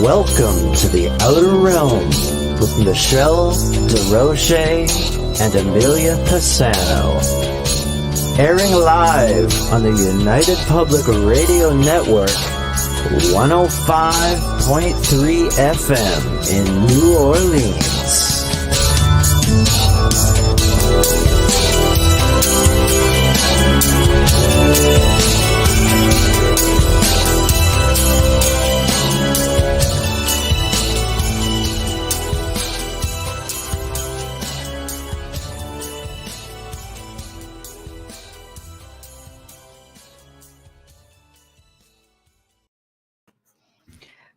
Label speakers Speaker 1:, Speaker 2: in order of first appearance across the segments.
Speaker 1: Welcome to the Outer Realm with Michelle Desrochers and Amelia Pisano. Airing live on the United Public Radio Network, 105.3 FM in New Orleans.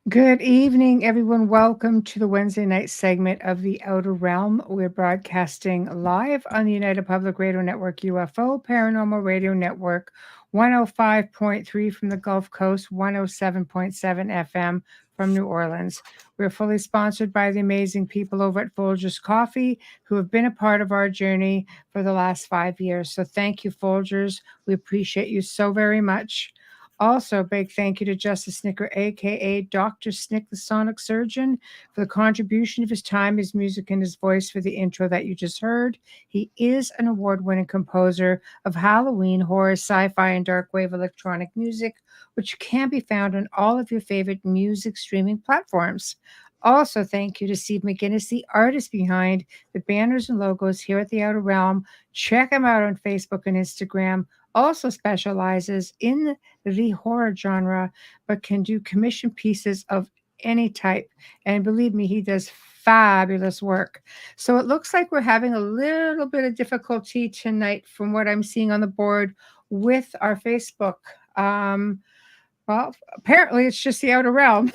Speaker 2: Good evening, everyone. Welcome to the Wednesday night segment of The Outer Realm. We're broadcasting live on the United Public Radio Network UFO Paranormal Radio Network, 105.3 from the Gulf Coast, 107.7 FM from New Orleans. We're fully sponsored by the amazing people over at Folgers Coffee who have been a part of our journey for the last 5 years. So thank you, Folgers. We appreciate you so very much. Also, a big thank you to Justice Snicker, a.k.a. Dr. Snick, the Sonic Surgeon, for the contribution of his time, his music, and his voice for the intro that you just heard. He is an award-winning composer of Halloween, horror, sci-fi, and dark wave electronic music, which can be found on all of your favorite music streaming platforms. Also, thank you to Steve McGinnis, the artist behind the banners and logos here at the Outer Realm. Check him out on Facebook and Instagram. Also specializes in the horror genre, but can do commission pieces of any type. And believe me, he does fabulous work. So it looks like we're having a little bit of difficulty tonight from what I'm seeing on the board with our Facebook. Well, apparently it's just the Outer Realm.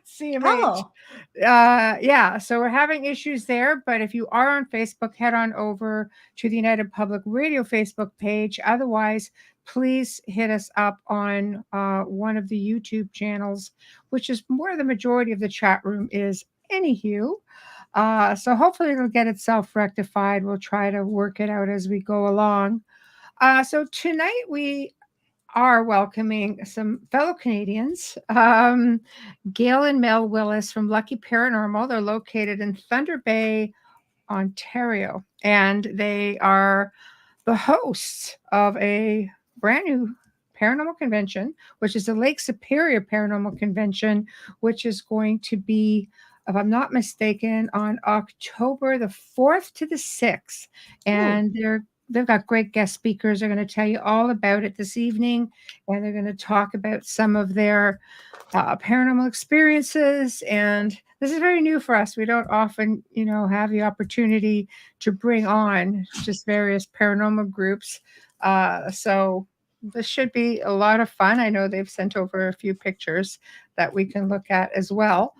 Speaker 2: CMH.
Speaker 3: Oh.
Speaker 2: Yeah, so we're having issues there, but if you are on Facebook, head on over to the United Public Radio Facebook page. Otherwise, please hit us up on one of the YouTube channels, which is where the majority of the chat room is. Anywho, so hopefully it'll get itself rectified. We'll try to work it out as we go along. So tonight we are welcoming some fellow Canadians, Gail and Mel Willis from Lucky Paranormal. They're located in Thunder Bay, Ontario, and they are the hosts of a brand new paranormal convention, which is the Lake Superior Paranormal Convention, which is going to be, if I'm not mistaken, on October the 4th to the 6th. And they've got great guest speakers. They're going to tell you all about it this evening, and they're going to talk about some of their paranormal experiences. And this is very new for us. We don't often, have the opportunity to bring on just various paranormal groups. So this should be a lot of fun. I know they've sent over a few pictures that we can look at as well.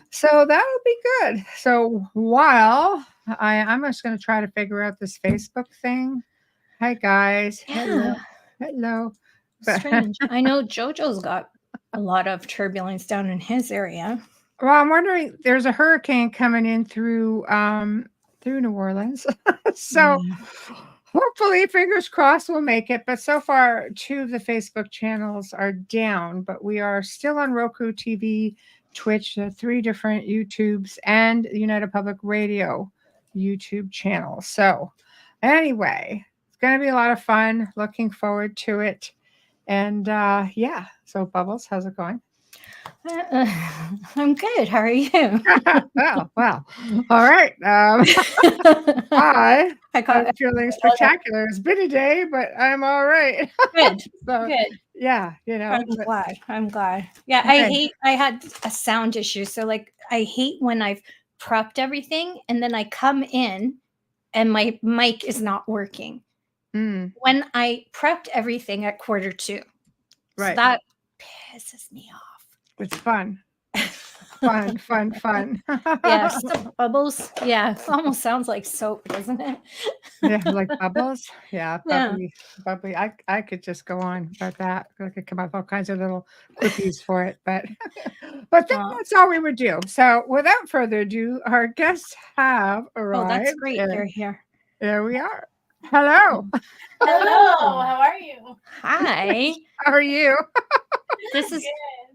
Speaker 2: So that'll be good. So while I'm just going to try to figure out this Facebook thing. Hi, guys.
Speaker 3: Yeah.
Speaker 2: Hello.
Speaker 3: Strange. I know JoJo's got a lot of turbulence down in his area.
Speaker 2: Well, I'm wondering, there's a hurricane coming in through New Orleans. So hopefully, fingers crossed, we'll make it. But so far, 2 of the Facebook channels are down, but we are still on Roku TV, Twitch, 3 different YouTubes, and United Public Radio YouTube channel. So anyway, it's going to be a lot of fun. Looking forward to it. And so Bubbles, how's it going?
Speaker 3: I'm good. How are you?
Speaker 2: well, all right. I'm feeling spectacular. It's been a day, but I'm all right.
Speaker 3: Good.
Speaker 2: So,
Speaker 3: good.
Speaker 2: Yeah,
Speaker 3: I'm glad. Yeah, okay. I had a sound issue. So I hate when I've prepped everything and then I come in and my mic is not working. When I prepped everything at 1:45.
Speaker 2: Right.
Speaker 3: So that pisses me off.
Speaker 2: It's fun. Fun.
Speaker 3: Yeah, so Bubbles. Yeah, it almost sounds like soap, doesn't it?
Speaker 2: Yeah, like Bubbles. Yeah, bubbly. I could just go on about that. I could come up with all kinds of little quickies for it, but that's all we would do. So without further ado, our guests have arrived.
Speaker 3: Oh, that's great. They're here.
Speaker 2: There we are. Hello.
Speaker 4: Hello. How are you?
Speaker 3: Hi.
Speaker 2: How are you?
Speaker 3: This is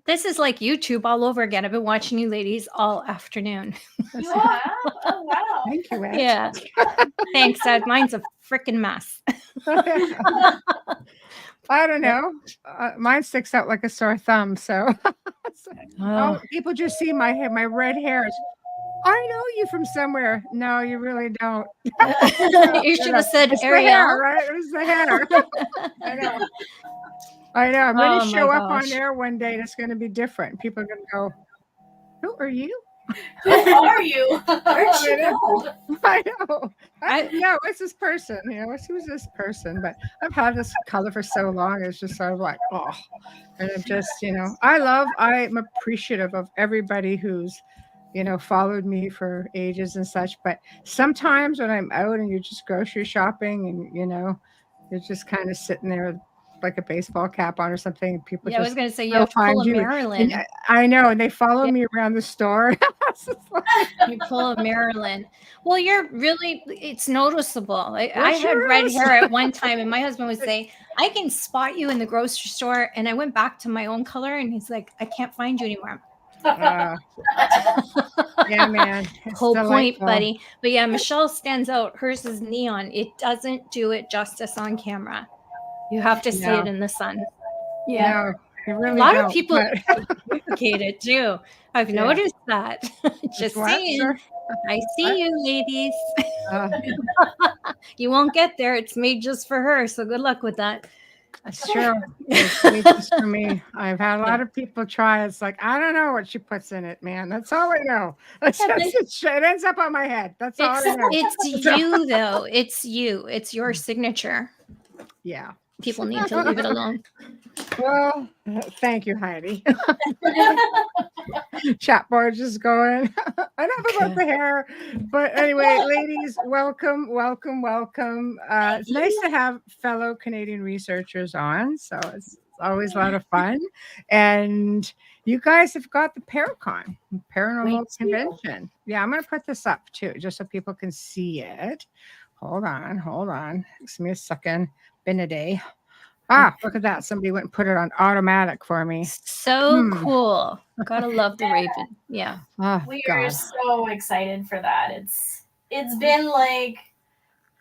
Speaker 3: This is like YouTube all over again. I've been watching you ladies all afternoon.
Speaker 4: You have? Oh, wow.
Speaker 2: Thank you, Ed.
Speaker 3: Yeah. Thanks, Ed. Mine's a freaking mess.
Speaker 2: I don't know. Mine sticks out like a sore thumb. So, people just see my hair, my red hairs. I know you from somewhere. No, you really don't.
Speaker 3: You should have said
Speaker 2: it's
Speaker 3: Ariel.
Speaker 2: The hair, right? It was the hair. I know. I'm going to show up on air one day and it's going to be different. People are going to go, who are you?
Speaker 4: Who are you? Where'd you go?
Speaker 2: I know. It's this person. Who's this person? But I've had this color for so long. It's just sort of like, oh. And I'm just, I'm appreciative of everybody who's, followed me for ages and such. But sometimes when I'm out and you're just grocery shopping and, you're just kind of sitting there like a baseball cap on or something. People
Speaker 3: I was going to say, you have to pull a Marilyn.
Speaker 2: I know. And they follow me around the store.
Speaker 3: You pull a Marilyn. Well, it's noticeable. I had red hair at one time and my husband would say, I can spot you in the grocery store. And I went back to my own color and he's like, I can't find you anymore.
Speaker 2: Yeah, man.
Speaker 3: Whole point, buddy. But yeah, Michelle stands out. Hers is neon. It doesn't do it justice on camera. You have to see it in the sun.
Speaker 2: Yeah. No, really
Speaker 3: a lot of people duplicate it too. I've noticed that. Just saying. I see you, ladies. You won't get there. It's made just for her. So good luck with that.
Speaker 2: That's true. It's made just for me. I've had a lot of people try. It's like, I don't know what she puts in it, man. That's all I know. It ends up on my head. That's all I know.
Speaker 3: It's you, though. It's you. It's your signature.
Speaker 2: Yeah.
Speaker 3: People need to leave it alone.
Speaker 2: Well, thank you, Heidi. Chat board just going. Enough about the hair. But anyway, ladies, welcome. It's nice to have fellow Canadian researchers on. So it's always a lot of fun. And you guys have got the Paracon, Paranormal Convention. Yeah, I'm going to put this up too, just so people can see it. Hold on. Give me a second. Been a day. Look at that. Somebody went and put it on automatic for me.
Speaker 3: So cool. Gotta love the Raven. Yeah.
Speaker 4: We are so excited for that. It's been like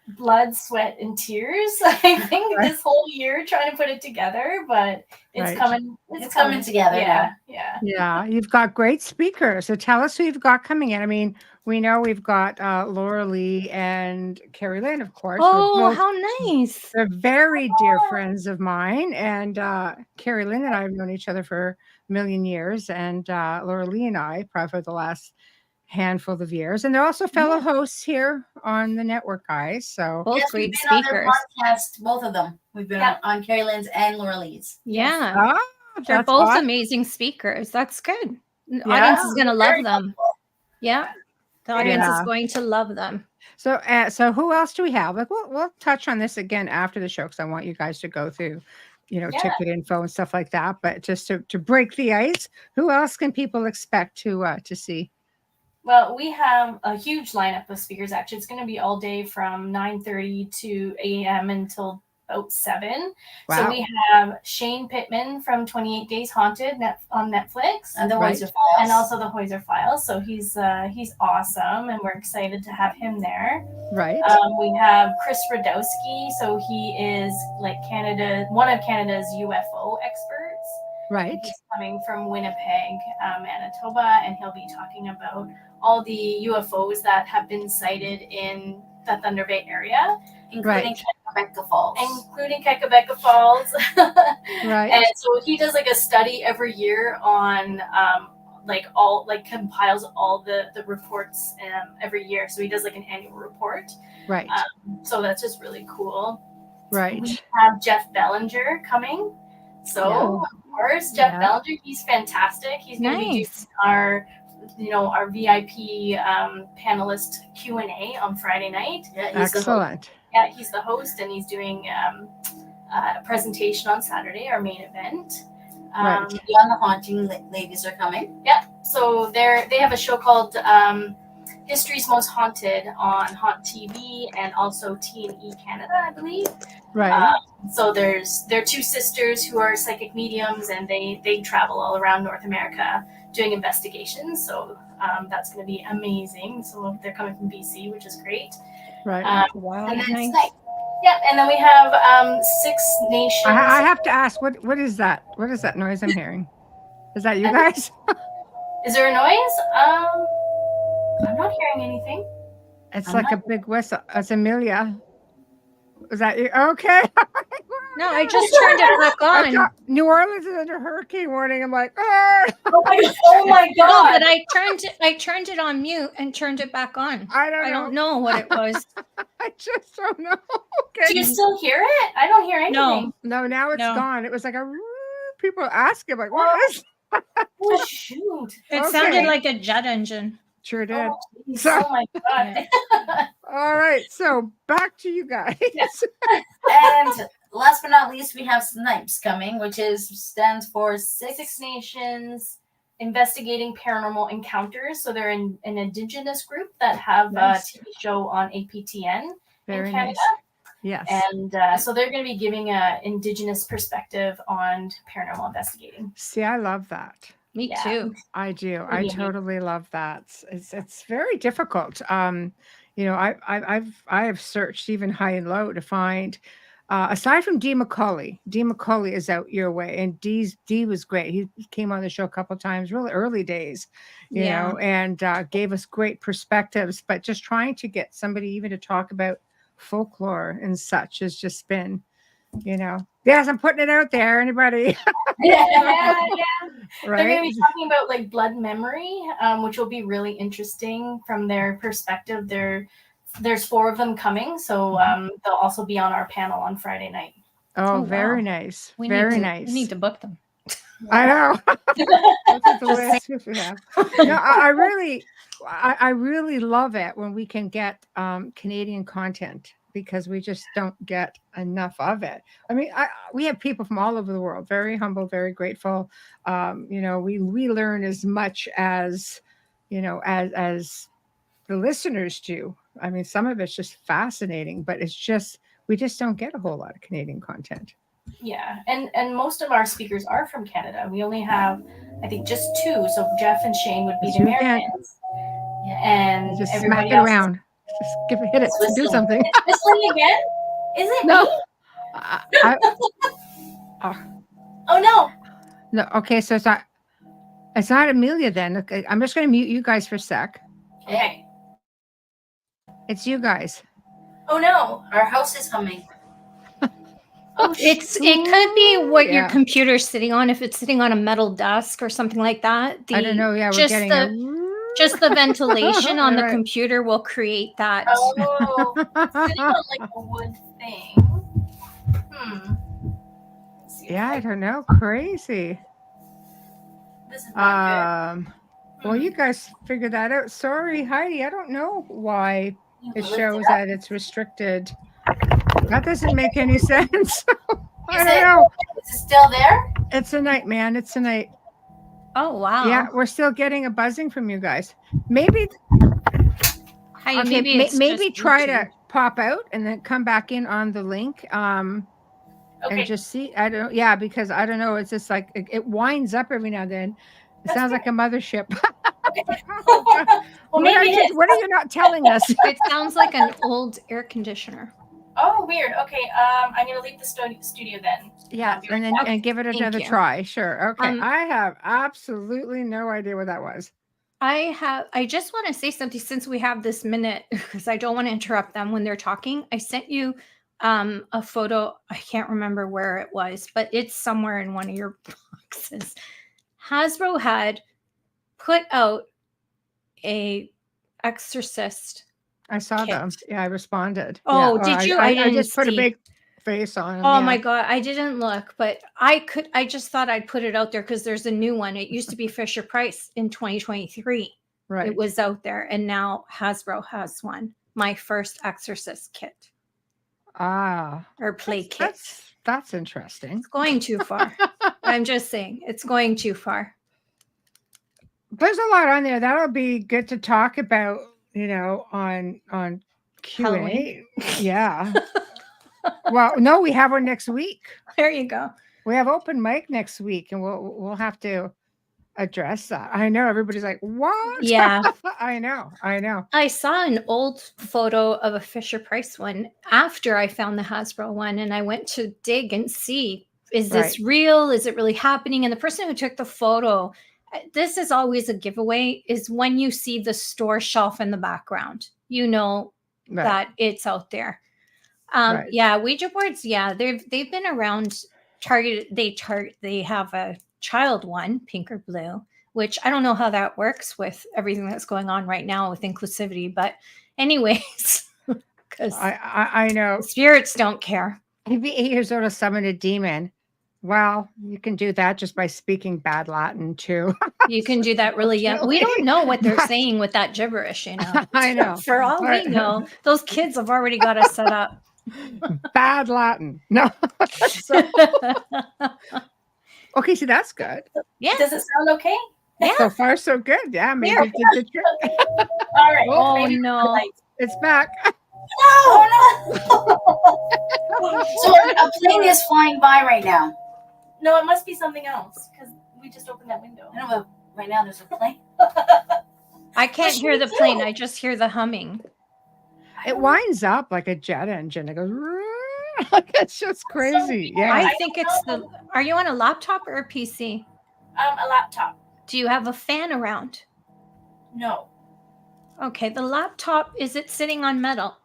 Speaker 4: blood, sweat, and tears, I think, this whole year trying to put it together, but it's coming. It's coming together.
Speaker 2: Yeah. You've got great speakers. So tell us who you've got coming in. I mean, we know we've got Laura Lee and Carrie Lynn, of course.
Speaker 3: Oh, how nice.
Speaker 2: They're very dear friends of mine. And Carrie Lynn and I have known each other for a million years. And Laura Lee and I, probably for the last handful of years. And they're also fellow hosts here on the network, guys. So
Speaker 3: both great speakers.
Speaker 5: On their podcast, both of them. We've been on Carrie Lynn's and Laura Lee's.
Speaker 3: Yeah. They're both amazing speakers. That's good. The audience is going to love them. Yeah. The audience is going to love them.
Speaker 2: So who else do we have? Like we'll touch on this again after the show because I want you guys to go through, ticket info and stuff like that. But just to break the ice, who else can people expect to see?
Speaker 4: Well, we have a huge lineup of speakers. Actually, it's going to be all day from 9:30 to a.m. until about 7.
Speaker 2: Wow.
Speaker 4: So we have Shane Pittman from 28 Days Haunted on Netflix,
Speaker 5: and the Hoyser Files,
Speaker 4: and also the Hoyser Files. So he's awesome, and we're excited to have him there.
Speaker 2: Right.
Speaker 4: We have Chris Radowski. So he is like one of Canada's UFO experts.
Speaker 2: Right.
Speaker 4: He's coming from Winnipeg, Manitoba, and he'll be talking about all the UFOs that have been sighted in the Thunder Bay area,
Speaker 5: including Kakabeka Falls.
Speaker 2: Right.
Speaker 4: And so he does like a study every year on compiles all the reports every year. So he does like an annual report.
Speaker 2: Right.
Speaker 4: So that's just really cool.
Speaker 2: Right.
Speaker 4: We have Jeff Bellinger coming. So of course, Jeff Bellinger, he's fantastic. He's going to be doing our VIP panelist Q&A on Friday night.
Speaker 5: Yeah,
Speaker 2: excellent.
Speaker 4: He's the host, and he's doing a presentation on Saturday, our main event.
Speaker 5: Beyond the Haunting ladies are coming.
Speaker 4: Yeah, so they have a show called History's Most Haunted on Haunt TV and also T&E Canada, I believe.
Speaker 2: Right.
Speaker 4: So they're two sisters who are psychic mediums, and they travel all around North America doing investigations. So that's going to be amazing. So they're coming from BC, which is great.
Speaker 2: Right.
Speaker 3: Wow,
Speaker 4: And then
Speaker 3: nice.
Speaker 4: tonight, yep. And then we have Six Nations.
Speaker 2: I have to ask, what is that? What is that noise I'm hearing? Is that you guys?
Speaker 4: Is there a noise? I'm not hearing anything.
Speaker 2: It's
Speaker 5: I'm
Speaker 2: like
Speaker 5: not-
Speaker 2: a big whistle. It's Amelia. Is that you? Okay.
Speaker 3: No, I just turned it back
Speaker 2: I
Speaker 3: on.
Speaker 2: thought New Orleans is under hurricane warning. I'm like, oh,
Speaker 4: Oh my
Speaker 3: No,
Speaker 4: god!
Speaker 3: but I turned it on mute and turned it back on.
Speaker 2: I
Speaker 3: I
Speaker 2: don't
Speaker 3: don't
Speaker 2: know.
Speaker 3: know what it was.
Speaker 2: I just don't know.
Speaker 4: Do
Speaker 2: Okay.
Speaker 4: you still hear it? I don't hear anything.
Speaker 2: No, now it's
Speaker 3: No.
Speaker 2: gone. It was like people asking like, what is?
Speaker 4: Oh shoot!
Speaker 3: It
Speaker 2: Okay.
Speaker 3: sounded like a jet engine.
Speaker 2: Sure did.
Speaker 4: Oh, geez.
Speaker 2: So-
Speaker 4: Oh my god!
Speaker 2: All right. So back to you guys.
Speaker 5: And last but not least, we have Snipes coming, which stands for
Speaker 4: Six Nations Investigating Paranormal Encounters. So they're an indigenous group that have
Speaker 2: Nice.
Speaker 4: a TV show on APTN
Speaker 2: Very
Speaker 4: in Canada.
Speaker 2: nice. Yes.
Speaker 4: And so they're going to be giving an indigenous perspective on paranormal investigating.
Speaker 2: See, I love that.
Speaker 3: Me
Speaker 4: Yeah.
Speaker 3: too.
Speaker 2: I do. I
Speaker 4: Yeah.
Speaker 2: totally love that. It's very difficult. You know, I have searched even high and low to find. Aside from D McCauley is out your way, and D was great. He came on the show a couple times, really early days, you know, and gave us great perspectives. But just trying to get somebody even to talk about folklore and such has just been, you know, yes, I'm putting it out there. Anybody,
Speaker 4: Yeah. They're going to
Speaker 2: right?
Speaker 4: be talking about like blood memory, which will be really interesting from their perspective. There's 4 of them coming, so they'll also be on our panel on Friday night.
Speaker 2: Oh,
Speaker 3: Oh,
Speaker 2: very
Speaker 3: wow.
Speaker 2: nice.
Speaker 3: We
Speaker 2: Very
Speaker 3: need to,
Speaker 2: nice.
Speaker 3: We need to book them.
Speaker 2: I know. Look at the
Speaker 3: Just
Speaker 2: list if we have. No, I really love it when we can get Canadian content, because we just don't get enough of it. I mean, we have people from all over the world, very humble, very grateful. You know, we learn as much as, you know, as the listeners do. I mean, some of it's just fascinating, but it's just, we just don't get a whole lot of Canadian content.
Speaker 4: Yeah, and most of our speakers are from Canada. We only have, I think, just 2. So Jeff and Shane would be the
Speaker 2: You can't-
Speaker 4: Americans, and
Speaker 2: Just smack
Speaker 4: everybody
Speaker 2: it
Speaker 4: else.
Speaker 2: around. Just hit it. Do
Speaker 5: Whistling.
Speaker 2: something.
Speaker 4: Whistling again? Is it
Speaker 2: No.
Speaker 4: me?
Speaker 2: Oh
Speaker 4: no!
Speaker 2: no. Okay, so it's not Amelia then. Okay, I'm just going to mute you guys for a sec.
Speaker 4: Okay.
Speaker 2: It's you guys.
Speaker 4: Oh no!
Speaker 5: our house is humming.
Speaker 4: Oh,
Speaker 3: It could be what your
Speaker 2: Yeah.
Speaker 3: computer's sitting on. If it's sitting on a metal desk or something like that,
Speaker 2: I don't know. Yeah, we're
Speaker 3: just
Speaker 2: getting
Speaker 3: just the ventilation on the
Speaker 2: Right.
Speaker 3: computer will create that.
Speaker 4: Oh, sitting on like a wood thing. Let's see if
Speaker 2: Yeah, I
Speaker 4: I-
Speaker 2: don't know. Crazy.
Speaker 4: This is not
Speaker 2: Well,
Speaker 4: good.
Speaker 2: you guys figure that out. Sorry, Heidi. I don't know why
Speaker 4: You
Speaker 2: it
Speaker 4: lift
Speaker 2: shows
Speaker 4: up.
Speaker 2: that it's restricted. That doesn't make any sense. I
Speaker 4: Is
Speaker 2: don't
Speaker 4: it-
Speaker 2: know.
Speaker 4: Is it still there?
Speaker 2: It's a night, man. It's a night.
Speaker 3: Oh wow!
Speaker 2: Yeah, we're still getting a buzzing from you guys. Maybe
Speaker 3: Hi,
Speaker 2: okay,
Speaker 3: maybe it's
Speaker 2: maybe
Speaker 3: just
Speaker 2: try
Speaker 3: YouTube.
Speaker 2: to pop out and then come back in on the link and
Speaker 4: Okay.
Speaker 2: just see. I don't. Yeah, because I don't know. It's just like it winds up every now and then. It
Speaker 4: That's
Speaker 2: sounds like a mothership.
Speaker 4: Well,
Speaker 2: what,
Speaker 4: maybe
Speaker 2: are
Speaker 4: it
Speaker 2: you,
Speaker 4: is.
Speaker 2: what are you not telling us?
Speaker 3: It sounds like an old air conditioner.
Speaker 4: Oh, weird. Okay. I'm gonna leave the studio then.
Speaker 2: Yeah, and then and give it
Speaker 3: Thank
Speaker 2: another
Speaker 3: you.
Speaker 2: try. Sure. Okay.
Speaker 3: Um,
Speaker 2: I have absolutely no idea what that was.
Speaker 3: I just want to say something since we have this minute, because I don't want to interrupt them when they're talking. I sent you a photo. I can't remember where it was, but it's somewhere in one of your boxes. Hasbro had put out a exorcist.
Speaker 2: I saw them.
Speaker 3: Kit.
Speaker 2: Yeah, I responded.
Speaker 3: Oh,
Speaker 2: Yeah,
Speaker 3: did you?
Speaker 2: I
Speaker 3: didn't
Speaker 2: just put a
Speaker 3: see.
Speaker 2: big face on them.
Speaker 3: Oh
Speaker 2: yeah.
Speaker 3: my god, I didn't look, but I just thought I'd put it out there because there's a new one. It used to be Fisher Price in 2023.
Speaker 2: Right.
Speaker 3: It was out there, and now Hasbro has one. My first exorcist kit or play kit.
Speaker 2: That's interesting.
Speaker 3: It's going too far. I'm just saying, it's going too far.
Speaker 2: There's a lot on there. That'll be good to talk about on
Speaker 3: Halloween.
Speaker 2: Q&A. Yeah. Well, no, we have one next week.
Speaker 3: There you go.
Speaker 2: We have open mic next week, and we'll have to address that. I know everybody's like, what?
Speaker 3: Yeah.
Speaker 2: I know.
Speaker 3: I saw an old photo of a Fisher Price one after I found the Hasbro one, and I went to dig and see, is this real? Is it really happening? And the person who took the photo, this is always a giveaway, is when you see the store shelf in the background, that it's out there. Yeah, Ouija boards, they've been around. They have a child one, pink or blue, which I don't know how that works with everything that's going on right now with inclusivity. But anyways, because
Speaker 2: I know
Speaker 3: spirits don't care.
Speaker 2: He'd be 8 years old to summon a demon. Well, you can do that just by speaking bad Latin too.
Speaker 3: You can do that really young. We don't know what they're saying with that gibberish,
Speaker 2: I know.
Speaker 3: For all we know, those kids have already got us set up.
Speaker 2: Bad Latin. No. Okay, so that's good.
Speaker 3: Yeah.
Speaker 4: Does it sound okay?
Speaker 3: Yeah.
Speaker 2: So far, so good. Yeah, maybe it did the trick.
Speaker 4: All right.
Speaker 3: Oh no.
Speaker 2: It's back.
Speaker 5: No. So a plane is flying by right now.
Speaker 4: No, it must be something else because we just opened that window.
Speaker 5: I know, but right now there's a plane.
Speaker 3: I can't hear the plane. I just hear the humming.
Speaker 2: It winds up like a jet engine. It goes. It's just crazy. Yeah.
Speaker 3: I think it's the. Are you on a laptop or a PC?
Speaker 4: A laptop.
Speaker 3: Do you have a fan around?
Speaker 4: No.
Speaker 3: Okay, the laptop, is it sitting on metal?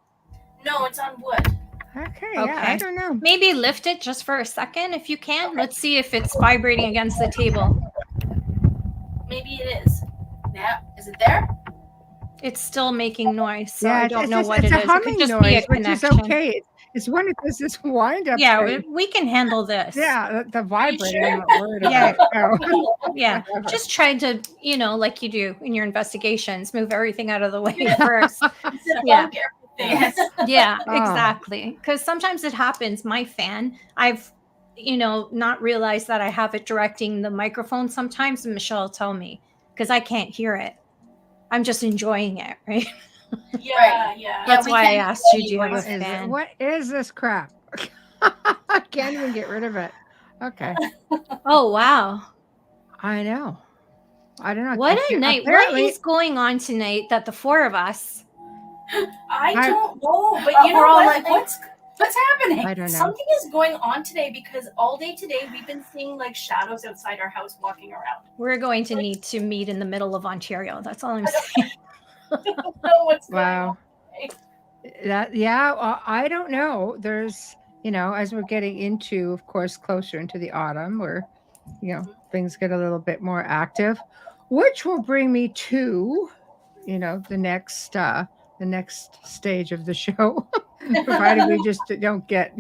Speaker 4: No, it's on wood.
Speaker 2: Okay. Yeah, I don't know.
Speaker 3: Maybe lift it just for a second if you can. Okay. Let's see if it's vibrating against the table.
Speaker 4: Maybe it is.
Speaker 5: Yeah. Is it there?
Speaker 3: It's still making noise, so I don't know what
Speaker 2: it is.
Speaker 3: It could just be a connection.
Speaker 2: Which is okay. It's when it does this wind up.
Speaker 3: Yeah, we can handle this.
Speaker 2: Yeah, the vibrating.
Speaker 3: Yeah. Just try to, like you do in your investigations, move everything out of the way first. Yeah. Yeah, exactly. Because sometimes it happens. My fan, I've, not realized that I have it directing the microphone sometimes, and Michelle will tell me because I can't hear it. I'm just enjoying it, right?
Speaker 4: Yeah.
Speaker 3: That's why I asked you, do you have a fan?
Speaker 2: What is this crap? I can't even get rid of it. Okay.
Speaker 3: Oh, wow.
Speaker 2: I know. I don't know.
Speaker 3: What a night. What is going on tonight that the four of us?
Speaker 4: I don't know, but
Speaker 5: we're all like, what's happening?
Speaker 2: I don't know.
Speaker 4: Something is going on today because all day today we've been seeing like shadows outside our house walking around.
Speaker 3: We're going to need to meet in the middle of Ontario. That's all I'm saying.
Speaker 4: I don't know what's going on.
Speaker 2: I don't know. There's, as we're getting into, of course, closer into the autumn where, things get a little bit more active, which will bring me to, the next stage of the show, provided we just don't get,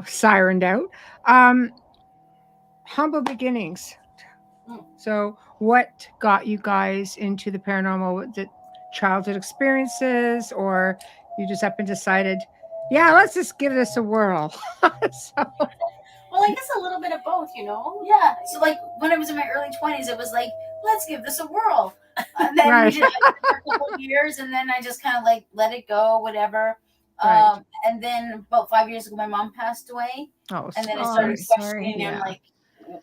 Speaker 2: sirened out. Humble beginnings. So what got you guys into the paranormal? Was it childhood experiences, or you just up and decided, let's just give this a whirl?
Speaker 4: Well, I guess a little bit of both,
Speaker 5: Yeah. So like when I was in my early 20s, it was like, let's give this a whirl. And then we did it for a couple of years, and then I just kind of like let it go, whatever. And then about 5 years ago, my mom passed away.
Speaker 2: Oh,
Speaker 5: and then I started questioning. I'm like,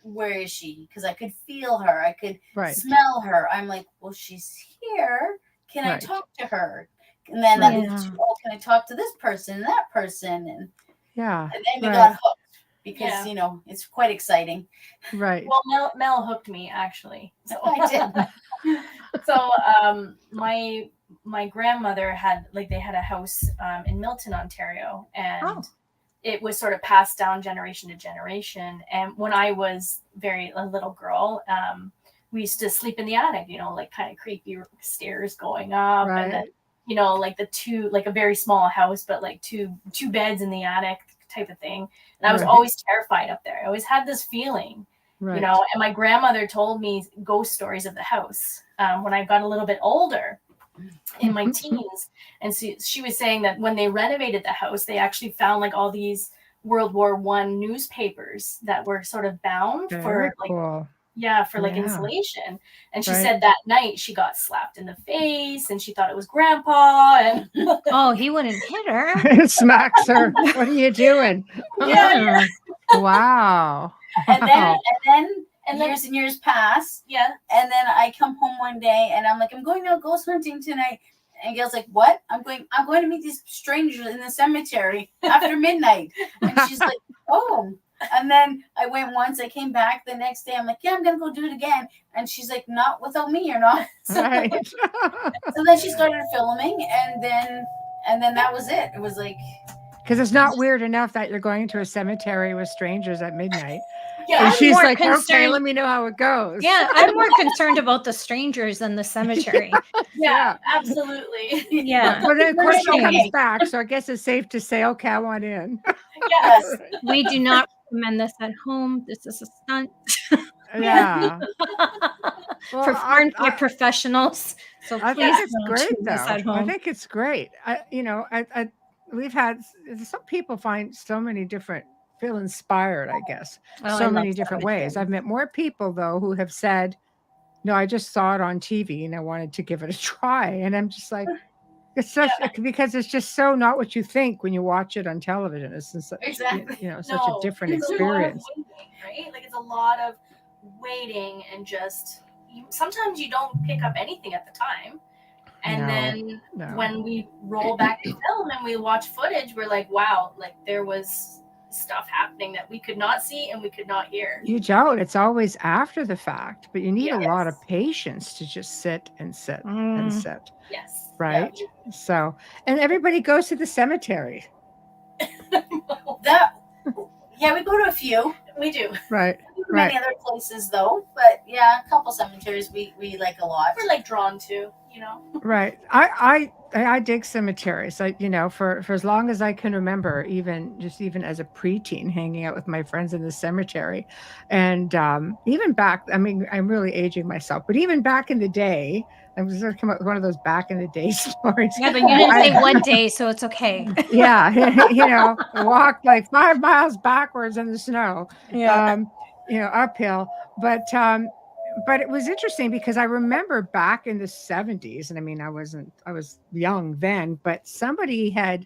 Speaker 5: where is she? Because I could feel her. I could smell her. I'm like, well, she's here. Can I talk to her? And then can I talk to this person and that person? And then we got hooked because, it's quite exciting.
Speaker 2: Right.
Speaker 4: Well, Mel hooked me, actually. So I did. So my grandmother had a house in Milton, Ontario, and it was sort of passed down generation to generation. And when I was a little girl, we used to sleep in the attic, like kind of creepy stairs going up, and then like a very small house, but like two beds in the attic type of thing. And I was always terrified up there. I always had this feeling, and my grandmother told me ghost stories of the house when I got a little bit older, in my teens. And so she was saying that when they renovated the house, they actually found like all these World War I newspapers that were sort of bound for like Yeah, for like insulation. And she said that night she got slapped in the face and she thought it was grandpa. And
Speaker 3: oh, he wouldn't hit her.
Speaker 2: Smacks her. What are you doing?
Speaker 4: Yeah.
Speaker 2: Wow.
Speaker 5: And then years and years pass.
Speaker 4: Yeah.
Speaker 5: And then I come home one day and I'm like, I'm going out ghost hunting tonight. And Gail's like, what? I'm going to meet these strangers in the cemetery after midnight. And she's like, oh. And then I went once, I came back the next day. I'm like, yeah, I'm going to go do it again. And she's like, not without me, you're not. So,
Speaker 2: Right.
Speaker 5: so then she started filming and then that was it. It was like,
Speaker 2: because it's not weird enough that you're going to a cemetery with strangers at midnight.
Speaker 3: Yeah,
Speaker 2: and she's like, okay, let me know how it goes.
Speaker 3: Yeah, I'm more concerned about the strangers than the cemetery.
Speaker 4: Yeah, absolutely.
Speaker 3: Yeah.
Speaker 2: But then of course she comes back, so I guess it's safe to say, okay, I want in.
Speaker 4: Yes.
Speaker 3: We do not recommend this at home. This is a stunt.
Speaker 2: Yeah. Well,
Speaker 3: performed by professionals. So
Speaker 2: I
Speaker 3: please
Speaker 2: think it's great, though.
Speaker 3: at home.
Speaker 2: I think it's great. We've had some people feel inspired, I guess, so many different ways. I've met more people though who have said, "No, I just saw it on TV and I wanted to give it a try." And I'm just like, it's such because it's just so not what you think when you watch it on television. It's such, such a different experience,
Speaker 4: right? Like it's a lot of waiting and just sometimes you don't pick up anything at the time. And then when we roll back the film and we watch footage, we're like, wow, like there was stuff happening that we could not see and we could not hear.
Speaker 2: You don't. It's always after the fact, but you need a lot of patience to just sit and sit and sit.
Speaker 4: Yes.
Speaker 2: Right? Yeah. So, and everybody goes to the cemetery.
Speaker 5: We go to a few.
Speaker 4: We do.
Speaker 2: Right.
Speaker 5: Many other places though, but yeah, a couple cemeteries we like a lot.
Speaker 4: We're like drawn to,
Speaker 2: Right. I dig cemeteries. For as long as I can remember, even as a preteen, hanging out with my friends in the cemetery, and even back. I mean, I'm really aging myself, but even back in the day, I was going to come up with one of those back in the day stories.
Speaker 3: Yeah, but you didn't say one day, so it's okay.
Speaker 2: Yeah, walked like 5 miles backwards in the snow. Yeah. Uphill, but it was interesting because I remember back in the 70s, and I mean, I was young then, but somebody had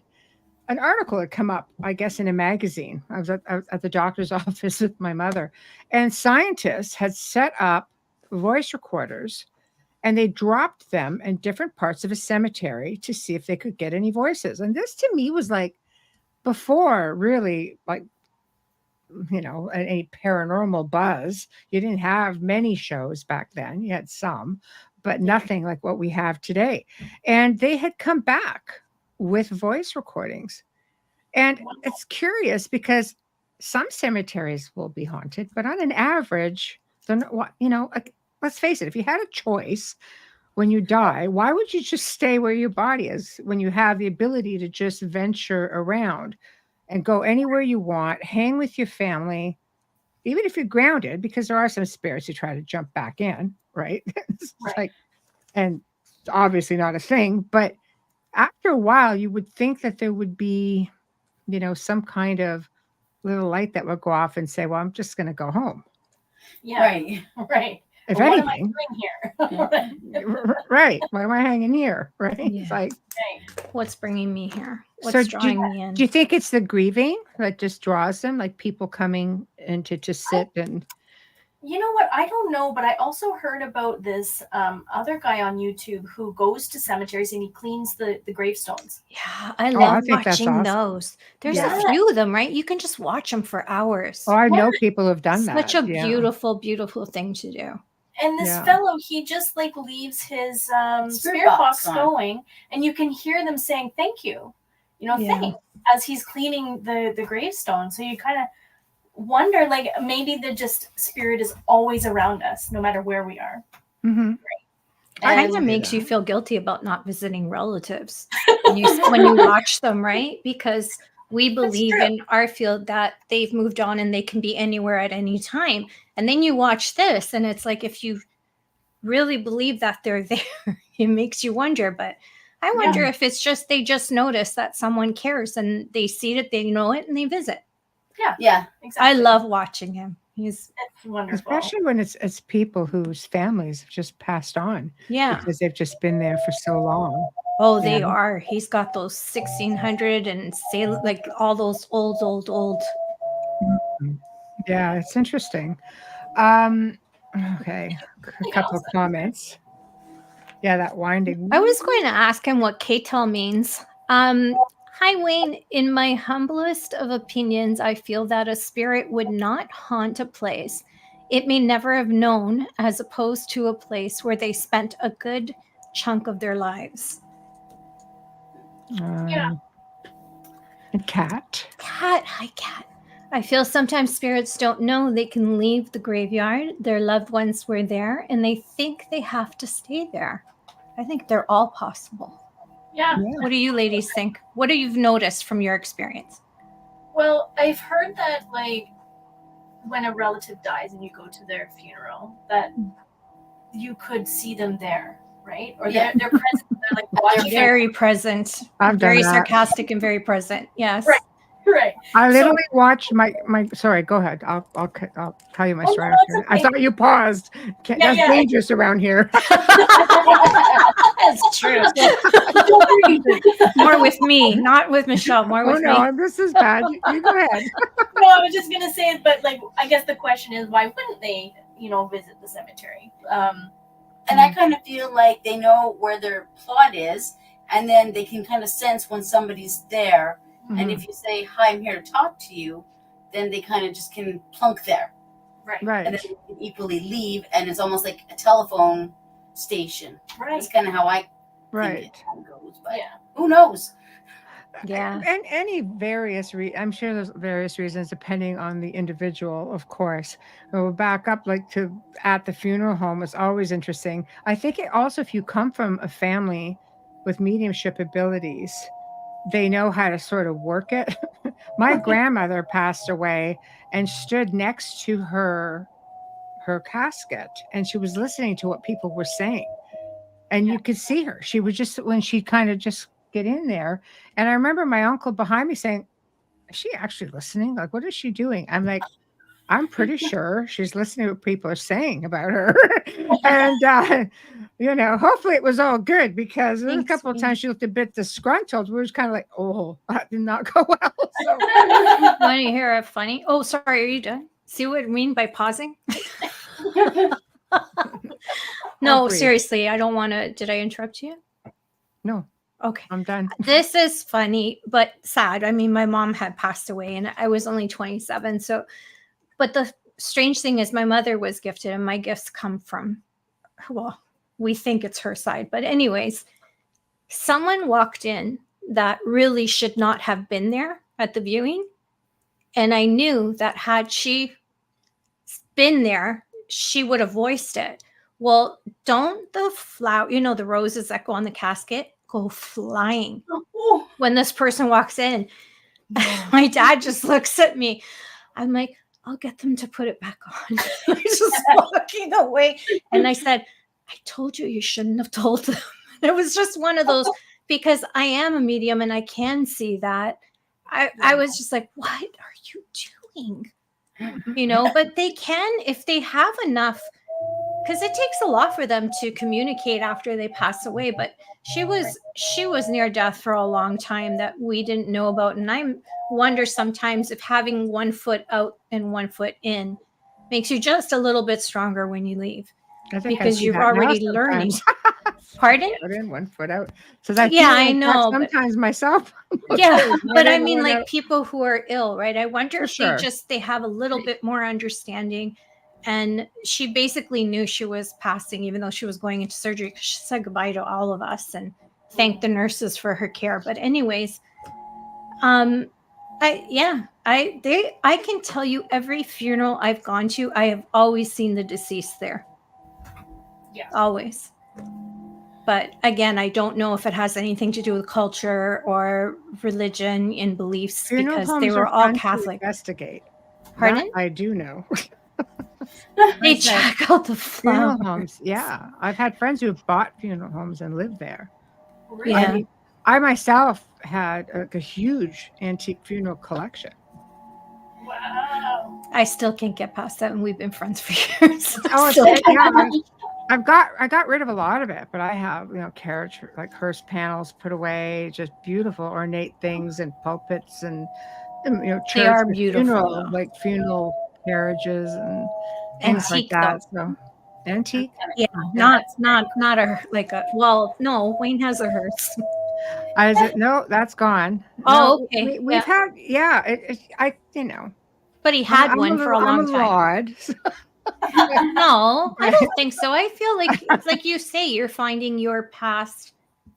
Speaker 2: an article had come up, I guess, in a magazine. I was at the doctor's office with my mother, and scientists had set up voice recorders and they dropped them in different parts of a cemetery to see if they could get any voices. And this to me was like before really like, a paranormal buzz. You didn't have many shows back then. You had some, but nothing like what we have today. And they had come back with voice recordings. And it's curious because some cemeteries will be haunted, but on an average, they're not, let's face it, if you had a choice when you die, why would you just stay where your body is when you have the ability to just venture around and go anywhere you want, hang with your family, even if you're grounded, because there are some spirits who try to jump back in, right? And it's obviously not a thing, but after a while, you would think that there would be, some kind of little light that would go off and say, well, I'm just going to go home.
Speaker 4: Yeah. Right.
Speaker 2: If
Speaker 4: well,
Speaker 2: anything,
Speaker 4: what am I doing here?
Speaker 2: Right. Why am I hanging here? Right.
Speaker 3: Yeah.
Speaker 2: It's like,
Speaker 3: what's bringing me here? What's drawing me in?
Speaker 2: Do you think it's the grieving that just draws them? Like people coming in to just sit and.
Speaker 4: You know what? I don't know, but I also heard about this other guy on YouTube who goes to cemeteries and he cleans the gravestones.
Speaker 3: Yeah, I love watching those. There's a few of them, right? You can just watch them for hours.
Speaker 2: Oh, I know people who have done that.
Speaker 3: Such a beautiful, beautiful thing to do.
Speaker 4: And this fellow, he just like leaves his spirit box going, and you can hear them saying thank you, thanks, as he's cleaning the gravestone. So you kind of wonder, like maybe the spirit is always around us, no matter where we are.
Speaker 2: Mm-hmm.
Speaker 3: It kind of makes you feel guilty about not visiting relatives when you watch them, right? Because we believe in our field that they've moved on and they can be anywhere at any time. And then you watch this and it's like, if you really believe that they're there, it makes you wonder. But I wonder if it's just, they just notice that someone cares and they see it, they know it, and they visit.
Speaker 4: Yeah, exactly.
Speaker 3: I love watching him. He's
Speaker 4: wonderful.
Speaker 2: Especially when it's people whose families have just passed on.
Speaker 3: Yeah.
Speaker 2: Because they've just been there for so long.
Speaker 3: Oh, they are. He's got those 1600 and say like all those old.
Speaker 2: Yeah, it's interesting. Okay, a couple of comments. Yeah, that winding.
Speaker 3: I was going to ask him what K-tel means. Hi, Wayne. In my humblest of opinions, I feel that a spirit would not haunt a place it may never have known, as opposed to a place where they spent a good chunk of their lives.
Speaker 2: Yeah. And Cat.
Speaker 3: Hi, Cat. I feel sometimes spirits don't know they can leave the graveyard. Their loved ones were there, and they think they have to stay there. I think they're all possible.
Speaker 4: Yeah.
Speaker 3: What do you ladies think? What have you noticed from your experience?
Speaker 4: Well, I've heard that, like, when a relative dies and you go to their funeral, that you could see them there, right? Or they're present. They're like watching.
Speaker 3: They're very present. Very sarcastic and very present. Yes.
Speaker 4: Right.
Speaker 2: I literally watched my. Sorry, go ahead. I'll tell you my story.
Speaker 4: No, okay.
Speaker 2: I thought you paused. That's dangerous around here.
Speaker 3: That's true. More with me, not with Michelle. More with me.
Speaker 2: No, this is bad. You go ahead.
Speaker 4: No, I was just gonna say, but like, I guess the question is, why wouldn't they, visit the cemetery?
Speaker 5: And I kind of feel like they know where their plot is, and then they can kind of sense when somebody's there. Mm-hmm. And if you say, "Hi, I'm here to talk to you," then they kind of just can plunk there.
Speaker 4: Right.
Speaker 5: And then they can equally leave, and it's almost like a telephone station.
Speaker 4: Right.
Speaker 5: That's kind of how I think it goes. But who knows?
Speaker 2: Yeah. And any various I'm sure there's various reasons depending on the individual, of course. We'll back up at the funeral home is always interesting. I think it also, if you come from a family with mediumship abilities, they know how to sort of work it. My grandmother passed away and stood next to her casket, and she was listening to what people were saying. And you could see her. She was just, when she kind of just get in there. And I remember my uncle behind me saying, "Is she actually listening? Like, what is she doing?" I'm like, "I'm pretty sure she's listening to what people are saying about her." And, hopefully it was all good, because there was a couple of times she looked a bit disgruntled. We were just kind of like, "Oh, that did not go well." So.
Speaker 3: Want to hear a funny? Oh, sorry. Are you done? See what I mean by pausing? No, seriously. I don't want to. Did I interrupt you?
Speaker 2: No.
Speaker 3: Okay.
Speaker 2: I'm done.
Speaker 3: This is funny, but sad. I mean, my mom had passed away and I was only 27. So, but the strange thing is my mother was gifted, and my gifts come from, well, we think it's her side. But anyways, someone walked in that really should not have been there at the viewing. And I knew that had she been there, she would have voiced it. Well, don't the flower, the roses that go on the casket, go flying when this person walks in. My dad just looks at me. I'm like, "I'll get them to put it back on." I'm just walking away. And I said, "I told you shouldn't have told them." It was just one of those, because I am a medium and I can see that. I was just like, "What are you doing?" But they can, if they have enough, because it takes a lot for them to communicate after they pass away. But she was near death for a long time that we didn't know about. And I wonder sometimes if having 1 foot out and 1 foot in makes you just a little bit stronger when you leave, because you're already learning. Pardon?
Speaker 2: 1 foot in, 1 foot out. So
Speaker 3: I know.
Speaker 2: Sometimes myself.
Speaker 3: Yeah, but I mean, like people who are ill, right? I wonder if they have a little bit more understanding. And she basically knew she was passing, even though she was going into surgery, because she said goodbye to all of us and thanked the nurses for her care. But anyways, I can tell you every funeral I've gone to, I have always seen the deceased there.
Speaker 4: Yeah.
Speaker 3: Always. But again, I don't know if it has anything to do with culture or religion and beliefs, because they were all Catholic.
Speaker 2: Investigate.
Speaker 3: Pardon?
Speaker 2: That I do know.
Speaker 3: They check out the
Speaker 2: funeral homes. Yeah, I've had friends who have bought funeral homes and lived there.
Speaker 3: Yeah.
Speaker 2: I myself had a huge antique funeral collection.
Speaker 4: Wow.
Speaker 3: I still can't get past that, and we've been friends for years.
Speaker 2: I got rid of a lot of it, but I have, carriage, like hearse panels put away, just beautiful ornate things and pulpits and church,
Speaker 3: they are beautiful,
Speaker 2: funeral carriages and things
Speaker 3: antique
Speaker 2: like that.
Speaker 3: though.
Speaker 2: So antique,
Speaker 3: yeah, not a like a. Well, no, Wayne has a hearse.
Speaker 2: No, that's gone.
Speaker 3: Oh, okay.
Speaker 2: We've had,
Speaker 3: But he had one for a long time.
Speaker 2: Odd.
Speaker 3: No, I don't think so. I feel like it's like you say, you're finding your past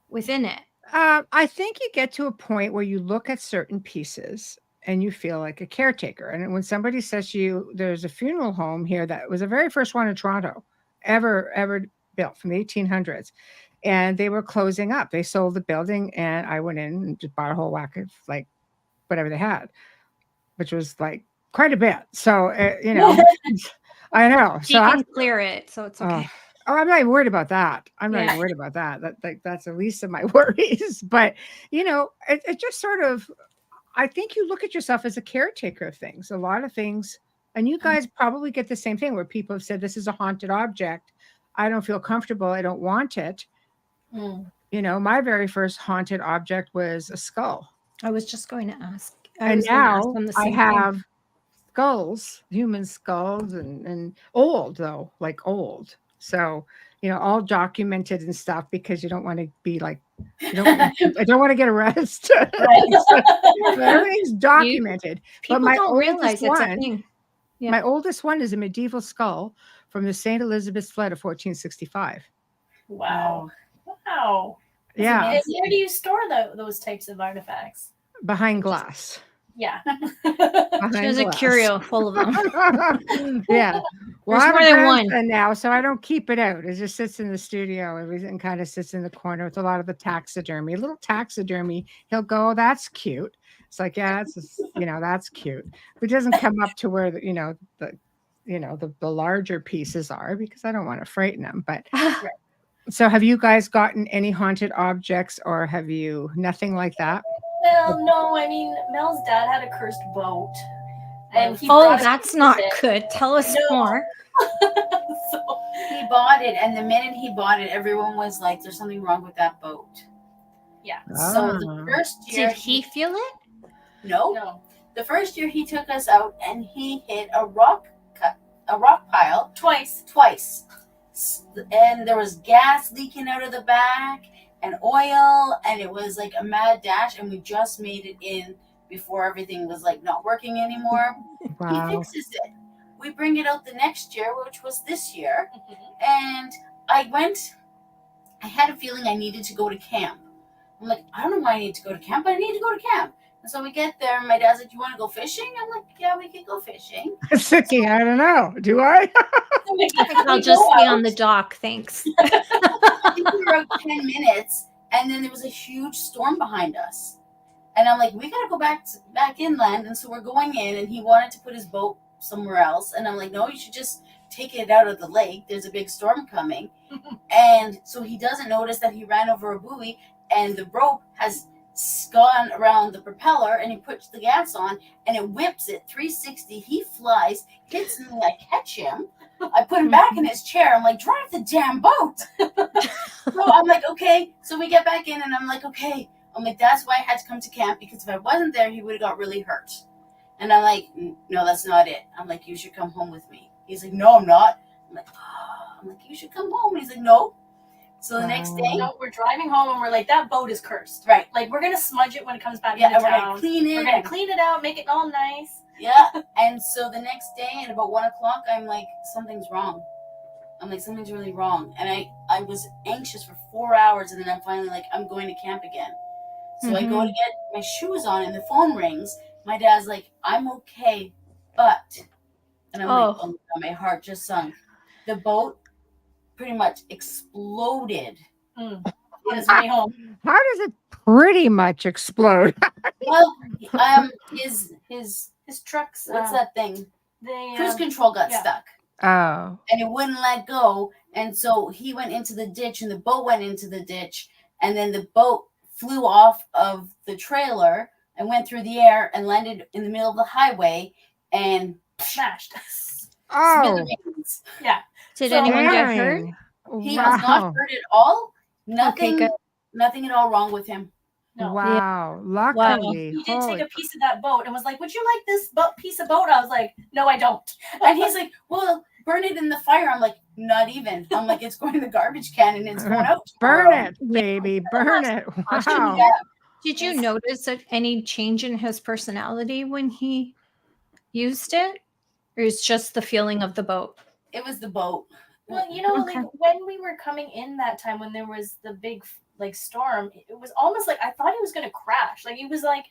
Speaker 3: within it.
Speaker 2: I think you get to a point where you look at certain pieces and you feel like a caretaker. And when somebody says to you, there's a funeral home here that was the very first one in Toronto ever built from the 1800s. And they were closing up. They sold the building, and I went in and just bought a whole whack of like whatever they had, which was like quite a bit. So, I know.
Speaker 3: So you can clear it, so it's okay.
Speaker 2: I'm not even worried about that. I'm not even worried about that. That's the least of my worries. But, it just sort of, I think you look at yourself as a caretaker of things, a lot of things. And you guys probably get the same thing where people have said, this is a haunted object. I don't feel comfortable. I don't want it. My very first haunted object was a skull.
Speaker 3: I was just going to ask.
Speaker 2: And now I have skulls, human skulls, and old though, like old. So, all documented and stuff, because you don't want to be like, I don't want to get arrested. So everything's documented.
Speaker 3: People don't realize it's a thing.
Speaker 2: Yeah. My oldest one is a medieval skull from the St. Elizabeth's flood of 1465.
Speaker 4: Wow.
Speaker 2: Yeah.
Speaker 4: Where do you store those types of artifacts?
Speaker 2: Behind glass.
Speaker 4: Yeah.
Speaker 3: There's a curio full of them.
Speaker 2: Yeah. Well,
Speaker 3: there's more than one
Speaker 2: now, so I don't keep it out. It just sits in the studio and kind of sits in the corner with a lot of the taxidermy. A little taxidermy. He'll go, that's cute. It's like, yeah, that's cute. But it doesn't come up to where the larger pieces are, because I don't want to frighten them. But so have you guys gotten any haunted objects, or have you nothing like that?
Speaker 4: Well, no, I mean, Mel's dad had a cursed boat. And
Speaker 3: that's not good. Tell us more.
Speaker 5: So he bought it, and the minute he bought it, everyone was like, there's something wrong with that boat. Yeah. So the first year...
Speaker 3: Did he feel it?
Speaker 5: No. The first year he took us out, and he hit a rock pile twice. And there was gas leaking out of the back and oil, and it was like a mad dash, and we just made it in before everything was like not working anymore. Wow. He fixes it. We bring it out the next year, which was this year, and I had a feeling I needed to go to camp. I'm like, I don't know why I need to go to camp, but I need to go to camp. And so we get there, and my dad's like, you want to go fishing? I'm like, yeah, we could go fishing.
Speaker 2: Sicky, I don't know. Do I?
Speaker 3: I'll just stay on the dock, thanks.
Speaker 5: We were out 10 minutes, and then there was a huge storm behind us. And I'm like, we got to go back inland. And so we're going in, and he wanted to put his boat somewhere else. And I'm like, no, you should just take it out of the lake. There's a big storm coming. And so he doesn't notice that he ran over a buoy, and the rope has gone around the propeller, and he puts the gas on, and it whips it 360. He flies, hits me, I catch him. I put him back in his chair. I'm like, drive the damn boat. So I'm like, okay. So we get back in, and I'm like, okay. I'm like, that's why I had to come to camp, because if I wasn't there, he would have got really hurt. And I'm like, no, that's not it. I'm like, you should come home with me. He's like, no, I'm not. I'm like, you should come home. And he's like, no. So the next day,
Speaker 4: we're driving home, and we're like, that boat is cursed.
Speaker 5: Right.
Speaker 4: Like, we're going to smudge it when it comes back into town.
Speaker 5: We're going to clean it.
Speaker 4: We're going to clean it out, make it all nice.
Speaker 5: Yeah. And so the next day at about 1 o'clock, I'm like, something's wrong. I'm like, something's really wrong. And I was anxious for 4 hours, and then I'm finally like, I'm going to camp again. So I go to get my shoes on, and the phone rings. My dad's like, I'm okay, but... And I'm like, oh, my heart just sunk. The boat pretty much exploded.
Speaker 4: On its way home.
Speaker 2: How does it pretty much explode?
Speaker 5: Well, his
Speaker 4: truck's...
Speaker 5: what's that thing? The cruise control got stuck.
Speaker 2: Oh.
Speaker 5: And it wouldn't let go. And so he went into the ditch, and the boat went into the ditch. And then the boat flew off of the trailer and went through the air and landed in the middle of the highway and
Speaker 4: smashed.
Speaker 2: Oh,
Speaker 4: yeah.
Speaker 3: Did anyone get hurt?
Speaker 5: He was not hurt at all. Nothing,
Speaker 3: good.
Speaker 5: nothing at all wrong with him.
Speaker 4: No.
Speaker 2: Wow. Luckily.
Speaker 4: He did take a piece of that boat and was like, would you like this piece of boat? I was like, no, I don't.
Speaker 5: And he's like, well, burn it in the fire. I'm like, not even. I'm like, it's going in the garbage can and it's going out.
Speaker 2: Burn it, baby. Burn it. Wow.
Speaker 5: Yeah.
Speaker 3: Did you notice any change in his personality when he used it? Or is just the feeling of the boat?
Speaker 5: It was the boat.
Speaker 4: Well, like when we were coming in that time when there was the big like storm, it was almost like I thought he was gonna crash. Like he was like,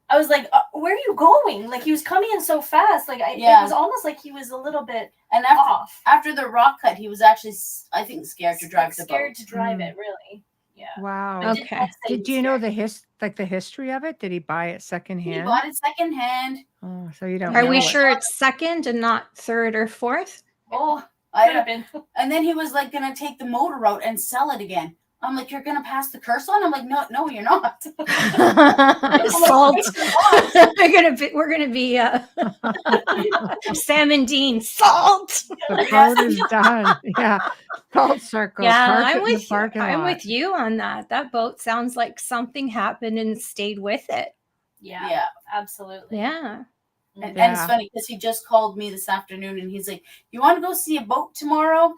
Speaker 4: I was like, where are you going? Like he was coming in so fast. Like it was almost like he was a little bit off.
Speaker 5: After the rock cut, he was actually, I think, scared to drive the boat.
Speaker 4: Scared to drive it, really. Yeah.
Speaker 2: Wow.
Speaker 3: Okay.
Speaker 2: Did you know the history of it? Did he buy it secondhand?
Speaker 5: He bought it secondhand.
Speaker 2: Oh, so you don't.
Speaker 3: Are
Speaker 2: know
Speaker 3: we
Speaker 2: it.
Speaker 3: sure it's second and not third or fourth?
Speaker 4: Oh,
Speaker 5: and then he was like gonna take the motor out and sell it again. I'm like, you're gonna pass the curse on? I'm like, no, you're not.
Speaker 3: Salt. we're gonna be Sam and Dean. Salt.
Speaker 2: The boat is done. Yeah. Salt circle.
Speaker 3: Yeah,
Speaker 2: Park
Speaker 3: I'm
Speaker 2: it in the
Speaker 3: with you.
Speaker 2: parking
Speaker 3: I'm
Speaker 2: lot.
Speaker 3: with you on that. That boat sounds like something happened and stayed with it.
Speaker 4: Yeah. Absolutely.
Speaker 3: Yeah.
Speaker 5: And it's funny because he just called me this afternoon and he's like, you want to go see a boat tomorrow?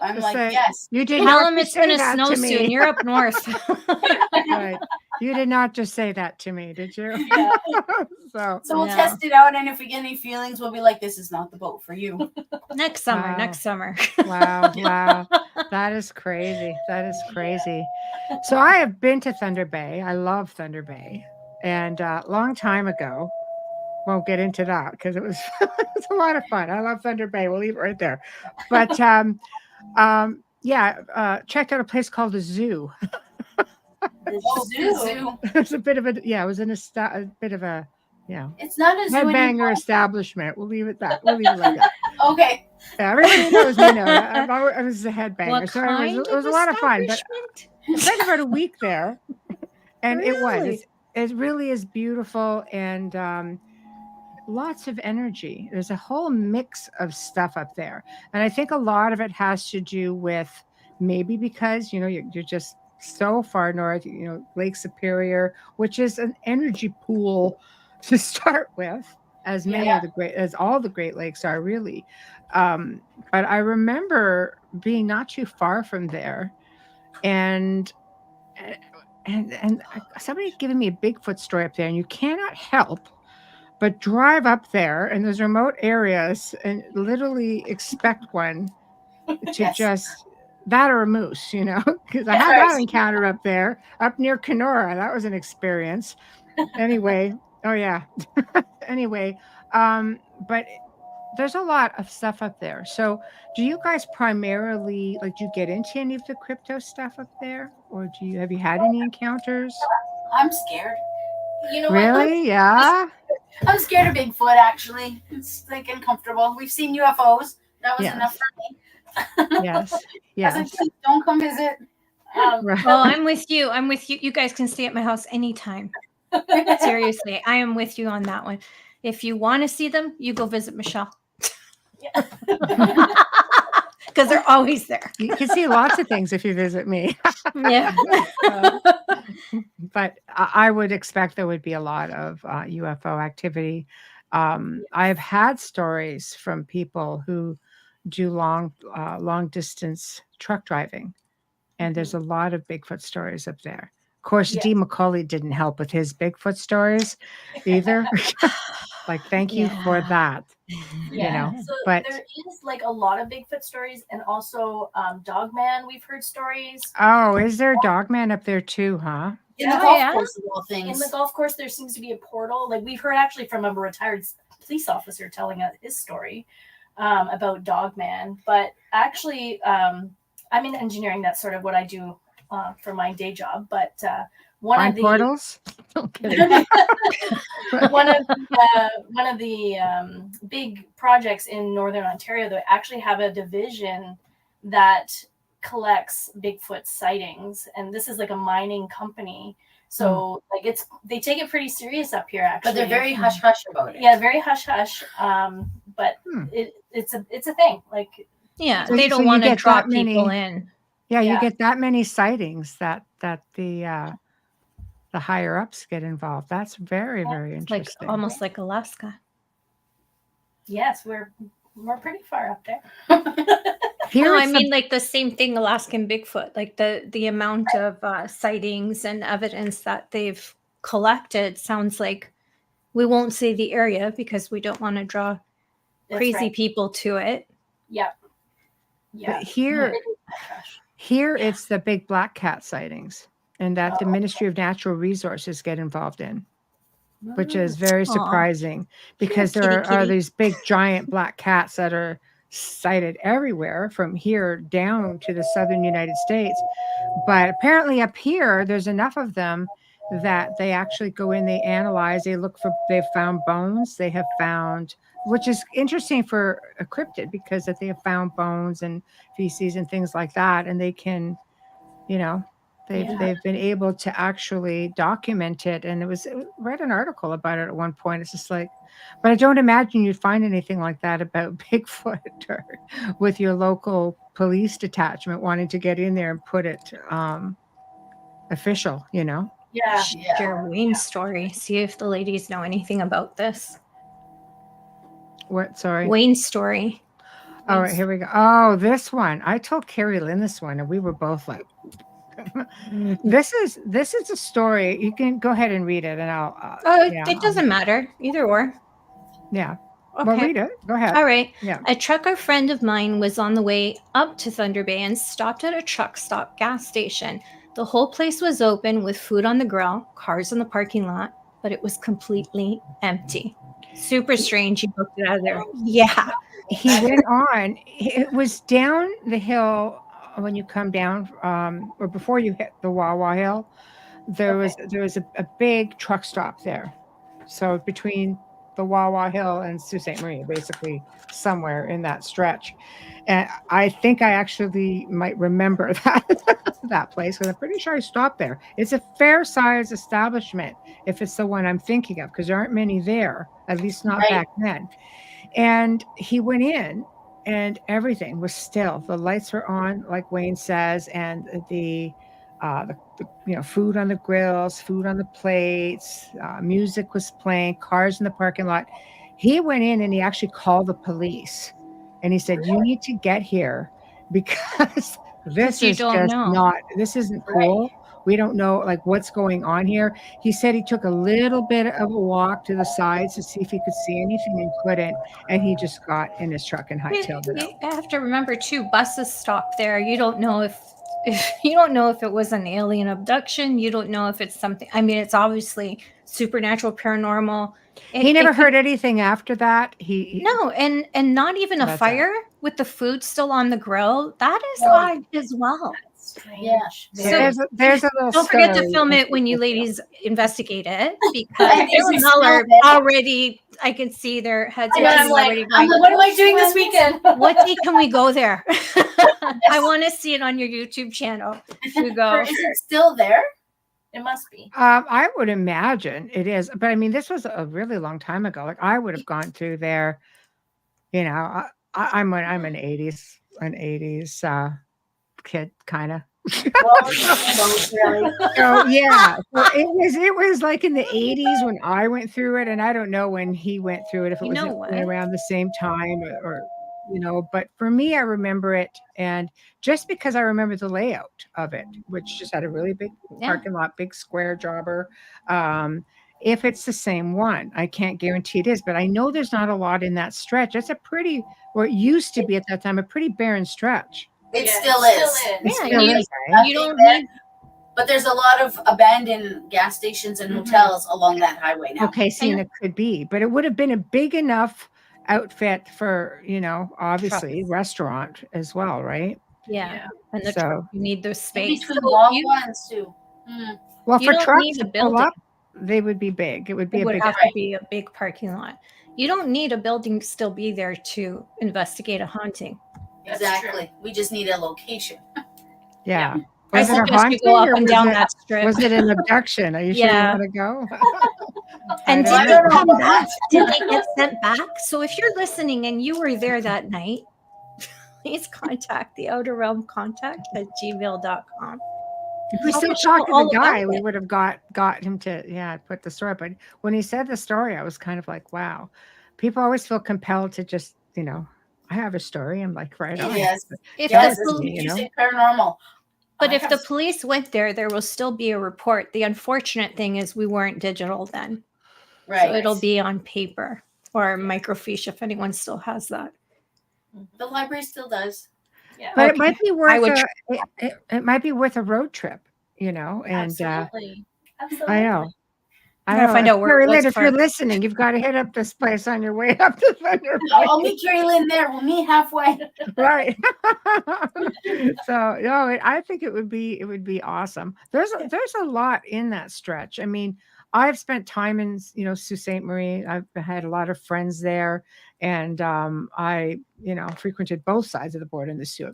Speaker 5: I'm
Speaker 2: Just
Speaker 5: like,
Speaker 2: say,
Speaker 5: yes.
Speaker 2: You did
Speaker 3: Tell
Speaker 2: not
Speaker 3: him it's
Speaker 2: say
Speaker 3: going to
Speaker 2: that
Speaker 3: snow
Speaker 2: to
Speaker 3: soon.
Speaker 2: me.
Speaker 3: You're up north.
Speaker 2: Right. You did not just say that to me, did you?
Speaker 5: Yeah.
Speaker 2: So
Speaker 5: we'll test it out, and if we get any feelings, we'll be like, this is not the boat for you.
Speaker 3: Next summer.
Speaker 2: Wow.
Speaker 3: Next summer.
Speaker 2: Wow. That is crazy. So I have been to Thunder Bay. I love Thunder Bay. And a long time ago, won't get into that because it was it's a lot of fun. I love Thunder Bay. We'll leave it right there. But checked out a place called the Zoo.
Speaker 5: The zoo.
Speaker 2: It was a bit of a bit of a
Speaker 5: It's not a zoo
Speaker 2: headbanger establishment. We'll leave it like that.
Speaker 5: Okay.
Speaker 2: Yeah, everybody knows me now. I was a headbanger,
Speaker 3: What
Speaker 2: so
Speaker 3: kind
Speaker 2: it was a lot of fun. But
Speaker 3: establishment?
Speaker 2: I spent about a week there, and
Speaker 3: Really?
Speaker 2: it really is beautiful and lots of energy. There's a whole mix of stuff up there, and I think a lot of it has to do with maybe because you're just so far north. Lake Superior, which is an energy pool to start with, as many of as all the Great Lakes are really. But I remember being not too far from there, and somebody giving me a Bigfoot story up there, and you cannot help but drive up there in those remote areas and literally expect one to just that or a moose, because I had that encounter up there, up near Kenora. That was an experience. Anyway, but there's a lot of stuff up there. So do you guys primarily, do you get into any of the crypto stuff up there? Or have you had any encounters?
Speaker 5: I'm scared.
Speaker 2: Really? Yeah?
Speaker 5: I'm scared of Bigfoot, actually. It's uncomfortable. We've seen UFOs. That was enough for me.
Speaker 2: Yes.
Speaker 5: Don't come visit.
Speaker 2: Right.
Speaker 3: Well, I'm with you. You guys can stay at my house anytime. Seriously, I am with you on that one. If you want to see them, you go visit Michelle. Because they're always there.
Speaker 2: You can see lots of things if you visit me.
Speaker 3: Yeah.
Speaker 2: But I would expect there would be a lot of UFO activity. I've had stories from people who do long distance truck driving, and there's a lot of Bigfoot stories up there. Of course, Dee McCauley didn't help with his Bigfoot stories either. Thank you for that.
Speaker 4: So
Speaker 2: but
Speaker 4: there is a lot of Bigfoot stories, and also Dogman. We've heard stories.
Speaker 2: Oh, is there Dogman up there too, huh?
Speaker 5: In the golf course of all things.
Speaker 4: In the golf course, there seems to be a portal. We've heard actually from a retired police officer telling his story about Dogman. But actually, I'm in engineering. That's sort of what I do for my day job. But one of the
Speaker 2: portals. Okay.
Speaker 4: one of the big projects in Northern Ontario, they actually have a division that collects Bigfoot sightings, and this is a mining company. So like they take it pretty serious up here, actually.
Speaker 5: But they're very hush hush about it.
Speaker 4: Yeah, very hush hush. But it's a thing. Like
Speaker 3: they don't want to draw people in.
Speaker 2: Yeah, you get that many sightings that the higher ups get involved. That's very, very interesting.
Speaker 3: Like almost like Alaska.
Speaker 4: Yes, we're pretty far up there.
Speaker 3: No, I mean like the same thing, Alaskan Bigfoot, like the amount of sightings and evidence that they've collected sounds like, we won't say the area because we don't want to draw crazy people to it.
Speaker 4: Yep. Yeah.
Speaker 2: But here it's the big black cat sightings, and that the Ministry of Natural Resources get involved in, which is very surprising because there are these big giant black cats that are sighted everywhere from here down to the southern United States. But apparently up here, there's enough of them that they actually go in, they analyze, they've found bones, they have found, which is interesting for a cryptid because that they have found bones and feces and things like that. And they can, they've been able to actually document it. And I read an article about it at one point. It's just like, but I don't imagine you'd find anything like that about Bigfoot or with your local police detachment wanting to get in there and put it official,
Speaker 4: Yeah.
Speaker 3: Share Wayne's story. See if the ladies know anything about this.
Speaker 2: What? Sorry.
Speaker 3: Wayne's story.
Speaker 2: All right, here we go. Oh, this one. I told Carrie Lynn this one, and we were both like, this is a story. You can go ahead and read it, and I'll.
Speaker 3: It doesn't matter. Either or.
Speaker 2: Yeah.
Speaker 3: Okay.
Speaker 2: Well, read it. Go ahead.
Speaker 3: All right.
Speaker 2: Yeah.
Speaker 3: A trucker friend of mine was on the way up to Thunder Bay and stopped at a truck stop gas station. The whole place was open with food on the grill, cars in the parking lot, but it was completely empty. Super strange. He booked it out of there. Yeah.
Speaker 2: He went on. It was down the hill when you come down, or before you hit the Wawa Hill. There was a big truck stop there. So between the Wawa Hill and Sault Ste. Marie, basically somewhere in that stretch. And I think I actually might remember that place because I'm pretty sure I stopped there. It's a fair size establishment if it's the one I'm thinking of, because there aren't many there, at least not back then. And he went in and everything was still. The lights were on, like Wayne says, and the food on the grills, food on the plates, music was playing, cars in the parking lot. He went in and he actually called the police, and he said, "You need to get here because this is just not. This isn't cool. We don't know like what's going on here." He said he took a little bit of a walk to the sides to see if he could see anything and couldn't, and he just got in his truck and hightailed it out.
Speaker 3: You have to remember too, buses stop there. You don't know if it was an alien abduction. You don't know if it's something. I mean, it's obviously supernatural, paranormal.
Speaker 2: He never heard anything after that.
Speaker 3: No, and not even a fire with the food still on the grill. That is odd as well.
Speaker 5: Yeah.
Speaker 2: So there's a little.
Speaker 3: Don't forget to film it when you ladies investigate it, because Gail and Mel are already. I can see their heads.
Speaker 4: I'm like, what am I doing this weekend?
Speaker 3: What day can we go there? I want to see it on your YouTube channel. If you go,
Speaker 5: is it still there?
Speaker 4: It must be.
Speaker 2: I would imagine it is, but I mean, this was a really long time ago. Like I would have gone through there. I'm an 80s kid, kind of. So yeah, so it was like in the 80s when I went through it, and I don't know when he went through it, if it was around the same time or but for me, I remember it, and just because I remember the layout of it, which just had a really big parking lot, big square jobber. If it's the same one, I can't guarantee it is, but I know there's not a lot in that stretch. It's it used to be at that time, a pretty barren stretch.
Speaker 5: It still is.
Speaker 3: You don't need.
Speaker 5: But there's a lot of abandoned gas stations and hotels along that highway now.
Speaker 2: Okay, and it could be, but it would have been a big enough outfit for, obviously restaurant as well, right?
Speaker 3: Yeah. And you need those space.
Speaker 5: The long ones too.
Speaker 2: Well, for trucks to build up, they would be big. It would be
Speaker 3: have to be a big parking lot. You don't need a building to still be there to investigate a haunting.
Speaker 5: Exactly. We just need a location.
Speaker 2: Yeah. Was it a
Speaker 3: suggest you go
Speaker 2: haunting
Speaker 3: up
Speaker 2: or
Speaker 3: and down that strip.
Speaker 2: was it an abduction? Are you sure you
Speaker 3: Yeah.
Speaker 2: want to go?
Speaker 3: And
Speaker 2: I
Speaker 3: did
Speaker 2: don't
Speaker 3: they
Speaker 2: know.
Speaker 3: come back? Did they get sent back? So if you're listening and you were there that night, please contact theouterrealmcontact@gmail.com.
Speaker 2: If we still talked to the guy, we would have got him to put the story. But when he said the story, I was kind of like, wow. People always feel compelled to just, I have a story. I'm like, right on.
Speaker 5: Yes.
Speaker 3: If
Speaker 5: Yes,
Speaker 3: the police,
Speaker 5: you say paranormal.
Speaker 3: but if the police went there will still be a report. The unfortunate thing is we weren't digital then.
Speaker 5: Right.
Speaker 3: So it'll be on paper or microfiche if anyone still has that.
Speaker 5: The library still does.
Speaker 4: Yeah.
Speaker 2: But it might be worth
Speaker 3: would
Speaker 2: it might be worth a road trip, and
Speaker 4: Absolutely.
Speaker 2: I know.
Speaker 3: I gotta find out where it was
Speaker 2: if you're
Speaker 3: first.
Speaker 2: listening, you've got to hit up this place on your way up to Thunder Bay.
Speaker 5: I'll meet Carrie Lynn there. We'll meet halfway.
Speaker 2: Right. So no, I think it would be awesome. There's a lot in that stretch. I mean, I've spent time in Sault Ste. Marie. I've had a lot of friends there, and I frequented both sides of the border in the Soo.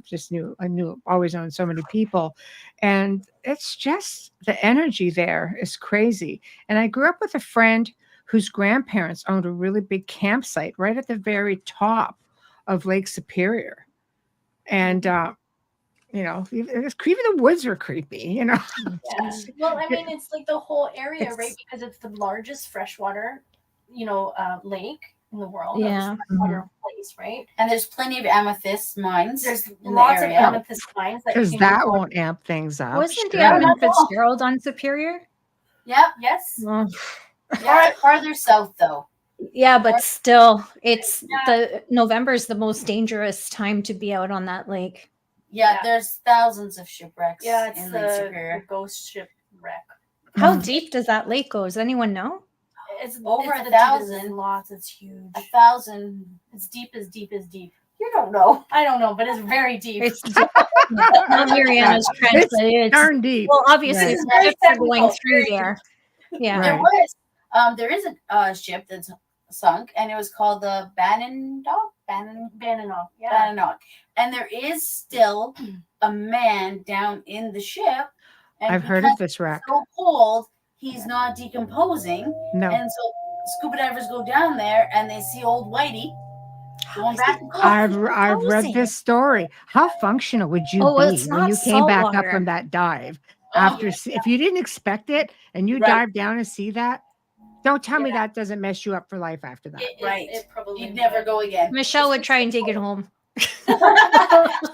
Speaker 2: Always known so many people, and it's just the energy there is crazy. And I grew up with a friend whose grandparents owned a really big campsite right at the very top of Lake Superior. And, even the woods are creepy,
Speaker 4: Yeah. Well, I mean, it's like the whole area, right? Because it's the largest freshwater, lake in the world.
Speaker 3: Yeah.
Speaker 4: Freshwater place, right?
Speaker 5: And there's plenty of amethyst mines.
Speaker 4: There's
Speaker 5: in
Speaker 4: lots
Speaker 5: the
Speaker 4: of
Speaker 5: area.
Speaker 4: amethyst mines.
Speaker 2: because that won't amp things up.
Speaker 3: Wasn't the
Speaker 2: sure.
Speaker 3: Edmund Fitzgerald on Superior?
Speaker 5: Yep.
Speaker 4: Yes.
Speaker 3: Well,
Speaker 5: Farther south, though.
Speaker 3: yeah, but still, it's the November is the most dangerous time to be out on that lake.
Speaker 5: Yeah, there's thousands of shipwrecks
Speaker 4: Yeah, it's
Speaker 5: in Lake Superior.
Speaker 4: the ghost shipwreck.
Speaker 3: How deep does that lake go? Does anyone know?
Speaker 4: It's
Speaker 5: Over
Speaker 4: it's
Speaker 5: 1,000.
Speaker 4: Lots. It's huge.
Speaker 5: 1,000.
Speaker 4: It's deep as deep as deep. You don't know. I don't know, but it's very deep.
Speaker 3: It's not Mariana's Trench, but it's
Speaker 2: Darn deep.
Speaker 3: well, obviously,
Speaker 5: Right.
Speaker 3: ships are going through there. Yeah.
Speaker 5: There
Speaker 2: Right.
Speaker 5: there is a ship that's sunk, and it was called the Bannock.
Speaker 4: Yeah.
Speaker 5: Bannock. And there is still a man down in the ship. And
Speaker 2: I've heard
Speaker 5: because
Speaker 2: of this wreck.
Speaker 5: it's so cold, he's not decomposing.
Speaker 2: No.
Speaker 5: And so scuba divers go down there and they see old Whitey going back and forth.
Speaker 2: I've read this story. How functional would you be
Speaker 3: it's
Speaker 2: when
Speaker 3: not
Speaker 2: you came back up
Speaker 3: saltwater.
Speaker 2: from that dive?
Speaker 5: Oh,
Speaker 2: If you didn't expect it and you
Speaker 5: Right.
Speaker 2: dive down and see that, don't tell me that doesn't mess you up for life after that.
Speaker 5: Right.
Speaker 4: It probably
Speaker 5: You'd never go again.
Speaker 3: Michelle would try and take it home.
Speaker 5: She's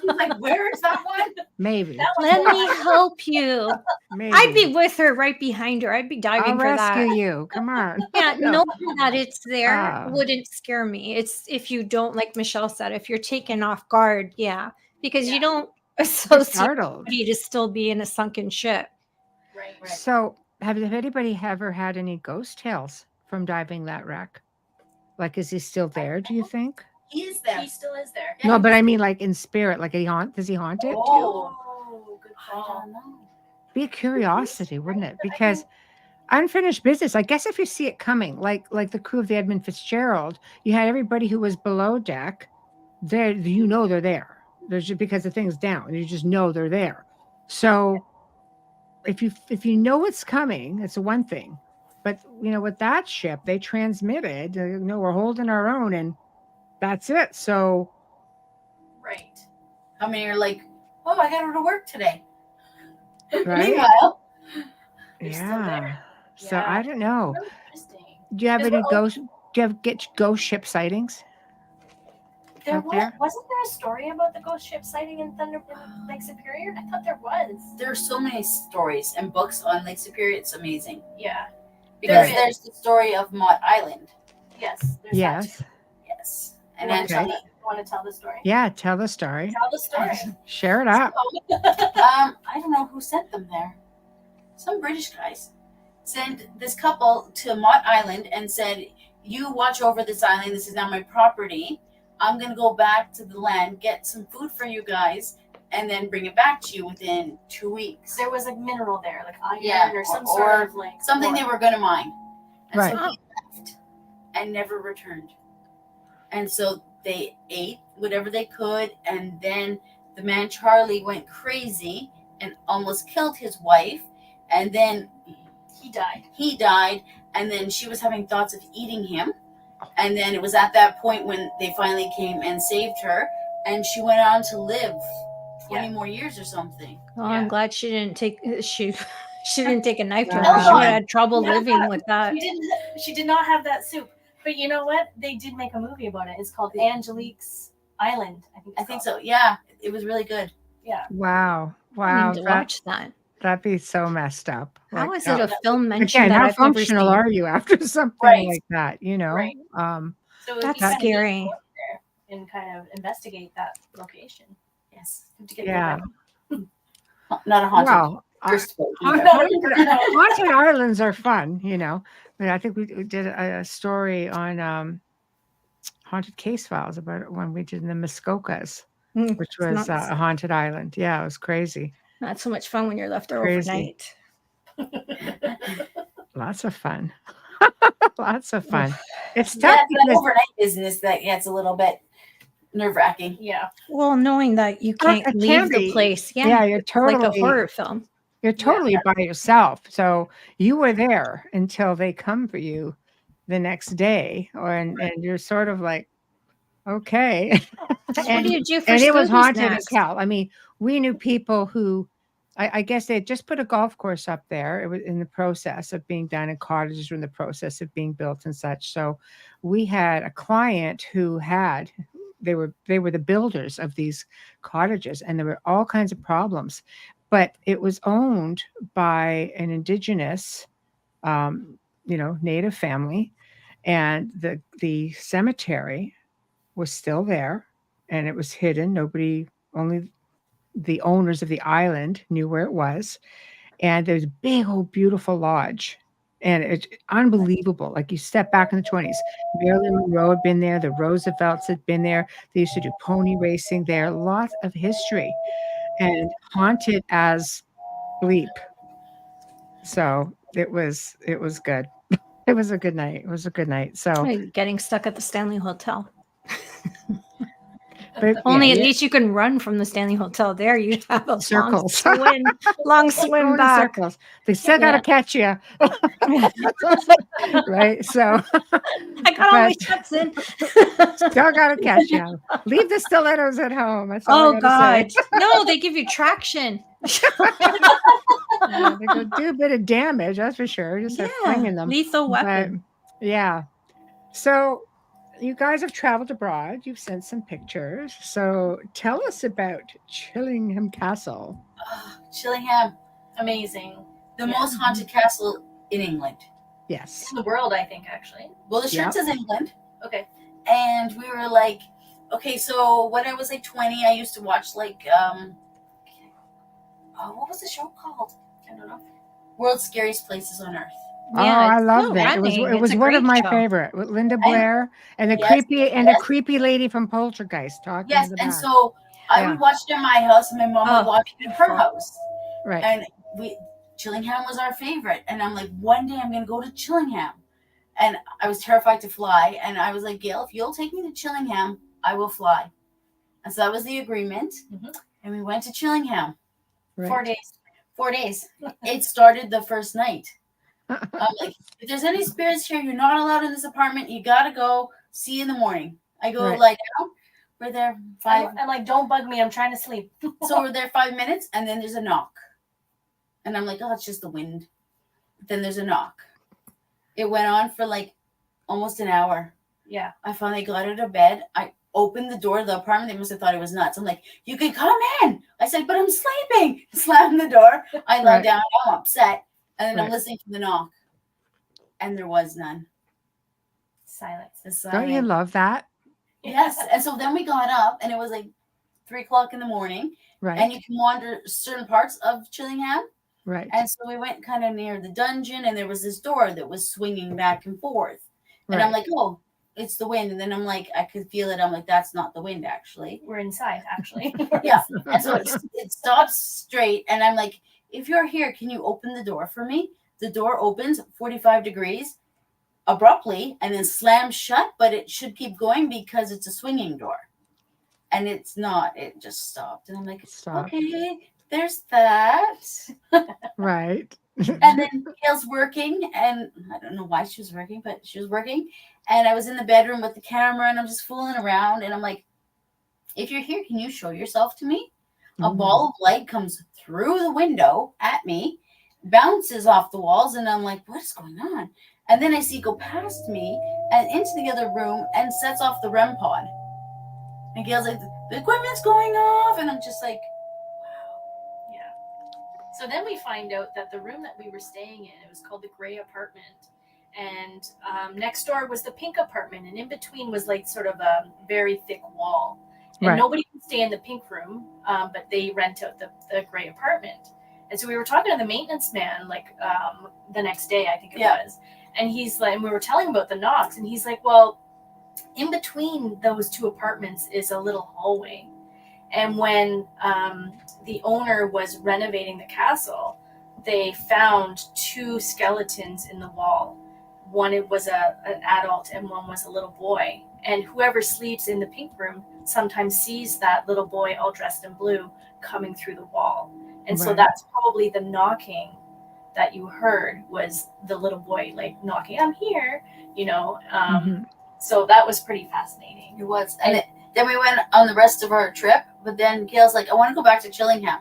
Speaker 5: like, where is that one?
Speaker 2: Maybe.
Speaker 3: Let me help you.
Speaker 2: Maybe.
Speaker 3: I'd be with her right behind her. I'd be diving
Speaker 2: I'll
Speaker 3: for
Speaker 2: rescue
Speaker 3: that.
Speaker 2: you. Come on.
Speaker 3: Yeah,
Speaker 2: No.
Speaker 3: knowing that it's there
Speaker 2: Ah.
Speaker 3: wouldn't scare me. It's if you don't, like Michelle said, if you're taken off guard, because you don't associate
Speaker 2: Startled.
Speaker 3: somebody to still be in a sunken ship.
Speaker 4: Right.
Speaker 2: So, have anybody ever had any ghost tales from diving that wreck? Like, is he still there? Do you think?
Speaker 5: He is there.
Speaker 4: He still is there.
Speaker 2: No, but I mean, like in spirit. Like, does he haunt it?
Speaker 4: Oh, good
Speaker 5: I
Speaker 4: call.
Speaker 5: don't know.
Speaker 2: Be a curiosity, wouldn't it? Because unfinished business. I guess if you see it coming, like the crew of the Edmund Fitzgerald, you had everybody who was below deck. There, they're there. There's just because the thing's down. You just know they're there. So, if you know it's coming, it's one thing. But with that ship, they transmitted. We're holding our own, and that's it. So,
Speaker 4: Right.
Speaker 5: How many are like, oh, I got to go to work today?
Speaker 2: right?
Speaker 5: Meanwhile,
Speaker 2: Yeah. So
Speaker 4: Yeah.
Speaker 2: I don't know.
Speaker 4: Really interesting.
Speaker 2: Do you have any ghost? Do you get ghost ship sightings? out there?
Speaker 4: Wasn't there a story about the ghost ship sighting in Lake Superior? I thought there was.
Speaker 5: there are so many stories and books on Lake Superior. It's amazing.
Speaker 4: Yeah.
Speaker 5: Because
Speaker 4: There
Speaker 5: there's the story of Mott Island.
Speaker 4: Yes. There's
Speaker 2: Yes.
Speaker 5: Yes. And
Speaker 4: That
Speaker 5: then
Speaker 4: too. You want to tell the story?
Speaker 2: Yeah. Tell the story.
Speaker 4: Tell the story.
Speaker 2: Share it up.
Speaker 5: I don't know who sent them there. Some British guys sent this couple to Mott Island and said, you watch over this island. This is now my property. I'm going to go back to the land, get some food for you guys, and then bring it back to you within 2 weeks.
Speaker 4: There was a mineral there, like iron
Speaker 5: Yeah,
Speaker 4: or some
Speaker 5: or
Speaker 4: sort of like
Speaker 5: Something they were going to mine. And
Speaker 2: Right.
Speaker 5: so he left and never returned. And so they ate whatever they could. And then the man Charlie went crazy and almost killed his wife. And then he died. And then she was having thoughts of eating him. And then it was at that point when they finally came and saved her. And she went on to live 20 more years or something.
Speaker 3: Oh, I'm glad she didn't take she didn't take a knife to her.
Speaker 2: Wow.
Speaker 3: She would have had trouble living with that.
Speaker 4: She did not have that soup. But you know what? They did make a movie about it. It's called Angelique's Island.
Speaker 5: I think so. Yeah, it was really good.
Speaker 4: Yeah.
Speaker 2: Wow.
Speaker 3: I need to watch that.
Speaker 2: That'd be so messed up.
Speaker 3: How is it a film mention
Speaker 2: again,
Speaker 3: that
Speaker 2: how
Speaker 3: I've never
Speaker 2: functional
Speaker 3: seen?
Speaker 2: are you after something like that? You know,
Speaker 4: Right. So
Speaker 3: that's scary.
Speaker 4: And kind of investigate that location.
Speaker 5: Yes.
Speaker 4: To get
Speaker 2: yeah.
Speaker 5: Not a haunted.
Speaker 2: Well, haunted islands are fun, you know. But I think we did a story on haunted case files about it when we did in the Muskokas, which was a haunted island. Yeah, it was crazy.
Speaker 3: Not so much fun when you're left there overnight.
Speaker 2: Lots of fun. Lots of fun. It's tough.
Speaker 5: That overnight business that gets a little bit nerve-wracking.
Speaker 4: Yeah.
Speaker 3: Well, knowing that you can't leave the place. Yeah.
Speaker 2: Yeah, you're totally
Speaker 3: like a horror film.
Speaker 2: You're totally by yourself. So you were there until they come for you the next day, and you're sort of like, okay.
Speaker 3: What do you do for
Speaker 2: and it was
Speaker 3: Scooby's
Speaker 2: haunted
Speaker 3: Nest?
Speaker 2: as hell. I mean, we knew people who, I guess they had just put a golf course up there. It was in the process of being done, and cottages were in the process of being built and such. So we had a client who had, they were the builders of these cottages, and there were all kinds of problems. But it was owned by an indigenous, native family, and the cemetery was still there, and it was hidden. Only the owners of the island knew where it was, and there's a big old beautiful lodge, and it's unbelievable. Like, you step back in the 20s, Marilyn Monroe had been there, the Roosevelts had been there. They used to do pony racing there. Lots of history, and haunted as bleep. So it was good. It was a good night. It was a good night. So
Speaker 3: Like getting stuck at the Stanley Hotel.
Speaker 2: but
Speaker 3: Only at least you can run from the Stanley Hotel. There you have a
Speaker 2: circles.
Speaker 3: long swim back.
Speaker 2: Circles. They still got to catch you. Right. So
Speaker 3: I got all my steps in.
Speaker 2: Still got to catch you. Leave the stilettos at home. That's all
Speaker 3: Oh God. No, they give you traction.
Speaker 2: They could do a bit of damage, that's for sure. Just flinging them.
Speaker 3: Lethal weapon.
Speaker 2: But, yeah. So you guys have traveled abroad. You've sent some pictures. So tell us about Chillingham Castle.
Speaker 5: Chillingham,
Speaker 4: amazing.
Speaker 5: The most haunted castle in England.
Speaker 2: Yes.
Speaker 4: In the world, I think, actually.
Speaker 5: Well, the shirt says England.
Speaker 4: Okay.
Speaker 5: And we were like, okay, so when I was like 20, I used to watch like, what was the show called? I don't know. World's Scariest Places on Earth.
Speaker 2: Yeah, I love that. It was one of my favorite with Linda Blair and the creepy lady from Poltergeist talking.
Speaker 5: Yes, and so I would watch it in my house, and my mom would watch it in her house.
Speaker 2: Right.
Speaker 5: And Chillingham was our favorite, and I'm like, one day I'm gonna go to Chillingham, and I was terrified to fly, and I was like, Gail, if you'll take me to Chillingham, I will fly. And so that was the agreement, and we went to Chillingham.
Speaker 2: Right.
Speaker 5: 4 days. It started the first night. I'm like, if there's any spirits here, you're not allowed in this apartment. You gotta go. See you in the morning. I go we're there 5.
Speaker 4: I'm like, don't bug me. I'm trying to sleep.
Speaker 5: So we're there 5 minutes, and then there's a knock, and I'm like, oh, it's just the wind. But then there's a knock. It went on for like almost an hour.
Speaker 4: Yeah.
Speaker 5: I finally got out of bed. I opened the door of the apartment. They must have thought it was nuts. I'm like, you can come in. I said, but I'm sleeping. Slammed the door. I lay down. I'm upset. And then I'm listening for the knock. And there was none.
Speaker 4: Silence.
Speaker 2: Don't you love that?
Speaker 5: Yes. And so then we got up, and it was like 3:00 in the morning.
Speaker 2: Right.
Speaker 5: And you can wander certain parts of Chillingham.
Speaker 2: Right.
Speaker 5: And so we went kind of near the dungeon, and there was this door that was swinging back and forth. And I'm like, oh, it's the wind. And then I'm like, I could feel it. I'm like, that's not the wind, actually.
Speaker 4: We're inside, actually.
Speaker 5: Yeah. And so it stops straight. And I'm like, if you're here, can you open the door for me? The door opens 45 degrees abruptly and then slams shut, but it should keep going because it's a swinging door. And it's not. It just stopped. And I'm like, okay. there's that.
Speaker 2: Right.
Speaker 5: And then Gail's working, and I don't know why she was working, but she was working. And I was in the bedroom with the camera, and I'm just fooling around. And I'm like, if you're here, can you show yourself to me? A ball of light comes through the window at me, bounces off the walls, and I'm like, what is going on? And then I see it go past me and into the other room and sets off the REM pod. And Gail's like, the equipment's going off. And I'm just like,
Speaker 4: so then we find out that the room that we were staying in, it was called the gray apartment. And next door was the pink apartment. And in between was like sort of a very thick wall. And nobody can stay in the pink room, but they rent out the gray apartment. And so we were talking to the maintenance man, like the next day, I think it was. And he's like, and we were telling him about the knocks. And he's like, well, in between those two apartments is a little hallway. And when the owner was renovating the castle, they found two skeletons in the wall. One was an adult and one was a little boy. And whoever sleeps in the pink room sometimes sees that little boy all dressed in blue coming through the wall. And so that's probably the knocking that you heard was the little boy like knocking, I'm here, you know. So that was pretty fascinating.
Speaker 5: It was. And then we went on the rest of our trip, but then Gail's like, I want to go back to Chillingham.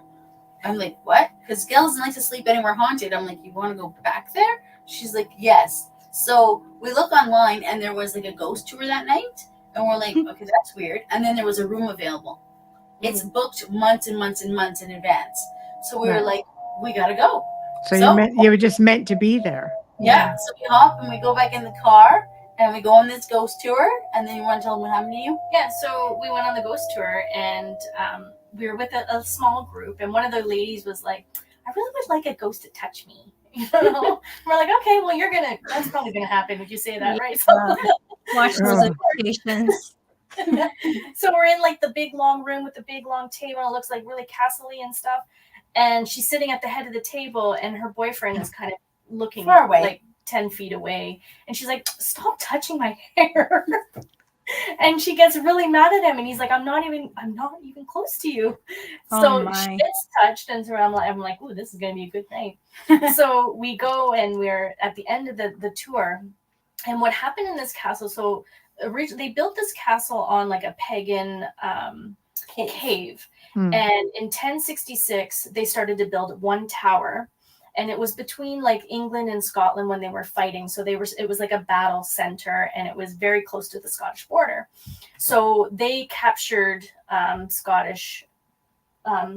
Speaker 5: I'm like, what? Because Gail doesn't like to sleep anywhere haunted. I'm like, you want to go back there? She's like, yes. So we look online, and there was like a ghost tour that night, and we're like, okay, that's weird. And then there was a room available. It's booked months and months and months in advance. So we were like, we got to go.
Speaker 2: So you were just meant to be there.
Speaker 5: Yeah. So we hop and we go back in the car. And we go on this ghost tour, and then you want to tell them what happened to you?
Speaker 4: Yeah, so we went on the ghost tour, and we were with a small group, and one of the ladies was like, I really would like a ghost to touch me. You know? We're like, okay, well, that's probably going to happen if you say that, right? So,
Speaker 3: watch those invitations.
Speaker 4: So we're in like the big long room with the big long table. It looks like really castle-y and stuff. And she's sitting at the head of the table, and her boyfriend is kind of looking
Speaker 5: far away,
Speaker 4: like 10 feet away, and she's like, stop touching my hair. And she gets really mad at him, and he's like, I'm not even close to you. So she gets touched, and so I'm like, ooh, this is gonna be a good night. So we go, and we're at the end of the tour. And what happened in this castle, so originally they built this castle on like a pagan cave. And in 1066 they started to build one tower. And it was between like England and Scotland when they were fighting. So it was like a battle center, and it was very close to the Scottish border. So they captured Scottish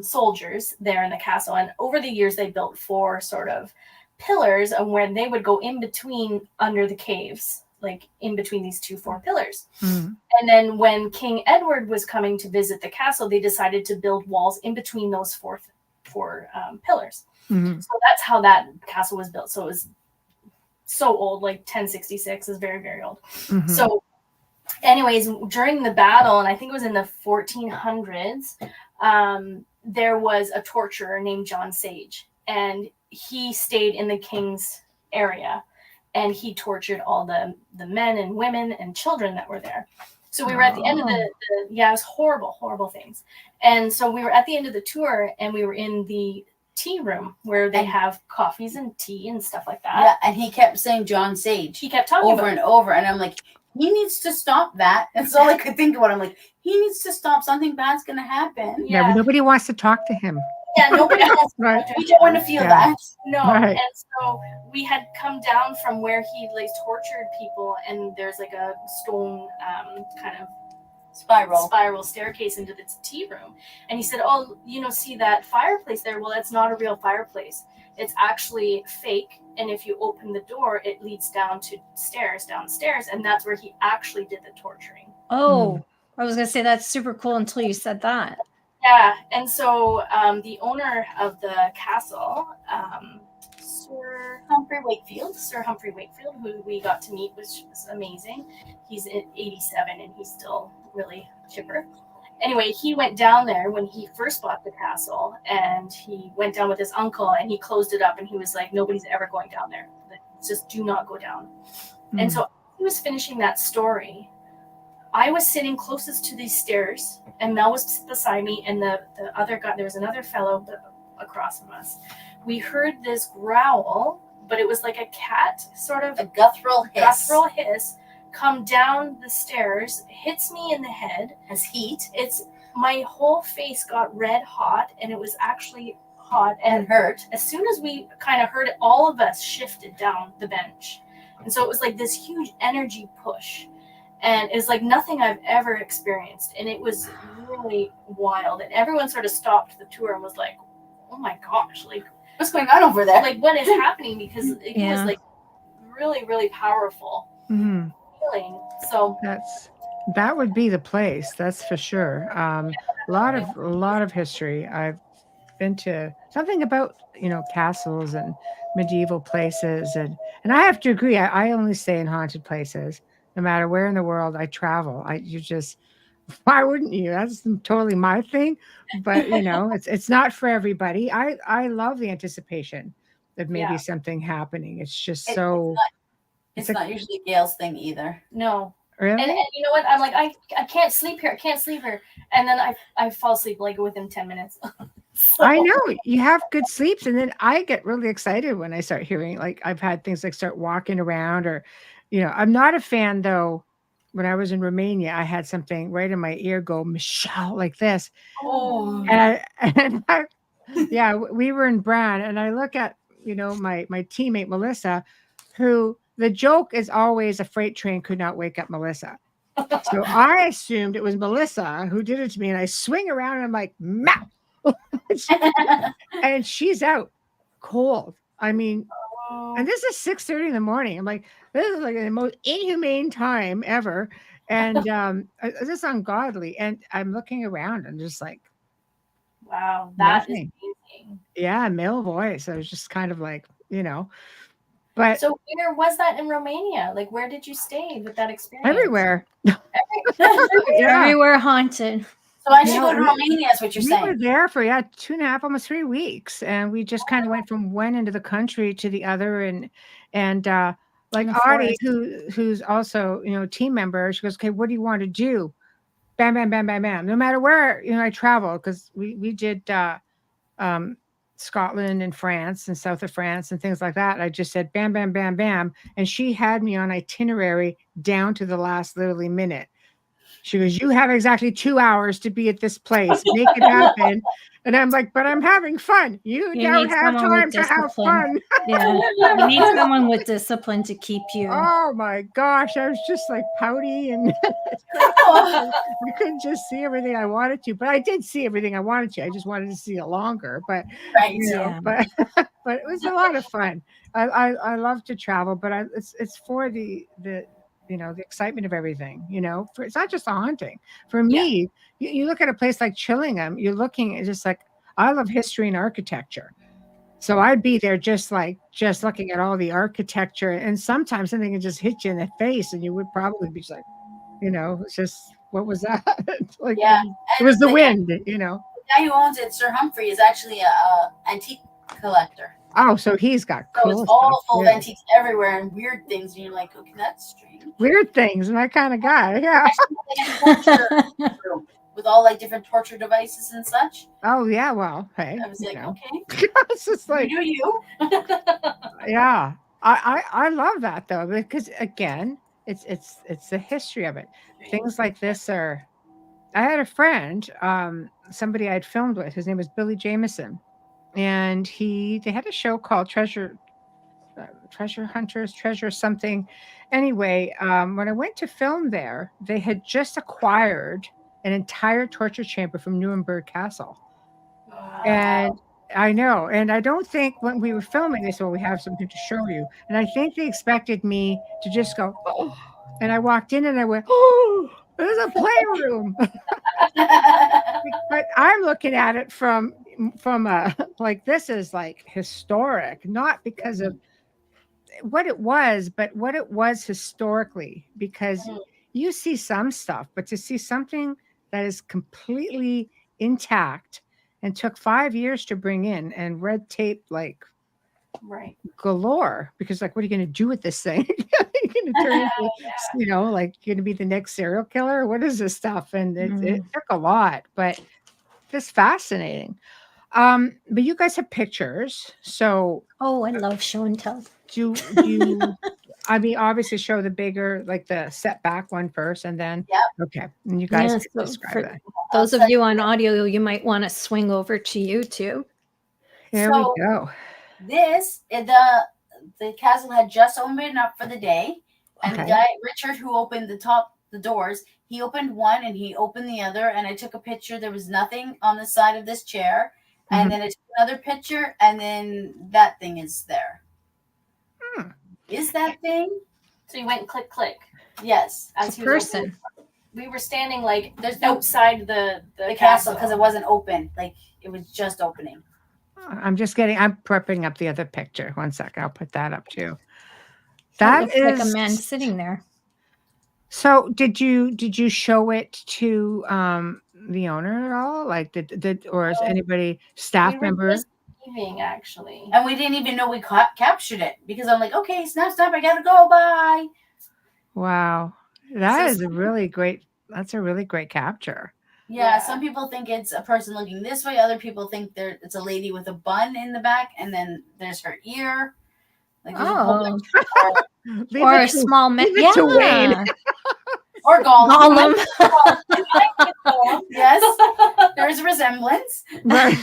Speaker 4: soldiers there in the castle. And over the years, they built 4 sort of pillars and where they would go in between under the caves, like in between these 4 pillars. And then when King Edward was coming to visit the castle, they decided to build walls in between those four pillars. So that's how that castle was built. So it was so old, like 1066 is very, very old. So anyways, during the battle, and I think it was in the 1400s, there was a torturer named John Sage, and he stayed in the king's area, and he tortured all the men and women and children that were there. So we were at the end of it was horrible, horrible things. And so we were at the end of the tour, and we were in the tea room where they have coffees and tea and stuff like that.
Speaker 5: Yeah, and he kept saying John Sage.
Speaker 4: He kept talking
Speaker 5: over and over, and I'm like, he needs to stop that. That's all I could think about. I'm like, he needs to stop. Something bad's going to happen.
Speaker 2: Yeah, but nobody wants to talk to him.
Speaker 4: Yeah, nobody wants to talk to him.
Speaker 5: We don't want to feel that.
Speaker 4: No, and so we had come down from where he like tortured people, and there's like a stone kind of spiral staircase into the tea room. And he said, oh, see that fireplace there? Well, that's not a real fireplace. It's actually fake. And if you open the door, it leads downstairs. And that's where he actually did the torturing.
Speaker 3: Oh, I was going to say that's super cool until you said that.
Speaker 4: Yeah. And so the owner of the castle, Sir Humphrey Wakefield, who we got to meet, which was amazing. He's 87 and he's still really chipper. Anyway, he went down there when he first bought the castle, and he went down with his uncle, and he closed it up, and he was like, nobody's ever going down there. Just do not go down. And so he was finishing that story. I was sitting closest to these stairs, and Mel was beside me, and the other guy, there was another fellow, across from us, we heard this growl, but it was like a cat, sort of
Speaker 5: a guttural
Speaker 4: hiss, come down the stairs, hits me in the head.
Speaker 5: Has heat.
Speaker 4: My whole face got red hot, and it was actually hot
Speaker 5: and hurt.
Speaker 4: As soon as we kind of heard it, all of us shifted down the bench. And so it was like this huge energy push. And it was like nothing I've ever experienced. And it was really wild. And everyone sort of stopped the tour and was like, oh my gosh, like,
Speaker 5: what's going on over there?
Speaker 4: Like, what is happening? Because it was like really, really powerful feeling. So
Speaker 2: that would be the place. That's for sure. A lot of history. I've been to something about, castles and medieval places. And I have to agree. I only stay in haunted places. No matter where in the world I travel, why wouldn't you? That's totally my thing. But it's not for everybody. I love the anticipation of maybe something happening. It's just
Speaker 5: it's not usually Gail's thing either.
Speaker 4: No.
Speaker 2: Really?
Speaker 4: And you know what? I'm like, I can't sleep here. I can't sleep here. And then I fall asleep like within 10 minutes.
Speaker 2: So. I know you have good sleeps. And then I get really excited when I start hearing, like, I've had things like start walking around or, I'm not a fan though. When I was in Romania, I had something right in my ear go, Michelle, like this.
Speaker 4: Oh.
Speaker 2: We were in Brown, and I look at, my teammate, Melissa, who the joke is always a freight train could not wake up Melissa. So I assumed it was Melissa who did it to me, and I swing around and I'm like, Meow! And she's out cold. I mean, and this is 6:30 in the morning. I'm like, this is like the most inhumane time ever. And this is ungodly. And I'm looking around and just like,
Speaker 4: wow, that is amazing.
Speaker 2: Yeah, male voice. I was just kind of like, But
Speaker 4: so where was that in Romania? Like, where did you stay with that experience?
Speaker 2: Everywhere.
Speaker 3: Everywhere haunted.
Speaker 5: So I should go to Romania, is what you're saying.
Speaker 2: We were there for 2.5, almost 3 weeks, and we just kind of went from one end of the country to the other, and like Audie, who's also team member, she goes, okay, what do you want to do? Bam, bam, bam, bam, bam. No matter where I travel, because we did Scotland and France and south of France and things like that. I just said bam, bam, bam, bam, and she had me on itinerary down to the last literally minute. She goes, you have exactly 2 hours to be at this place. Make it happen. And I'm like, but I'm having fun. You don't have time to have fun.
Speaker 3: Yeah. You need someone with discipline to keep you.
Speaker 2: Oh my gosh. I was just like pouty and I couldn't just see everything I wanted to. But I did see everything I wanted to. I just wanted to see it longer. But but it was a lot of fun. I love to travel, but it's for the the excitement of everything, it's not just a haunting. For me, you look at a place like Chillingham, you're looking at just like, I love history and architecture. So I'd be there just looking at all the architecture. And sometimes something can just hit you in the face and you would probably be like, it's just, what was that? Like, it was the wind,
Speaker 5: The guy who owns it, Sir Humphrey, is actually a antique collector.
Speaker 2: Oh, so he's got cool
Speaker 5: so it's all full of antiques everywhere and weird things, and you're like, okay, that's strange.
Speaker 2: Weird things, my kind of guy, yeah.
Speaker 5: With all like different torture devices and such.
Speaker 2: Oh yeah, well, hey.
Speaker 5: I was like, okay.
Speaker 2: It's just like,
Speaker 5: you do you.
Speaker 2: Yeah, I love that though, because again, it's the history of it. Things like this are. I had a friend, somebody I'd filmed with. His name was Billy Jameson. And they had a show called Treasure Hunters, Treasure something. Anyway, when I went to film there, they had just acquired an entire torture chamber from Nuremberg Castle. Wow. And I know. And I don't think when we were filming, they said, well, we have something to show you. And I think they expected me to just go, oh. And I walked in and I went, oh, there's a playroom. But I'm looking at it from like, this is like historic, not because of what it was, but what it was historically, because you see some stuff, but to see something that is completely intact and took 5 years to bring in and red tape, like galore, because like, what are you going to do with this thing? You're going to turn into, like, you're going to be the next serial killer. What is this stuff? And it took a lot, but just fascinating. But you guys have pictures, so
Speaker 3: Oh, I love show and tell.
Speaker 2: do you? I mean, obviously, show the bigger, like the setback one first, and then okay, and you guys can describe that.
Speaker 3: Those of you on audio, you might want to swing over to YouTube.
Speaker 2: Here we go.
Speaker 5: This the castle had just opened up for the day, and the guy Richard who opened the doors, he opened one and he opened the other, and I took a picture. There was nothing on the side of this chair, and then I took another picture, and then that thing is there. Is that thing?
Speaker 4: So you went click click.
Speaker 5: Yes,
Speaker 4: as
Speaker 3: a person.
Speaker 4: We were standing like there's outside the
Speaker 5: castle because it wasn't open. Like it was just opening.
Speaker 2: I'm prepping up the other picture. One sec. I'll put that up too. That is
Speaker 3: like a man sitting there.
Speaker 2: So did you show it to the owner at all? Like did or is anybody staff member?
Speaker 4: Just leaving, actually.
Speaker 5: And we didn't even know we captured it because I'm like, okay, snap, I gotta go, bye.
Speaker 2: Wow. That's a really great capture.
Speaker 5: Yeah, some people think it's a person looking this way. Other people think it's a lady with a bun in the back, and then there's her ear. Like
Speaker 3: or a small man. Yeah.
Speaker 5: Or Gollum. Yes, there's a resemblance.
Speaker 3: Right.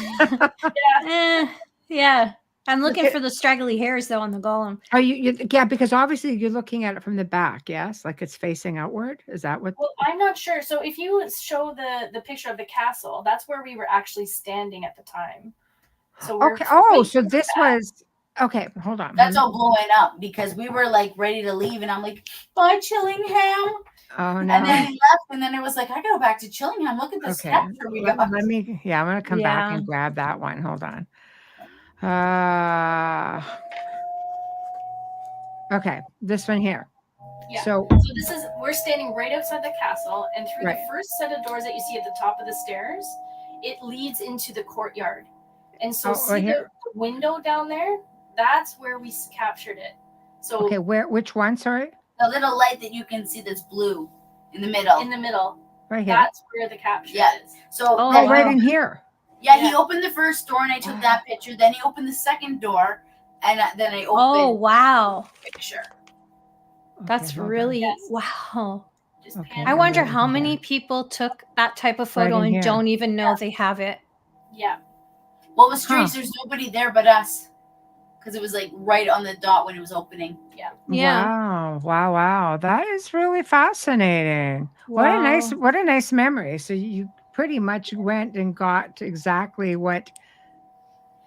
Speaker 3: Yeah. I'm looking for the straggly hairs though on the Gollum.
Speaker 2: Are you? Yeah, because obviously you're looking at it from the back. Yes, like it's facing outward. Is that what?
Speaker 4: Well, I'm not sure. So if you show the picture of the castle, that's where we were actually standing at the time. So
Speaker 2: okay. Oh, so this was okay. Hold on.
Speaker 5: That's all blowing up because we were like ready to leave, and I'm like, bye, Chillingham.
Speaker 2: Oh no!
Speaker 5: And then he left, and then it was like, I gotta go back to Chillingham. Look at this capture we got.
Speaker 2: I'm gonna come back and grab that one. Hold on. Okay, this one here.
Speaker 4: Yeah.
Speaker 2: So
Speaker 4: we're standing right outside the castle, and through the first set of doors that you see at the top of the stairs, it leads into the courtyard. And so the window down there, that's where we captured it. So
Speaker 2: okay, which one? Sorry.
Speaker 5: The little light that you can see that's blue in the middle.
Speaker 4: In the middle.
Speaker 2: Right here.
Speaker 4: That's where the capture is.
Speaker 5: So
Speaker 2: right in here.
Speaker 5: Yeah, he opened the first door and I took that picture. Then he opened the second door and then I opened the picture.
Speaker 3: That's really wow. I wonder how many people took that type of photo and don't even know they have it.
Speaker 4: Yeah.
Speaker 5: What was strange, there's nobody there but us. Because it was like right on the dot when it was opening.
Speaker 3: Yeah.
Speaker 2: Wow. That is really fascinating. Wow. What a nice memory. So you pretty much went and got exactly what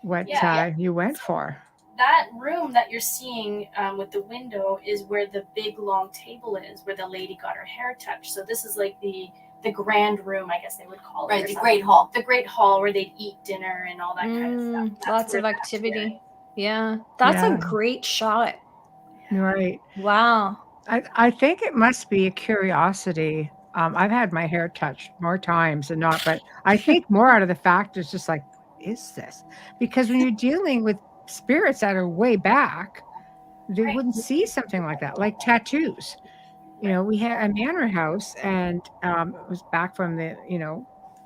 Speaker 2: you went for.
Speaker 4: That room that you're seeing with the window is where the big long table is, where the lady got her hair touched. So this is like the grand room, I guess they would call it.
Speaker 5: Right, the great hall.
Speaker 4: The great hall where they'd eat dinner and all that kind of stuff. That's
Speaker 3: lots of activity. Yeah, that's a great shot.
Speaker 2: Right.
Speaker 3: Wow.
Speaker 2: I think it must be a curiosity. I've had my hair touched more times than not, but I think more out of the fact is just like, is this? Because when you're dealing with spirits that are way back, they wouldn't see something like that, like tattoos. You know, we had a manor house, and it was back from the,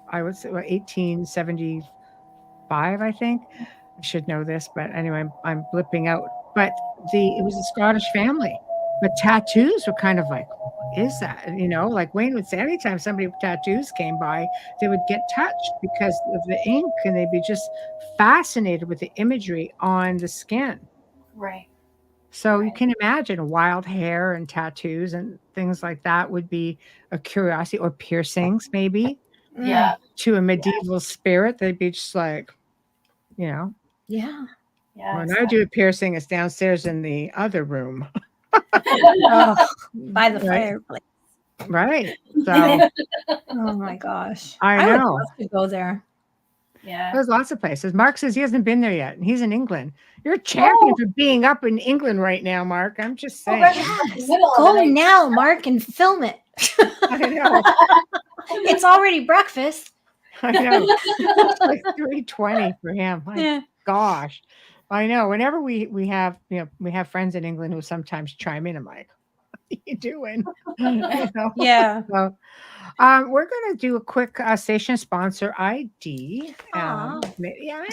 Speaker 2: I would say 1875, I think. I should know this, but anyway, I'm blipping out. But it was a Scottish family, but tattoos were kind of like, what is that? Like Wayne would say, anytime somebody with tattoos came by, they would get touched because of the ink, and they'd be just fascinated with the imagery on the skin.
Speaker 4: Right.
Speaker 2: So you can imagine wild hair and tattoos and things like that would be a curiosity, or piercings maybe.
Speaker 5: Yeah.
Speaker 2: To a medieval spirit, they'd be just like,
Speaker 3: Yeah.
Speaker 2: When I do a piercing, it's downstairs in the other room.
Speaker 3: By the fireplace.
Speaker 2: Right. So.
Speaker 3: Oh my gosh.
Speaker 2: I know.
Speaker 3: would love to go there.
Speaker 4: Yeah.
Speaker 2: There's lots of places. Mark says he hasn't been there yet, and he's in England. You're a champion for being up in England right now, Mark. I'm just saying.
Speaker 3: Yes. Go now, Mark, and film it.
Speaker 2: I know.
Speaker 3: It's already breakfast.
Speaker 2: I know. It's like 3:20 for him. My gosh. I know. Whenever we have, we have friends in England who sometimes chime in, I'm like, you doing? You know?
Speaker 3: Yeah.
Speaker 2: So, we're going to do a quick station sponsor ID.
Speaker 3: Aw.
Speaker 2: Yeah.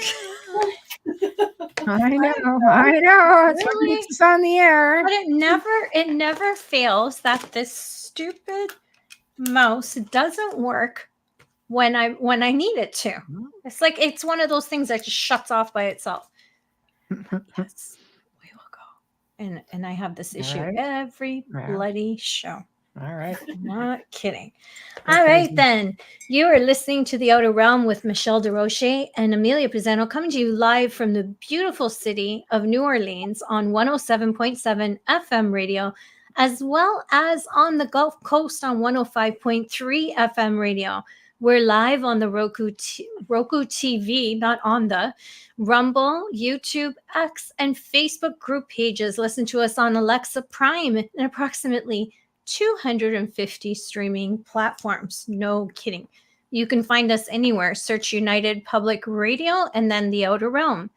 Speaker 2: I know. It's what
Speaker 3: Really?
Speaker 2: keeps us on the air.
Speaker 3: But it never fails that this stupid mouse doesn't work when I need it to. It's like it's one of those things that just shuts off by itself. Yes, we will go. And I have this issue every bloody show.
Speaker 2: All right.
Speaker 3: Not kidding. All right, then. You are listening to The Outer Realm with Michelle Desrochers and Amelia Pisano, coming to you live from the beautiful city of New Orleans on 107.7 FM radio, as well as on the Gulf Coast on 105.3 FM radio. We're live on the Roku TV, not on the Rumble, YouTube, X, and Facebook group pages. Listen to us on Alexa Prime and approximately 250 streaming platforms. No kidding. You can find us anywhere. Search United Public Radio and then The Outer Realm.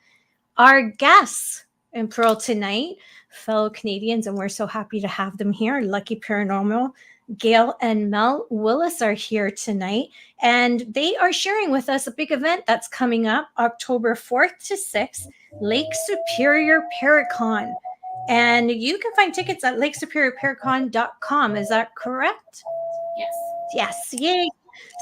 Speaker 3: Our guests in Pearl tonight, fellow Canadians, and we're so happy to have them here. Lucky Paranormal, Gail and Mel Willis are here tonight, and they are sharing with us a big event that's coming up October 4th to 6th, Lake Superior Paracon. And you can find tickets at lakesuperiorparacon.com. Is that correct?
Speaker 4: Yes.
Speaker 3: Yes. Yay.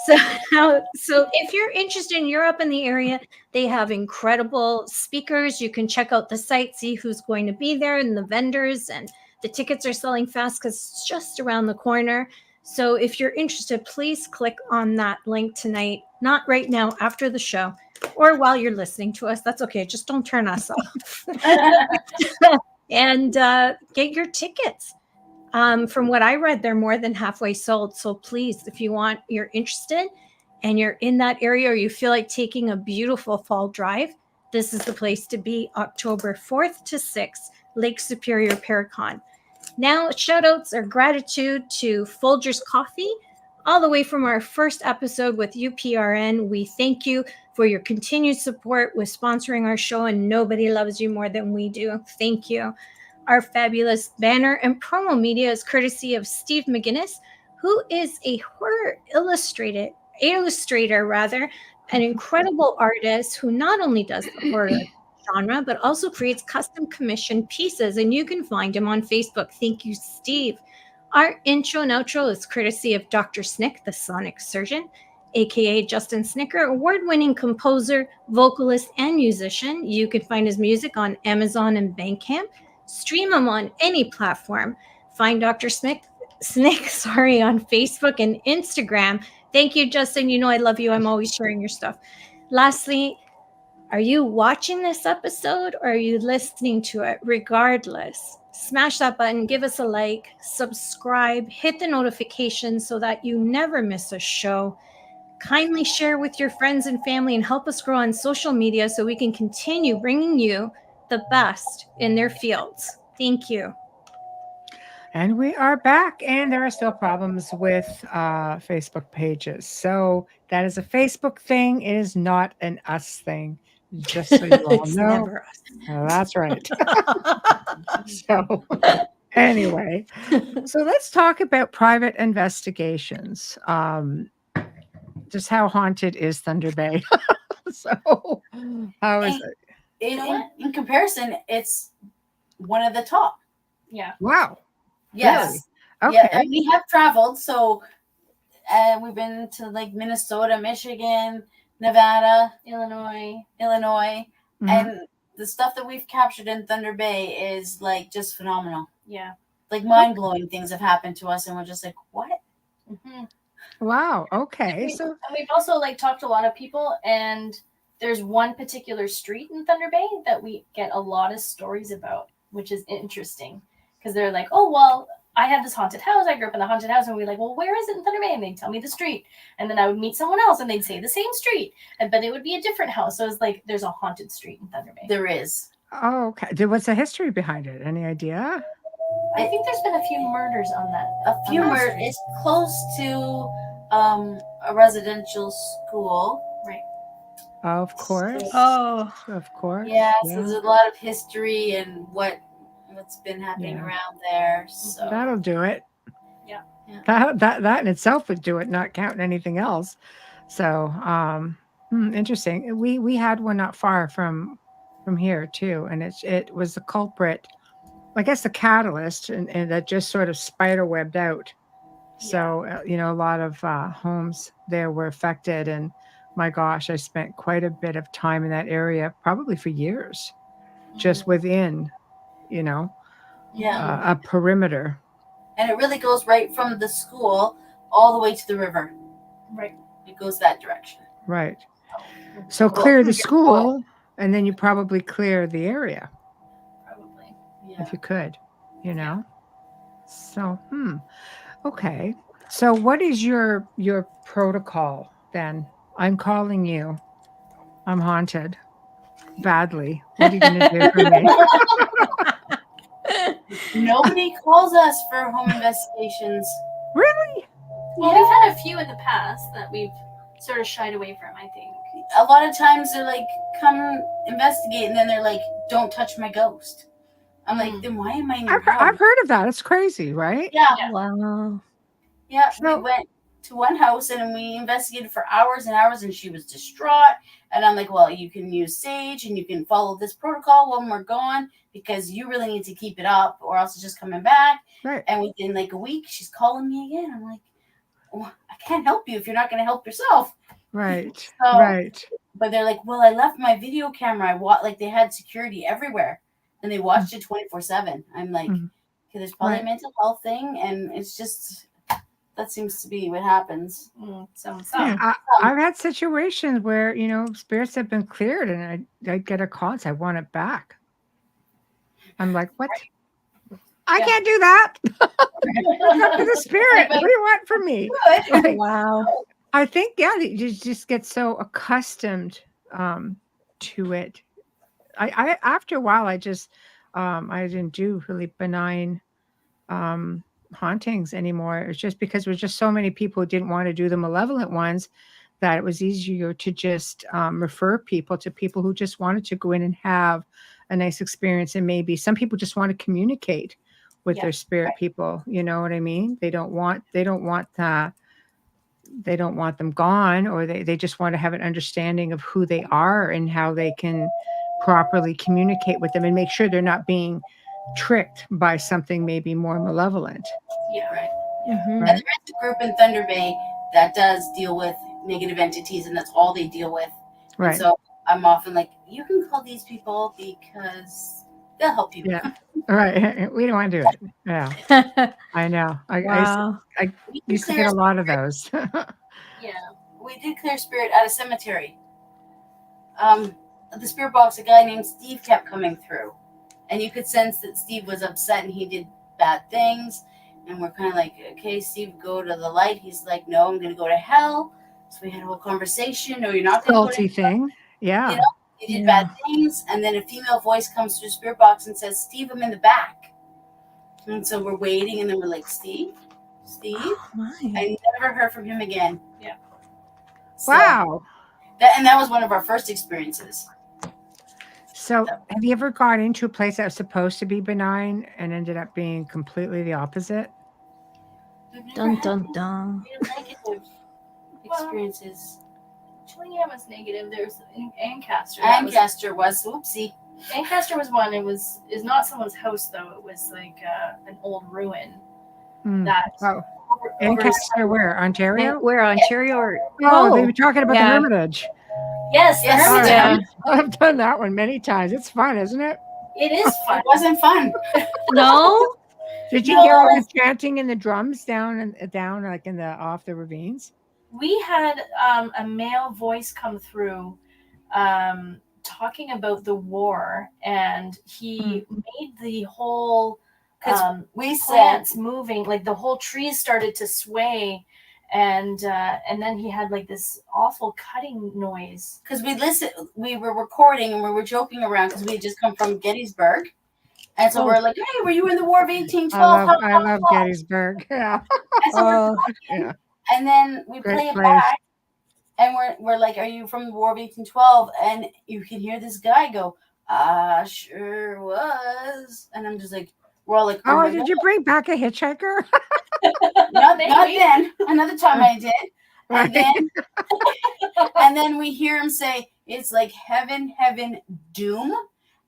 Speaker 3: So if you're interested and you're up in the area, they have incredible speakers. You can check out the site, see who's going to be there and the vendors, and the tickets are selling fast because it's just around the corner. So if you're interested, please click on that link tonight. Not right now, after the show, or while you're listening to us. That's okay. Just don't turn us off. And get your tickets. From what I read, they're more than halfway sold. So please, if you're interested and you're in that area or you feel like taking a beautiful fall drive, this is the place to be, October 4th to 6th, Lake Superior Paracon. Now, shout outs or gratitude to Folgers Coffee, all the way from our first episode with UPRN. We thank you for your continued support with sponsoring our show, and nobody loves you more than we do. Thank you. Our fabulous banner and promo media is courtesy of Steve McGinnis, who is a horror illustrator, an incredible artist who not only does the horror genre, but also creates custom commissioned pieces, and you can find him on Facebook. Thank you, Steve. Our intro and outro is courtesy of Dr. Snick, the sonic surgeon, aka Justin Snicker, award-winning composer, vocalist, and musician. You can find his music on Amazon and Bandcamp. Stream him on any platform. Find Dr. Snick on Facebook and Instagram. Thank you, Justin. You know I love you. I'm always sharing your stuff. Lastly, are you watching this episode or are you listening to it? Regardless, smash that button, give us a like, subscribe, hit the notifications so that you never miss a show. Kindly share with your friends and family and help us grow on social media so we can continue bringing you the best in their fields. Thank you.
Speaker 2: And we are back, and there are still problems with Facebook pages. So that is a Facebook thing. It is not an us thing. Just so you all
Speaker 3: It's
Speaker 2: know.
Speaker 3: never us.
Speaker 2: That's right. So anyway, so let's talk about private investigations. Just how haunted is Thunder Bay? So how is it?
Speaker 5: In comparison, it's one of the top.
Speaker 4: Yeah.
Speaker 2: Wow.
Speaker 5: Yes.
Speaker 2: Really?
Speaker 5: Yeah,
Speaker 2: Okay.
Speaker 5: and we have traveled, so we've been to like Minnesota, Michigan, Nevada, Illinois,
Speaker 2: Mhm.
Speaker 5: and the stuff that we've captured in Thunder Bay is like just phenomenal.
Speaker 4: Yeah.
Speaker 5: Like mind-blowing things have happened to us, and we're just like, what?
Speaker 4: Mm-hmm.
Speaker 2: Wow. Okay.
Speaker 4: And we've also like talked to a lot of people, and there's one particular street in Thunder Bay that we get a lot of stories about, which is interesting because they're like, oh, well, I have this haunted house. I grew up in a haunted house. And we're like, well, where is it in Thunder Bay? And they'd tell me the street. And then I would meet someone else and they'd say the same street, but it would be a different house. So it's like, there's a haunted street in Thunder Bay.
Speaker 5: There is.
Speaker 2: Oh, okay. What's the history behind it? Any idea?
Speaker 4: I think there's been a few murders on that.
Speaker 5: A few murders. It's close to a residential school.
Speaker 4: Right.
Speaker 2: Of course.
Speaker 3: Oh,
Speaker 2: Of course.
Speaker 5: Yeah, so there's a lot of history and what what's been happening around there. So
Speaker 2: that'll do it.
Speaker 4: Yeah.
Speaker 2: That in itself would do it, not counting anything else. So, interesting. We had one not far from here too, and it was the culprit. I guess the catalyst, and that just sort of spider webbed out. So, a lot of homes there were affected. And my gosh, I spent quite a bit of time in that area, probably for years, just within, a perimeter.
Speaker 5: And it really goes right from the school all the way to the river.
Speaker 4: Right.
Speaker 5: It goes that direction.
Speaker 2: Right. So clear the school, and then you probably clear the area.
Speaker 4: Probably.
Speaker 5: Yeah.
Speaker 2: If you could, So, okay. So what is your protocol then? I'm calling you. I'm haunted badly. What are you going to do for me?
Speaker 5: Nobody calls us for home investigations.
Speaker 2: Really?
Speaker 4: Well, we've had a few in the past that we've sort of shied away from, I think.
Speaker 5: A lot of times they're like, come investigate, and then they're like, don't touch my ghost. I'm like, then why am I in your house?
Speaker 2: I've heard of that. It's crazy, right?
Speaker 5: Yeah.
Speaker 3: Wow.
Speaker 5: Yeah,
Speaker 2: So-
Speaker 5: we went to one house and we investigated for hours and hours, and she was distraught. And I'm like, well, you can use sage and you can follow this protocol when we're gone, because you really need to keep it up, or else it's just coming back.
Speaker 2: Right.
Speaker 5: And within like a week, she's calling me again. I'm like, well, I can't help you if you're not going to help yourself.
Speaker 2: Right.
Speaker 5: So-
Speaker 2: Right.
Speaker 5: But they're like, well, I left my video camera. Like they had security everywhere, and they watched it 24/7. I'm like, okay, there's probably a mental health thing, and it's just that seems to be what happens.
Speaker 2: I've had situations where spirits have been cleared, and I get a call and say, I want it back. I'm like, what? I can't do that. It's up to the spirit. What do you want from me?
Speaker 3: Wow.
Speaker 2: I think, you just get so accustomed to it. I after a while, I just I didn't do really benign hauntings anymore. It's just because there was just so many people who didn't want to do the malevolent ones that it was easier to just refer people to people who just wanted to go in and have a nice experience. And maybe some people just want to communicate with their spirit people. You know what I mean? They don't want them gone, or they just want to have an understanding of who they are and how they can properly communicate with them and make sure they're not being tricked by something maybe more malevolent.
Speaker 5: Yeah, right.
Speaker 3: Mm-hmm.
Speaker 2: Right.
Speaker 5: And there's a group in Thunder Bay that does deal with negative entities, and that's all they deal with.
Speaker 2: Right.
Speaker 5: And so I'm often like, you can call these people because they'll help you.
Speaker 2: Yeah. Right. We don't want to do it. Yeah. I know.
Speaker 3: Wow.
Speaker 2: I used to get a lot of those.
Speaker 5: Yeah. We did clear spirit at a cemetery. The spirit box, a guy named Steve kept coming through. And you could sense that Steve was upset and he did bad things. And we're kind of like, okay, Steve, go to the light. He's like, no, I'm going to go to hell. So we had a whole conversation. No, you're not going to go to
Speaker 2: Salty thing. Yeah.
Speaker 5: You know, he did bad things. And then a female voice comes through the spirit box and says, Steve, I'm in the back. And so we're waiting. And then we're like, Steve?
Speaker 3: Oh, my.
Speaker 5: I never heard from him again.
Speaker 4: Yeah.
Speaker 5: So,
Speaker 2: Wow.
Speaker 5: that was one of our first experiences.
Speaker 2: So have you ever gone into a place that was supposed to be benign and ended up being completely the opposite?
Speaker 3: Dun, dun, dun.
Speaker 5: Negative experiences.
Speaker 4: Chillingham was negative. There's Ancaster.
Speaker 5: Ancaster was whoopsie.
Speaker 4: Ancaster was one. Is not someone's house though. It was like an old ruin. That
Speaker 2: Ancaster, where? Ontario?
Speaker 3: Where, Ontario? Or
Speaker 2: they were talking about the Hermitage.
Speaker 4: Yes, the Hermitage.
Speaker 2: I've done that one many times. It's fun, isn't it?
Speaker 4: It is fun.
Speaker 5: It wasn't fun.
Speaker 3: No.
Speaker 2: Did you hear all the chanting and the drums down like in the off the ravines?
Speaker 4: We had a male voice come through talking about the war, and he made the whole
Speaker 5: we
Speaker 4: plants moving, like the whole trees started to sway, and then he had like this awful cutting noise.
Speaker 5: Because we were recording and we were joking around because we had just come from Gettysburg. And so we're like, hey, were you in the War of 1812?
Speaker 2: I love Gettysburg. Yeah.
Speaker 5: And so we're talking, and then we play it back, and we're like, are you from the War of 1812? And you can hear this guy go, I sure sure was. And I'm just like, we're all like,
Speaker 2: oh did you bring back a hitchhiker?
Speaker 5: not then. Another time I did. And then we hear him say, it's like heaven, doom.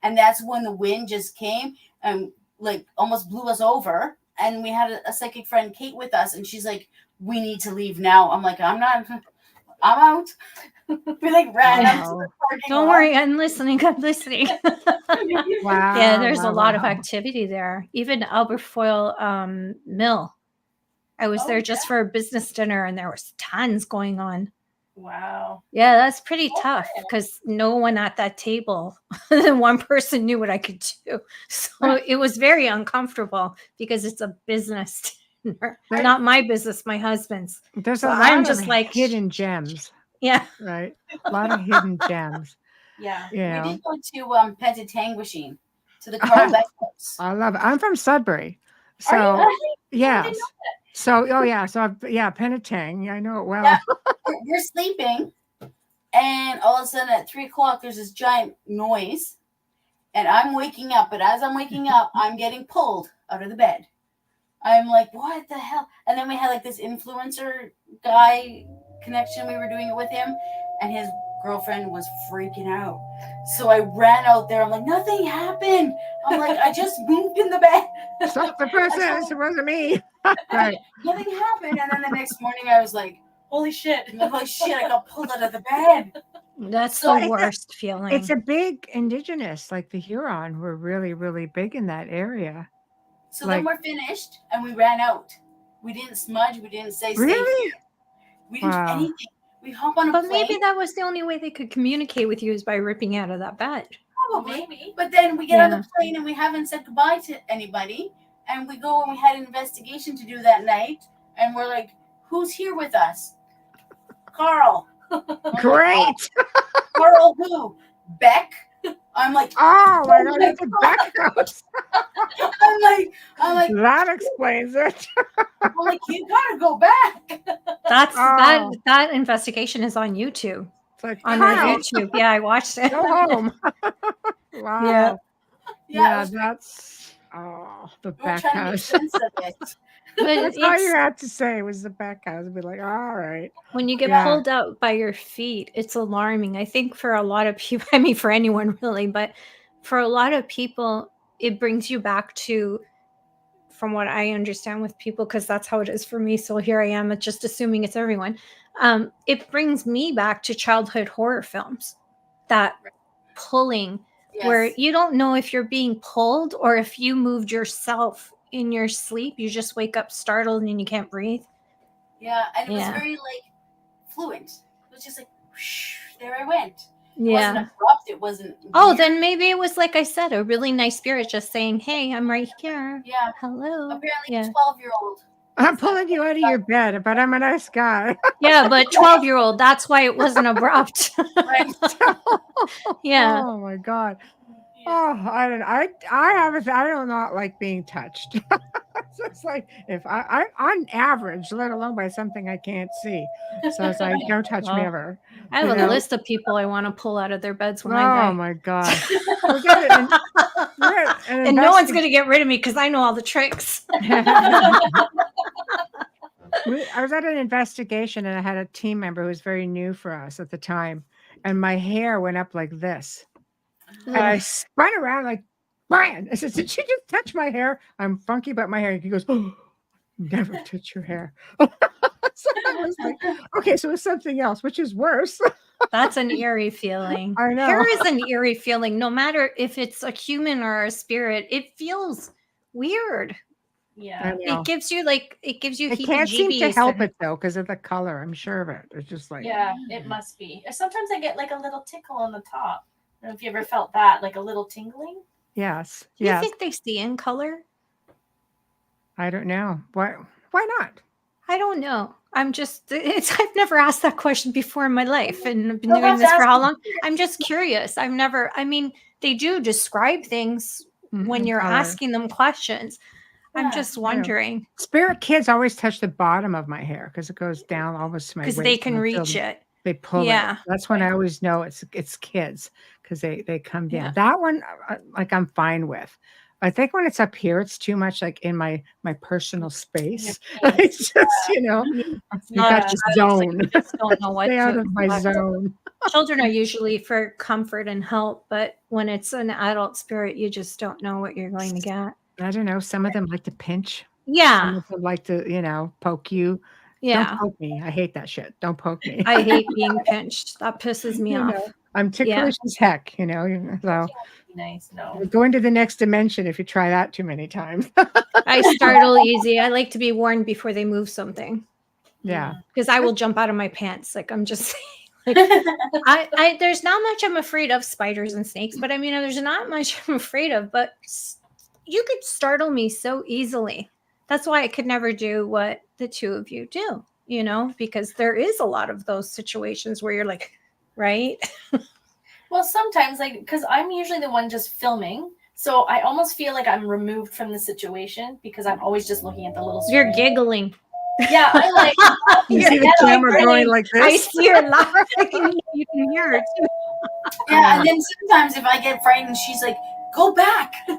Speaker 5: And that's when the wind just came and like almost blew us over. And we had a psychic friend, Kate, with us. And she's like, we need to leave now. I'm like, I'm out. We like ran out to the parking
Speaker 3: Don't
Speaker 5: lot.
Speaker 3: worry, I'm listening.
Speaker 2: Wow.
Speaker 3: Yeah, there's a lot of activity there. Even Aberfoyle Mill. I was there just for a business dinner, and there was tons going on.
Speaker 4: Wow.
Speaker 3: Yeah, that's pretty tough because no one at that table, one person knew what I could do. So it was very uncomfortable because it's a business dinner. Not my business, my husband's.
Speaker 2: There's
Speaker 3: so
Speaker 2: a lot
Speaker 3: I'm
Speaker 2: of
Speaker 3: just like
Speaker 2: hidden gems.
Speaker 3: Yeah.
Speaker 2: Right. A lot of hidden gems.
Speaker 4: Yeah.
Speaker 2: Yeah.
Speaker 5: We did go to Pentatanguishene, to the Carl Beck house.
Speaker 2: I love it. I'm from Sudbury. So yes. So Penetang. I know it well.
Speaker 5: Yeah. We're sleeping, and all of a sudden at 3:00 there's this giant noise, and I'm waking up. But as I'm waking up, I'm getting pulled out of the bed. I'm like, what the hell? And then we had like this influencer guy connection. We were doing it with him, and his girlfriend was freaking out. So I ran out there. I'm like, nothing happened. I'm like, I just moved in the bed.
Speaker 2: Stop the process. It wasn't me. Right.
Speaker 5: Nothing happened. And then the next morning I was like,
Speaker 4: holy shit.
Speaker 5: Holy shit, I got pulled out of the bed.
Speaker 3: That's the worst feeling.
Speaker 2: It's a big indigenous, like the Huron were really, really big in that area.
Speaker 5: So then we're finished and we ran out. We didn't smudge. We didn't say
Speaker 2: really?
Speaker 5: We didn't do anything. We hop on a plane.
Speaker 3: But maybe that was the only way they could communicate with you is by ripping out of that bed.
Speaker 5: Probably. Maybe. But then we get on the plane and we haven't said goodbye to anybody. And we go and we had an investigation to do that night. And we're like, who's here with us? Carl.
Speaker 2: Great.
Speaker 5: Carl who? Beck? I'm like,
Speaker 2: oh my God, it's a Beck house.
Speaker 5: I'm like,
Speaker 2: that explains it.
Speaker 5: I'm like, you gotta go back.
Speaker 3: That investigation is on YouTube.
Speaker 2: It's like,
Speaker 3: on YouTube. Yeah, I watched it.
Speaker 2: Go home. Wow. Yeah, that's the Beck house.
Speaker 3: But
Speaker 2: that's all you had to say was the Beck house. Be like, all right.
Speaker 3: When you get pulled out by your feet, it's alarming. I think for a lot of people, I mean, for anyone really, but for a lot of people, it brings you back to, from what I understand with people, because that's how it is for me. So here I am, just assuming it's everyone. It brings me back to childhood horror films, that pulling, where you don't know if you're being pulled or if you moved yourself in your sleep. You just wake up startled and you can't breathe.
Speaker 5: Yeah, and it was very like fluent. It was just like, whoosh, there I went. It wasn't abrupt. It wasn't.
Speaker 3: Oh, then maybe it was, like I said, a really nice spirit just saying, "Hey, I'm right here."
Speaker 5: Yeah.
Speaker 3: Hello.
Speaker 5: Apparently, a 12-year-old.
Speaker 2: I'm pulling you out of your bed, but I'm a nice guy.
Speaker 3: Yeah, but 12-year-old. That's why it wasn't abrupt.
Speaker 5: Right.
Speaker 3: Yeah.
Speaker 2: Oh my God. Oh, I don't not like being touched. So it's like if I on average, let alone by something I can't see. So it's like, don't touch me ever.
Speaker 3: I have a list of people I want to pull out of their beds when I die.
Speaker 2: Oh my God.
Speaker 3: And no one's going to get rid of me because I know all the tricks.
Speaker 2: I was at an investigation and I had a team member who was very new for us at the time. And my hair went up like this. And I spun around like, Brian, I said, did you just touch my hair? I'm funky about my hair. He goes, oh, never touch your hair. So I was like, okay, so it's something else, which is worse.
Speaker 3: That's an eerie feeling.
Speaker 2: I know.
Speaker 3: Hair is an eerie feeling. No matter if it's a human or a spirit, it feels weird.
Speaker 4: Yeah.
Speaker 3: It gives you
Speaker 2: It can't seem to help it though, because of the color. I'm sure of it. It's just like.
Speaker 4: Yeah, it must be. Sometimes I get like a little tickle on the top. I don't know if you ever felt that, like a little tingling.
Speaker 2: Yes.
Speaker 3: Do you think they see in color?
Speaker 2: I don't know. Why not?
Speaker 3: I don't know. I've never asked that question before in my life, and I've been doing this for how long? I'm just curious. They do describe things when you're asking them questions. Yeah, I'm just wondering.
Speaker 2: Spirit kids always touch the bottom of my hair because it goes down almost to my waist.
Speaker 3: Because they can reach it.
Speaker 2: They pull it. That's when I always know it's kids because they come down. Yeah. That one, like I'm fine with. I think when it's up here, it's too much like in my personal space. It's just, you got your zone.
Speaker 3: Like, you just don't know what
Speaker 2: Stay out of my zone.
Speaker 3: Children are usually for comfort and help, but when it's an adult spirit, you just don't know what you're going to get.
Speaker 2: I don't know. Some of them like to pinch.
Speaker 3: Yeah.
Speaker 2: Some of them like to, poke you.
Speaker 3: Yeah.
Speaker 2: Don't poke me. I hate that shit. Don't poke me.
Speaker 3: I hate being pinched. That pisses me off.
Speaker 2: I'm ticklish as heck, so
Speaker 4: nice. No.
Speaker 2: We're going to the next dimension if you try that too many times.
Speaker 3: I startle easy. I like to be warned before they move something.
Speaker 2: Yeah.
Speaker 3: Because I will jump out of my pants. Like I'm just saying. Like, there's not much I'm afraid of, spiders and snakes, but I mean there's not much I'm afraid of, but you could startle me so easily. That's why I could never do what the two of you do, because there is a lot of those situations where you're like, right?
Speaker 4: Well, sometimes, because I'm usually the one just filming, so I almost feel like I'm removed from the situation because I'm always just looking at the little screen.
Speaker 3: You're giggling.
Speaker 4: Yeah, I'm like,
Speaker 2: you see the camera going like this.
Speaker 3: I see her laughing. You can hear her too.
Speaker 5: Yeah, and then sometimes if I get frightened, she's like, "Go back in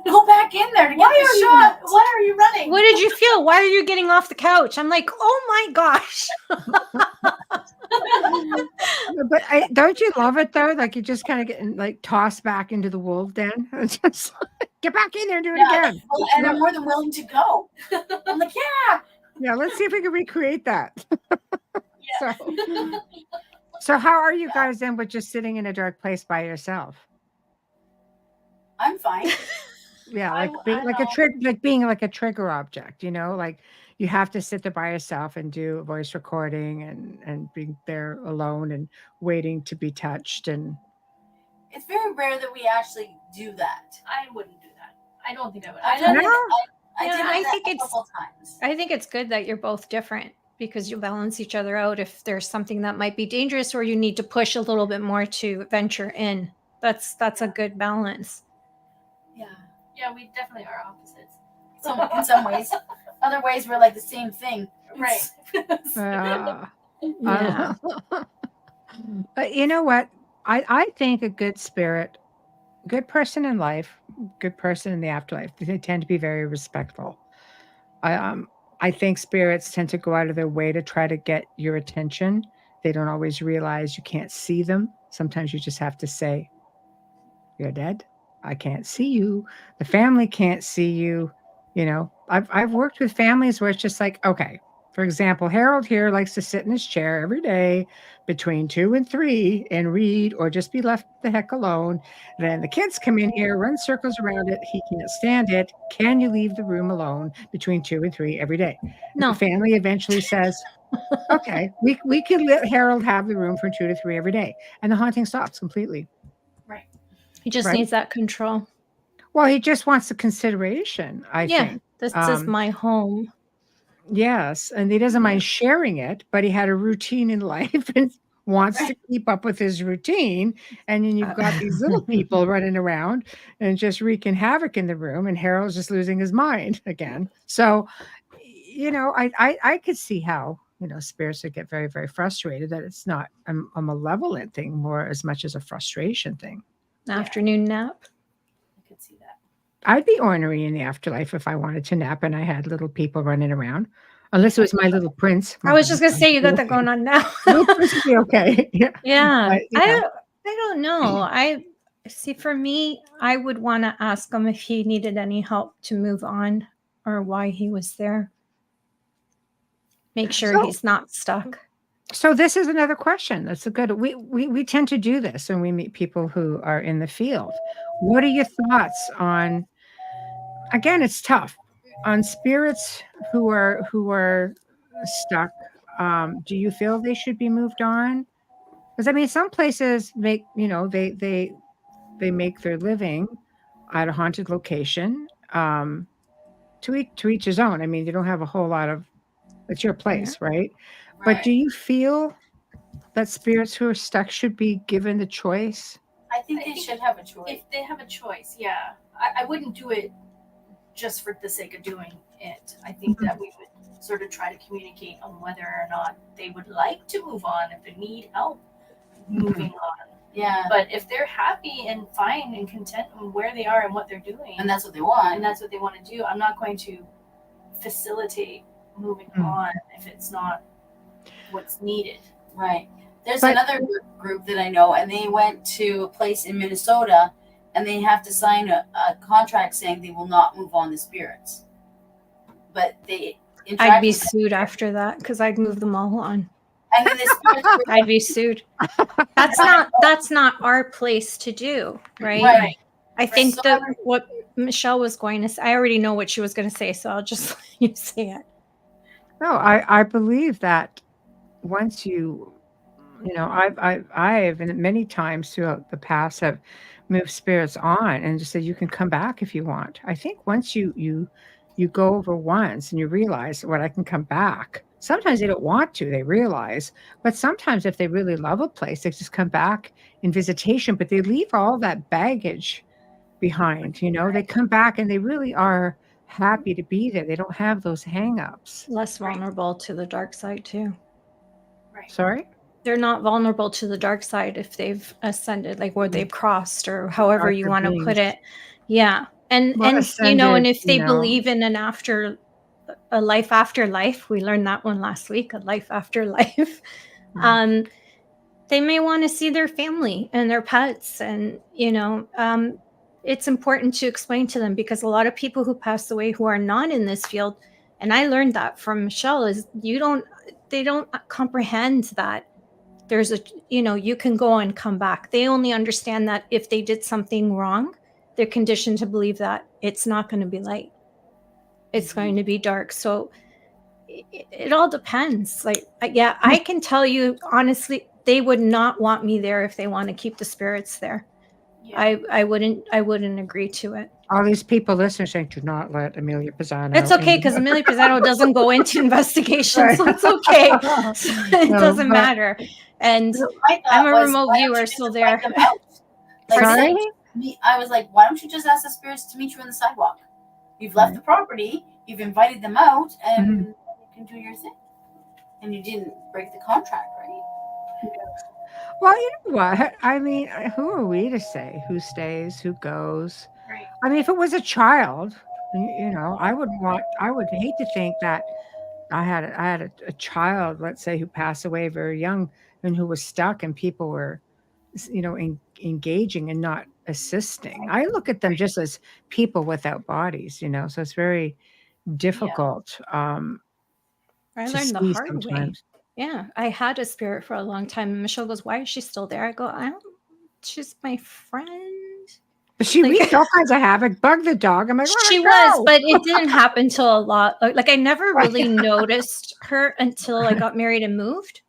Speaker 5: there to get the shot."
Speaker 4: Why are you running?
Speaker 3: What did you feel? Why are you getting off the couch? I'm like, oh my gosh.
Speaker 2: But don't you love it though? Like you just kind of get tossed back into the wolf den. Just get back in there and do it again.
Speaker 5: And I'm more than willing to go. I'm like,
Speaker 2: yeah. Let's see if we can recreate that. So how are you guys then with just sitting in a dark place by yourself?
Speaker 5: I'm fine.
Speaker 2: Yeah, being like a trigger object, like you have to sit there by yourself and do a voice recording and being there alone and waiting to be touched. And
Speaker 5: it's very rare that we actually do that.
Speaker 4: I wouldn't do that. I don't think I would.
Speaker 3: I think it's good that you're both different because you balance each other out. If there's something that might be dangerous or you need to push a little bit more to venture in, that's a good balance.
Speaker 4: Yeah, we definitely are opposites.
Speaker 5: So in some ways, other ways we're like the same thing,
Speaker 4: right?
Speaker 2: Yeah. But you know what? I think a good spirit, good person in life, good person in the afterlife, they tend to be very respectful. I think spirits tend to go out of their way to try to get your attention. They don't always realize you can't see them. Sometimes you just have to say, "You're dead. I can't see you. The family can't see you." I've worked with families where it's just like, okay, for example, Harold here likes to sit in his chair every day between 2 and 3 and read or just be left the heck alone. Then the kids come in here, run circles around it. He can't stand it. Can you leave the room alone between 2 and 3 every day?
Speaker 3: No.
Speaker 2: The family eventually says, okay, we can let Harold have the room from 2 to 3 every day. And the haunting stops completely.
Speaker 4: Right.
Speaker 3: He just needs that control.
Speaker 2: Well, he just wants the consideration, I think.
Speaker 3: This is my home.
Speaker 2: Yes, and he doesn't mind sharing it, but he had a routine in life and wants to keep up with his routine. And then you've got these little people running around and just wreaking havoc in the room, and Harold's just losing his mind again. So, I could see how, spirits would get very, very frustrated that it's not a malevolent thing more as much as a frustration thing.
Speaker 3: Afternoon nap.
Speaker 4: I could see that.
Speaker 2: I'd be ornery in the afterlife if I wanted to nap and I had little people running around. Unless it was my little prince.
Speaker 3: I was just going to say, you got that going on now.
Speaker 2: Little prince would be okay.
Speaker 3: Yeah. But, I don't know. I see, for me, I would want to ask him if he needed any help to move on or why he was there. Make sure he's not stuck.
Speaker 2: So this is another question. That's a good. We tend to do this when we meet people who are in the field. What are your thoughts on? Again, it's tough on spirits who are stuck. Do you feel they should be moved on? Because some places make they make their living at a haunted location. To each his own. You don't have a whole lot of. It's your place, right? But do you feel that spirits who are stuck should be given the choice?
Speaker 5: I think they should have a choice.
Speaker 4: If they have a choice, yeah. I wouldn't do it just for the sake of doing it. I think that we would sort of try to communicate on whether or not they would like to move on, if they need help. moving on.
Speaker 5: Yeah.
Speaker 4: But if they're happy and fine and content with where they are and what they're doing,
Speaker 5: and that's what they want,
Speaker 4: to do, I'm not going to facilitate moving on if it's not what's needed.
Speaker 5: Right. There's another group that I know, and they went to a place in Minnesota, and they have to sign a contract saying they will not move on the spirits. But
Speaker 3: I'd be sued after that because I'd move them all on.
Speaker 5: And then the spirits
Speaker 3: I'd be sued. That's not our place to do, right?
Speaker 5: Right.
Speaker 3: I think that what Michelle was going to say, I already know what she was going to say, so I'll just let you say it.
Speaker 2: No, I believe that once I've many times throughout the past have moved spirits on and just said you can come back if you want. I think once you go over once and you realize what I can come back. Sometimes they don't want to, they realize, but sometimes if they really love a place, they just come back in visitation, but they leave all that baggage behind, they come back and they really are happy to be there. They don't have those hang-ups.
Speaker 3: Less vulnerable to the dark side too.
Speaker 4: Right.
Speaker 2: Sorry?
Speaker 3: They're not vulnerable to the dark side if they've ascended, like where they've crossed or however you want to put it. Yeah. And if they believe in a life after life, we learned that one last week, a life after life. They may want to see their family and their pets. And, it's important to explain to them because a lot of people who pass away who are not in this field, and I learned that from Michelle, is they don't comprehend that there's you can go and come back. They only understand that if they did something wrong, they're conditioned to believe that it's not going to be light. It's going to be dark. So it all depends. I can tell you honestly, they would not want me there if they want to keep the spirits there. Yeah. I wouldn't agree to it.
Speaker 2: All these people listening saying, do not let Amelia Pisano.
Speaker 3: It's okay because Amelia Pisano doesn't go into investigation, so it's okay. It doesn't matter. And I'm a remote viewer, so there.
Speaker 2: Sorry?
Speaker 5: I was like, why don't you just ask the spirits to meet you on the sidewalk? You've left the property, you've invited them out, and you can do your thing. And you didn't break the contract, right?
Speaker 2: Well, you know what? I mean, who are we to say who stays, who goes?
Speaker 4: Right.
Speaker 2: I mean, if it was a child, I would hate to think that I had a child, let's say, who passed away very young and who was stuck and people were, engaging and not assisting. I look at them just as people without bodies, so it's very difficult.
Speaker 3: I learned the hard way. Yeah, I had a spirit for a long time. And Michelle goes, "Why is she still there?" I go, she's my friend.
Speaker 2: But she wreaked all kinds of havoc, bugged the dog. I'm like,
Speaker 3: she was, but it didn't happen till a lot. I never really noticed her until I got married and moved.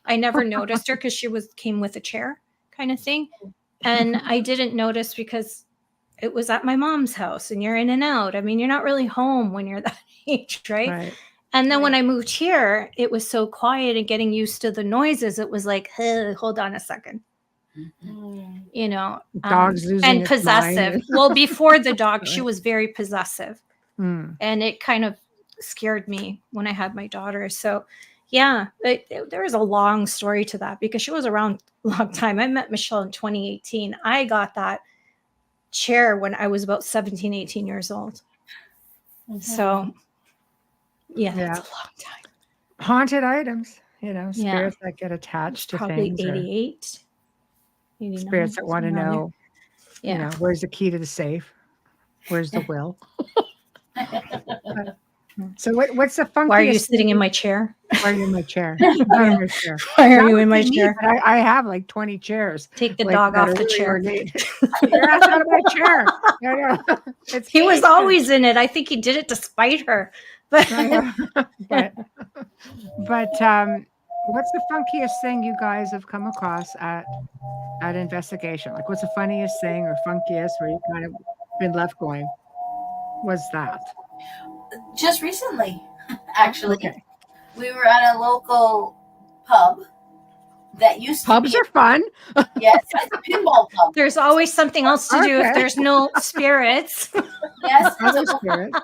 Speaker 3: I never noticed her because she came with a chair kind of thing. And I didn't notice because it was at my mom's house and you're in and out. I mean, you're not really home when you're that age, right? And then when I moved here, it was so quiet and getting used to the noises. It was like, hey, hold on a second.
Speaker 2: Dog's losing
Speaker 3: and
Speaker 2: its
Speaker 3: possessive.
Speaker 2: mind.
Speaker 3: Well, before the dog, she was very possessive. And it kind of scared me when I had my daughter. So yeah, there was a long story to that because she was around a long time. I met Michelle in 2018. I got that chair when I was about 17, 18 years old. So yeah, that's a long time.
Speaker 2: Haunted items, spirits that get attached to
Speaker 3: probably
Speaker 2: things.
Speaker 3: 88. 89,
Speaker 2: spirits that want to know, where's the key to the safe? Where's the will? So what's the funkiest?
Speaker 3: Why are you sitting in my chair?
Speaker 2: Why are you in my chair? Not in your chair.
Speaker 3: Why are you in my chair?
Speaker 2: I have like 20 chairs.
Speaker 3: Take the dog off the chair.
Speaker 2: You're out of my chair.
Speaker 3: He was always in it. I think he did it to spite her. But
Speaker 2: what's the funkiest thing you guys have come across at investigation? Like, what's the funniest thing or funkiest where you kind of been left going? What's that?
Speaker 5: Just recently, actually, we were at a local pub that used to
Speaker 2: Pubs are fun.
Speaker 5: Yes, it's a pinball pub.
Speaker 3: There's always something else to do if there's no spirits.
Speaker 5: Yes,
Speaker 2: Other spirits.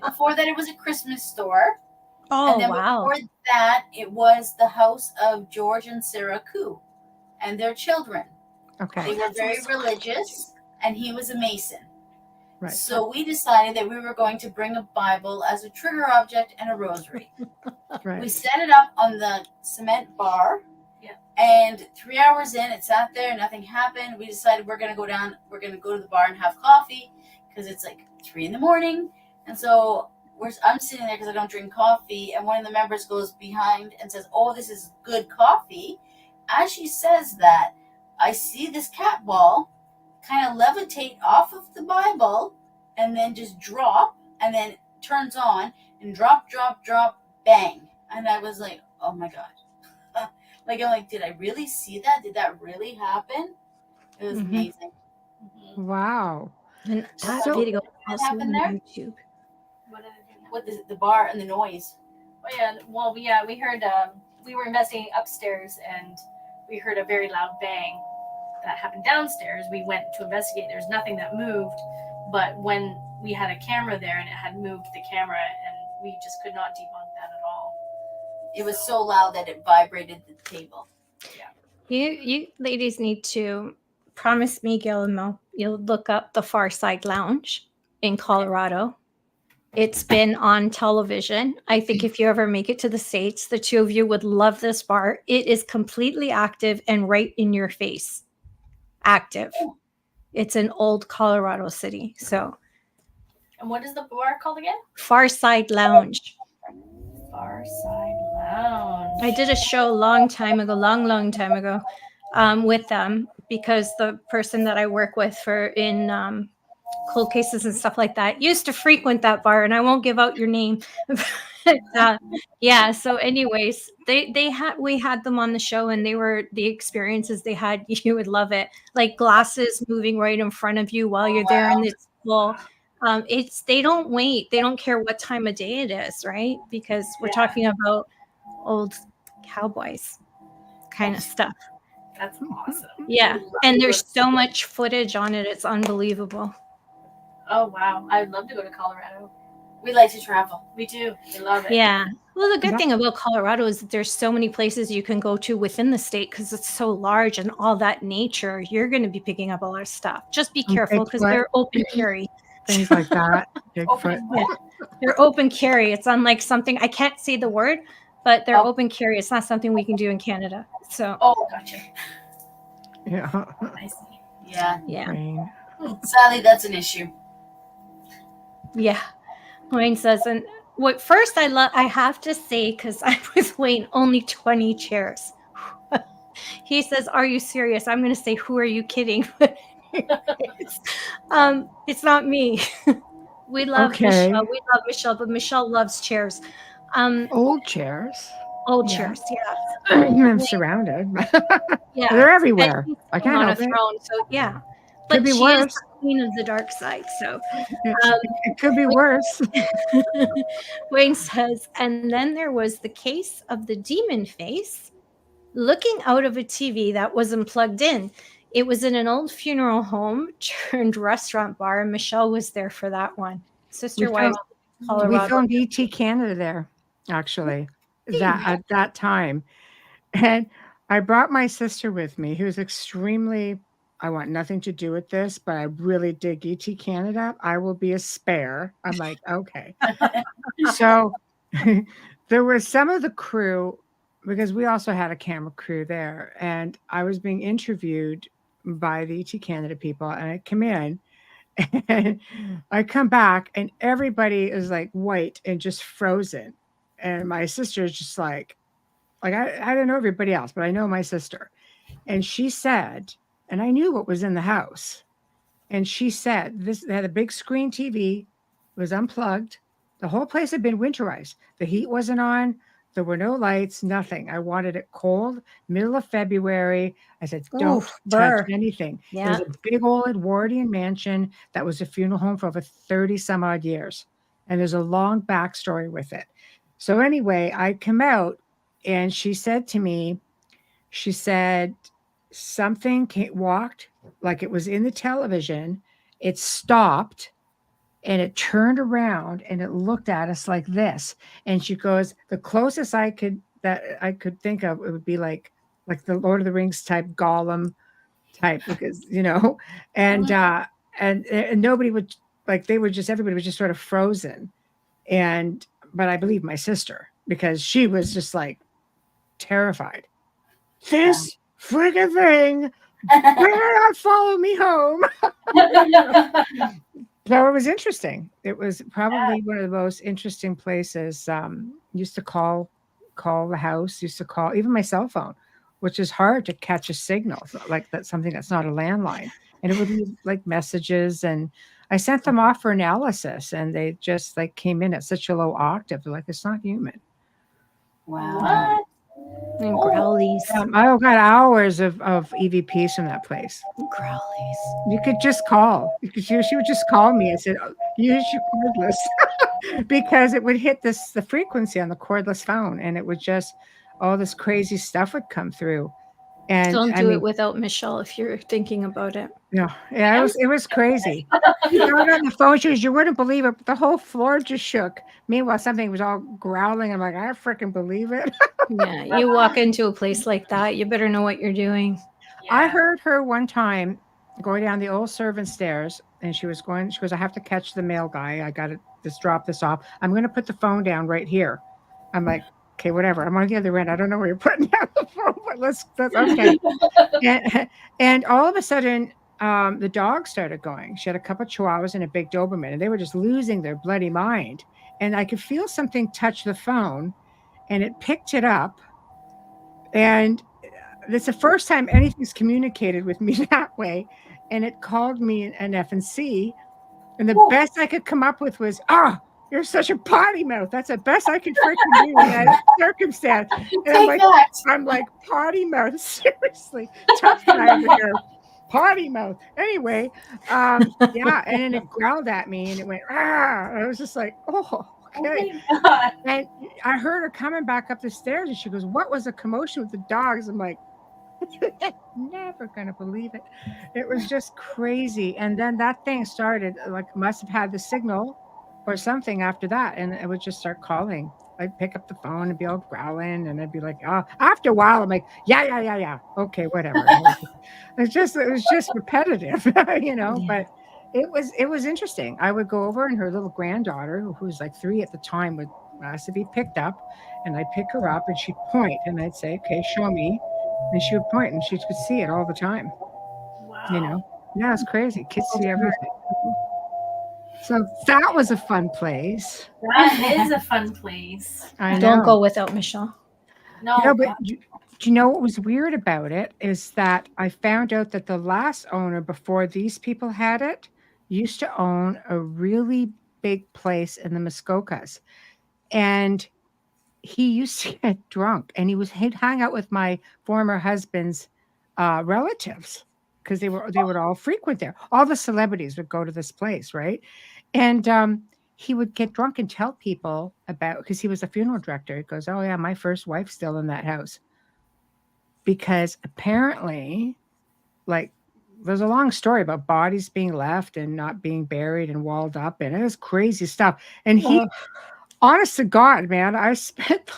Speaker 5: Before that, it was a Christmas store.
Speaker 3: Oh,
Speaker 5: and then
Speaker 3: wow.
Speaker 5: Before that, it was the house of George and Sarah Koo. and their children.
Speaker 2: Okay.
Speaker 5: They were very religious, and he was a Mason.
Speaker 2: Right.
Speaker 5: So we decided that we were going to bring a Bible as a trigger object and a rosary.
Speaker 2: Right.
Speaker 5: We set it up on the cement bar.
Speaker 4: Yeah.
Speaker 5: And 3 hours in, it sat there, nothing happened. We decided we're going to go to the bar and have coffee because it's like 3 a.m. And so I'm sitting there because I don't drink coffee. And one of the members goes behind and says, "Oh, this is good coffee." As she says that, I see this cat ball kind of levitate off of the Bible and then just drop and then turns on and drop, bang. And I was like, oh my God. I'm like, did I really see that? Did that really happen? It was amazing.
Speaker 2: Wow.
Speaker 3: And that
Speaker 2: So-
Speaker 3: video also
Speaker 5: happened
Speaker 3: on
Speaker 5: there?
Speaker 3: YouTube.
Speaker 4: What did it do?
Speaker 5: What is the bar and the noise?
Speaker 4: Oh yeah, well yeah, we heard we were investigating upstairs and we heard a very loud bang that happened downstairs. We went to investigate. There's nothing that moved, but when we had a camera there and it had moved the camera, and we just could not debunk that at all.
Speaker 5: It was so loud that it vibrated the table.
Speaker 3: You ladies need to promise me, Gail and Mel, you'll look up the Far Side Lounge in Colorado. It's been on television. I think if you ever make it to the States, the two of you would love this bar. It is completely active and right in your face. Active. It's an old Colorado city. So
Speaker 4: And what is the bar called again?
Speaker 3: Far Side Lounge.
Speaker 4: Far Side Lounge.
Speaker 3: I did a show long time ago with them because the person that I work with for in cold cases and stuff like that used to frequent that bar, and I won't give out your name. But, yeah. So anyways, we had them on the show, and the experiences they had, you would love it. Like glasses moving right in front of you while you're there in this pool. They don't wait. They don't care what time of day it is, right? Because we're talking about old cowboys kind of stuff.
Speaker 4: That's awesome.
Speaker 3: Yeah. And there's so much footage on it. It's unbelievable.
Speaker 4: Oh wow, I'd love to go to Colorado.
Speaker 5: We like to travel.
Speaker 4: We do. We love it.
Speaker 3: Yeah. Well, the good thing about Colorado is that there's so many places you can go to within the state because it's so large and all that nature. You're going to be picking up a lot of stuff. Just be careful because they're open carry.
Speaker 2: Things like that. Bigfoot.
Speaker 3: They're open carry. It's unlike something, I can't say the word, but they're open carry. It's not something we can do in Canada. So.
Speaker 4: Oh, gotcha.
Speaker 2: Yeah.
Speaker 4: I see.
Speaker 5: Yeah.
Speaker 3: Yeah.
Speaker 2: Rain.
Speaker 5: Sadly, that's an issue.
Speaker 3: Yeah. Wayne says, and what first I have to say, because I'm with Wayne, only 20 chairs. He says, are you serious? I'm going to say, who are you kidding? It's not me. We love Michelle. We love Michelle, but Michelle loves chairs.
Speaker 2: Old chairs.
Speaker 3: Old chairs, yeah.
Speaker 2: I'm surrounded.
Speaker 3: Yeah.
Speaker 2: They're everywhere. I can't
Speaker 3: on a
Speaker 2: help it.
Speaker 3: throne, so yeah.
Speaker 2: Could
Speaker 3: But
Speaker 2: be
Speaker 3: she
Speaker 2: worse.
Speaker 3: is the queen of the dark side, so.
Speaker 2: It could be worse.
Speaker 3: Wayne says, and then there was the case of the demon face looking out of a TV that wasn't plugged in. It was in an old funeral home turned restaurant bar, and Michelle was there for that one. Sister Wives, Colorado.
Speaker 2: We filmed ET Canada there, actually, at that time. And I brought my sister with me, who's extremely, I want nothing to do with this, but I really dig ET Canada. I will be a spare. I'm like, okay. So there was some of the crew, because we also had a camera crew there, and I was being interviewed by the ET Canada people, and I come in and I come back and everybody is like white and just frozen. And my sister is just like I don't know everybody else, but I know my sister. And she said, and I knew what was in the house. And she said, they had a big screen TV, it was unplugged. The whole place had been winterized. The heat wasn't on. There were no lights, nothing. I wanted it cold, middle of February. I said, don't touch anything.
Speaker 3: Yeah.
Speaker 2: It was a big old Edwardian mansion that was a funeral home for over 30 some odd years. And there's a long backstory with it. So anyway, I come out and she said to me, she said, something walked like it was in the television. It stopped. And it turned around and it looked at us like this. And she goes, the closest I could think of, it would be like like the Lord of the Rings type Gollum type, because and nobody would, like, everybody was just sort of frozen. But I believe my sister, because she was just like terrified. This friggin' thing better not follow me home. So it was interesting. It was probably one of the most interesting places. Used to call the house, used to call even my cell phone, which is hard to catch a signal, like that's something that's not a landline. And it would leave like messages, and I sent them off for analysis, and they just like came in at such a low octave. They're like, it's not human.
Speaker 5: Wow.
Speaker 4: What?
Speaker 3: And growlies.
Speaker 2: I got hours of EVPs from that place.
Speaker 3: Growlies.
Speaker 2: You could just call. She would just call me and said, use your cordless, because it would hit the frequency on the cordless phone, and it would just, all this crazy stuff would come through. And
Speaker 3: don't do it without Michelle if you're thinking about it.
Speaker 2: Yeah, it was crazy. You got on the phone, she goes, you wouldn't believe it, but the whole floor just shook. Meanwhile, something was all growling. I'm like, I freaking believe it.
Speaker 3: Yeah, you walk into a place like that, you better know what you're doing.
Speaker 4: Yeah.
Speaker 2: I heard her one time going down the old servant stairs, and she goes, I have to catch the mail guy. I got to just drop this off. I'm going to put the phone down right here. I'm like, okay, whatever. I'm on the other end. I don't know where you're putting down the phone, but that's okay. and all of a sudden, the dog started going. She had a couple of Chihuahuas and a big Doberman, and they were just losing their bloody mind. And I could feel something touch the phone, and it picked it up. And it's the first time anything's communicated with me that way. And it called me an F&C. And the best I could come up with was, you're such a potty mouth. That's the best I could freaking do in that circumstance. And I'm like, potty mouth? Seriously. Tough guy over here. Potty mouth. Anyway, and then it growled at me, and it went, I was just like, okay.
Speaker 4: Oh,
Speaker 2: and I heard her coming back up the stairs, and she goes, what was the commotion with the dogs? I'm like, never gonna believe it. It was just crazy. And then that thing started, like, must have had the signal or something after that, and it would just start calling. I'd pick up the phone and be all growling, and I'd be like, after a while I'm like, yeah, okay, whatever. It was just repetitive, but it was interesting. I would go over, and her little granddaughter, who was like 3 at the time, would ask to be picked up, and I'd pick her up, and she'd point, and I'd say, okay, show me. And she would point, and she could see it all the time.
Speaker 4: wow.
Speaker 2: Yeah, it's crazy. Kids see everything. So that was a fun place.
Speaker 4: That is a fun place.
Speaker 2: I know.
Speaker 3: Don't go without Michelle.
Speaker 4: No,
Speaker 2: but do you know what was weird about it is that I found out that the last owner before these people had it used to own a really big place in the Muskokas. And he used to get drunk, and he'd hang out with my former husband's relatives, because they would all frequent there. All the celebrities would go to this place, right? And he would get drunk and tell people about, because he was a funeral director. He goes, oh yeah, my first wife's still in that house. Because apparently, like, there's a long story about bodies being left and not being buried and walled up, and it was crazy stuff. And honest to God, man, I spent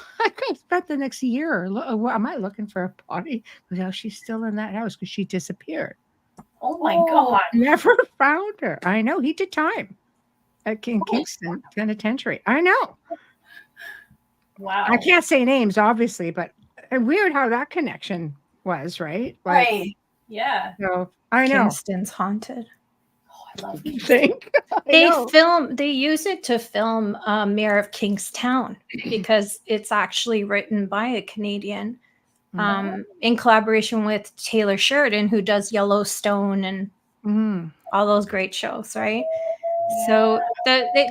Speaker 2: the next year. Am I looking for a body? Well, she's still in that house because she disappeared.
Speaker 4: Oh my God.
Speaker 2: Never found her. I know. He did time at Kingston Penitentiary. I know.
Speaker 4: Wow.
Speaker 2: I can't say names, obviously, but weird how that connection was, right? Like,
Speaker 4: right. Yeah.
Speaker 2: So I know.
Speaker 3: Kingston's haunted.
Speaker 4: I love
Speaker 2: You think?
Speaker 3: They use it to film Mayor of Kingstown, because it's actually written by a Canadian in collaboration with Taylor Sheridan, who does Yellowstone and all those great shows, right? Yeah. So I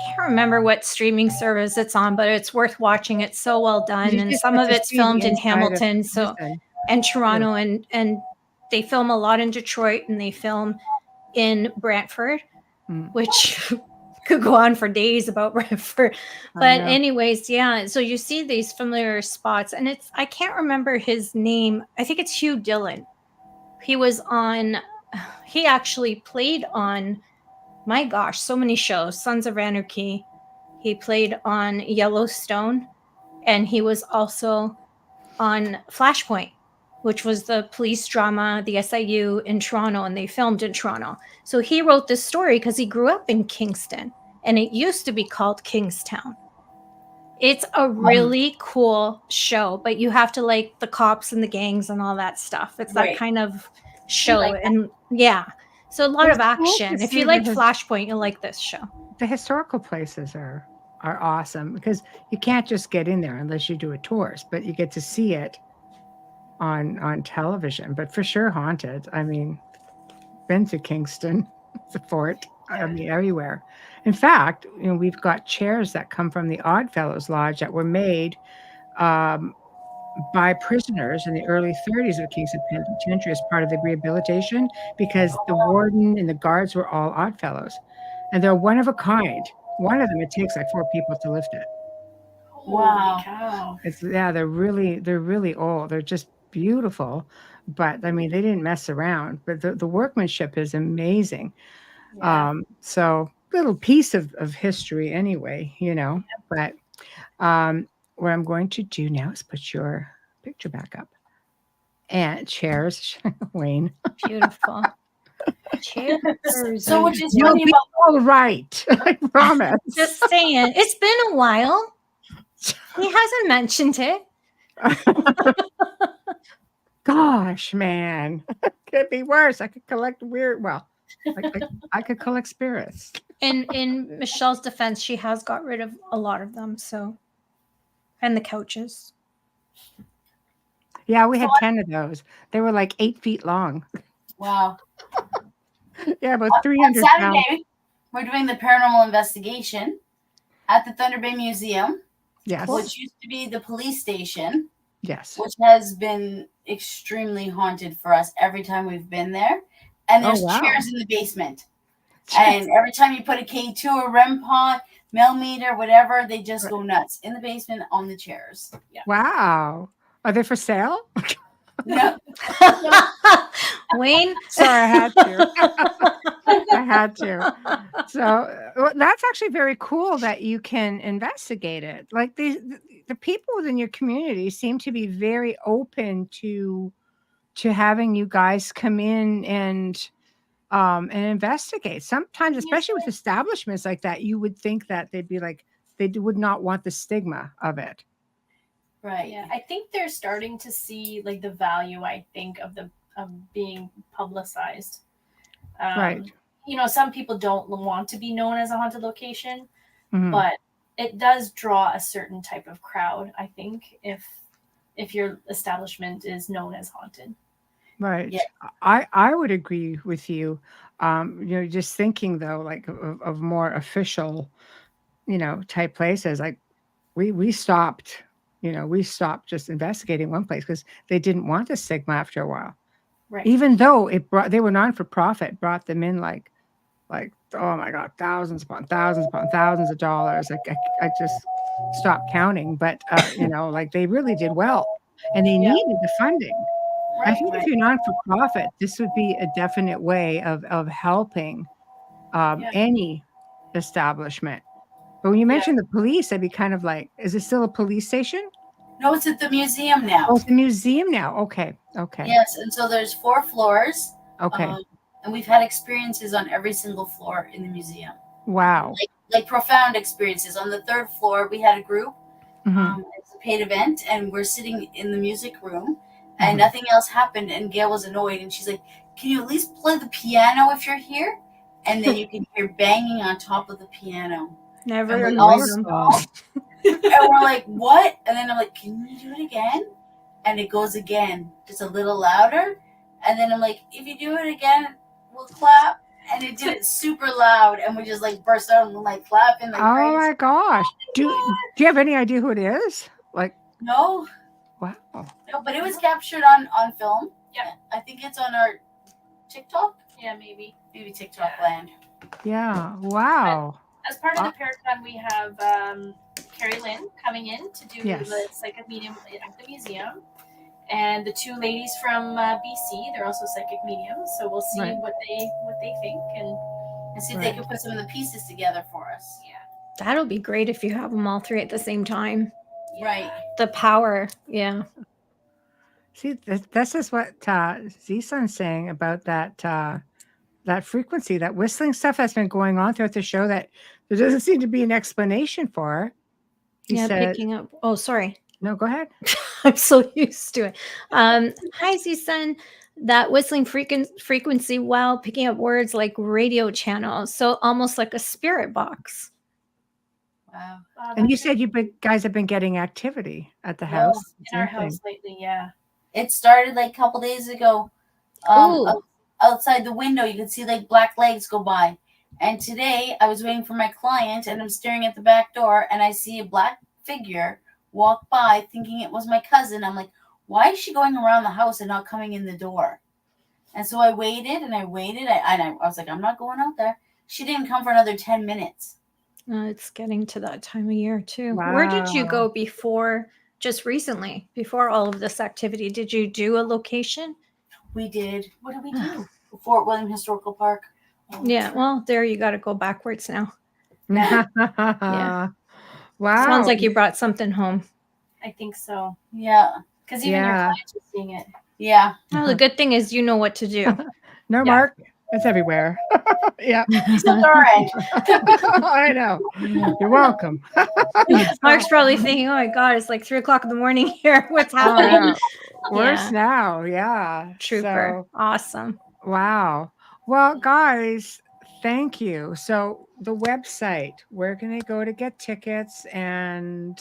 Speaker 3: can't remember what streaming service it's on, but it's worth watching. It's so well done, and some of it's filmed in Hamilton, and Toronto, and they film a lot in Detroit, and they film in Brantford, which could go on for days about Brantford. But anyways, yeah. So you see these familiar spots, and I can't remember his name. I think it's Hugh Dillon. He actually played on, my gosh, so many shows. Sons of Anarchy. He played on Yellowstone, and he was also on Flashpoint. which was the police drama, the SIU in Toronto, and they filmed in Toronto. So he wrote this story because he grew up in Kingston, and it used to be called Kingstown. It's a really cool show, but you have to like the cops and the gangs and all that stuff. It's that kind of show. Like and so a lot of action. If you like Flashpoint, you'll like this show.
Speaker 2: The historical places are awesome because you can't just get in there unless you do a tours, but you get to see it on television. But for sure haunted. I mean, been to Kingston, the fort, I mean, everywhere. In fact, you know, we've got chairs that come from the Oddfellows Lodge that were made by prisoners in the early 30s of Kingston Penitentiary as part of the rehabilitation, because the warden and the guards were all Oddfellows. And they're one of a kind. One of them, it takes like 4 people to lift it.
Speaker 5: Wow.
Speaker 2: They're really old. They're just beautiful. But I mean, they didn't mess around. But the workmanship is amazing. Yeah. So little piece of history anyway, you know. But what I'm going to do now is put your picture back up. And chairs, Wayne.
Speaker 3: Beautiful. Cheers.
Speaker 5: So what is funny about
Speaker 2: all right? I promise.
Speaker 3: Just saying, it's been a while. He hasn't mentioned it.
Speaker 2: Gosh, man, could be worse. I could collect weird. Well, I could collect spirits.
Speaker 3: In Michelle's defense, she has got rid of a lot of them. So, and the couches.
Speaker 2: Yeah, we had 10 of those. They were like 8 feet long.
Speaker 5: Wow.
Speaker 2: Yeah, about 300
Speaker 5: on Saturday, pounds. We're doing the paranormal investigation at the Thunder Bay Museum.
Speaker 2: Yes.
Speaker 5: Which used to be the police station.
Speaker 2: Yes.
Speaker 5: Which has been extremely haunted for us every time we've been there. And there's chairs in the basement. And every time you put a K2 or REM pod, millimeter, whatever, they just go nuts in the basement on the chairs.
Speaker 2: Yeah. Wow. Are they for sale?
Speaker 5: No.
Speaker 3: Wayne,
Speaker 2: sorry, I had to. I had to. So that's actually very cool that you can investigate it. Like the people within your community seem to be very open to having you guys come in and investigate. Sometimes, especially with establishments like that, you would think that they'd be like they would not want the stigma of it.
Speaker 4: Right. Yeah, I think they're starting to see like the value. I think of being publicized.
Speaker 2: Right.
Speaker 4: You know, some people don't want to be known as a haunted location, but it does draw a certain type of crowd. I think if your establishment is known as haunted.
Speaker 2: Right. Yeah. I would agree with you. You know, just thinking though, like of more official, you know, type places. Like we stopped. You know, we stopped just investigating one place because they didn't want the stigma after a while.
Speaker 4: Right.
Speaker 2: Even though they were non-for-profit, brought them in like, oh my God, thousands upon thousands of dollars. Like I just stopped counting, but you know, like they really did well, and they needed the funding. Right. I think if you're non-for-profit, this would be a definite way of helping any establishment. But when you mentioned the police, I'd be kind of like, is it still a police station?
Speaker 5: No, it's at the museum now.
Speaker 2: Oh, it's the museum now. Okay.
Speaker 5: Yes, and so there's 4 floors.
Speaker 2: Okay.
Speaker 5: And we've had experiences on every single floor in the museum.
Speaker 2: Wow.
Speaker 5: Like profound experiences. On the 3rd floor, we had a group. It's a paid event, and we're sitting in the music room, and nothing else happened, and Gail was annoyed, and she's like, can you at least play the piano if you're here? And then you can hear banging on top of the piano.
Speaker 3: Never.
Speaker 5: And we're like, what? And then I'm like, can you do it again? And it goes again, just a little louder. And then I'm like, if you do it again, we'll clap. And it did it super loud, and we just like burst out and like clapping. Like,
Speaker 2: oh my gosh! Do you have any idea who it is? Like,
Speaker 5: no.
Speaker 2: Wow.
Speaker 5: No, but it was captured on film. Yeah, I think it's on our TikTok.
Speaker 4: Yeah, maybe
Speaker 5: TikTok land.
Speaker 2: Yeah. Wow.
Speaker 4: As part of the Paracon, we have Carrie Lynn coming in to do the psychic medium at the museum, and the 2 ladies from BC. They're also psychic mediums, so we'll see what they think and
Speaker 5: see if they can put some of the pieces together for us.
Speaker 4: Yeah,
Speaker 3: that'll be great if you have them all 3 at the same time.
Speaker 5: Right.
Speaker 3: The power, yeah.
Speaker 2: See, this is what Z-Sun's saying about that frequency, that whistling stuff that's been going on throughout the show that there doesn't seem to be an explanation for. He said,
Speaker 3: picking up. Oh, sorry.
Speaker 2: No, go ahead.
Speaker 3: I'm so used to it. Hi, Z-Sun. That whistling frequency while picking up words like radio channels. So almost like a spirit box.
Speaker 5: Wow.
Speaker 2: And you said guys have been getting activity at the house.
Speaker 4: In our house lately, yeah.
Speaker 5: It started like a couple days ago. Outside the window, you could see like black legs go by. And today I was waiting for my client and I'm staring at the back door and I see a black figure walk by thinking it was my cousin. I'm like, why is she going around the house and not coming in the door? And so I waited and I waited. I was like, I'm not going out there. She didn't come for another 10 minutes.
Speaker 3: It's getting to that time of year too.
Speaker 2: Wow.
Speaker 3: Where did you go before, just recently, before all of this activity? Did you do a location?
Speaker 5: We did. What did we do? Fort William Historical Park.
Speaker 3: Yeah, well, there you got to go backwards now.
Speaker 2: Yeah. Wow.
Speaker 3: Sounds like you brought something home.
Speaker 4: I think so.
Speaker 5: Yeah.
Speaker 4: Because even your clients are seeing it.
Speaker 5: Yeah.
Speaker 3: Well, the good thing is you know what to do.
Speaker 2: No, Mark, it's everywhere. Yeah.
Speaker 5: It's all right.
Speaker 2: I know. You're welcome.
Speaker 3: Mark's probably thinking, oh my God, it's like 3 o'clock in the morning here. What's happening?
Speaker 2: Worse now. Yeah.
Speaker 3: Trooper. Awesome.
Speaker 2: Wow. Well, guys, thank you. So the website, where can they go to get tickets and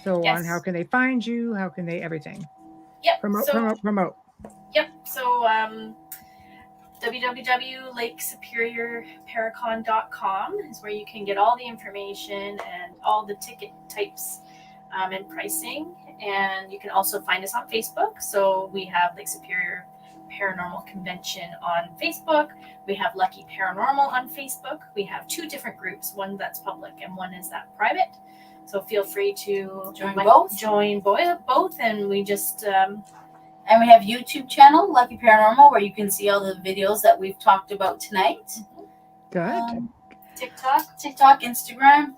Speaker 2: so on? How can they find you? How can they everything?
Speaker 4: Yep.
Speaker 2: Promote.
Speaker 4: Yep. So www.lakesuperiorparacon.com is where you can get all the information and all the ticket types and pricing. And you can also find us on Facebook. So we have Lake Superior Paranormal Convention on Facebook. We have Lucky Paranormal on Facebook. We have 2 different groups, one that's public and one is that private. So feel free to join both. And we just
Speaker 5: and we have YouTube channel Lucky Paranormal where you can see all the videos that we've talked about tonight.
Speaker 2: Good.
Speaker 5: TikTok, Instagram.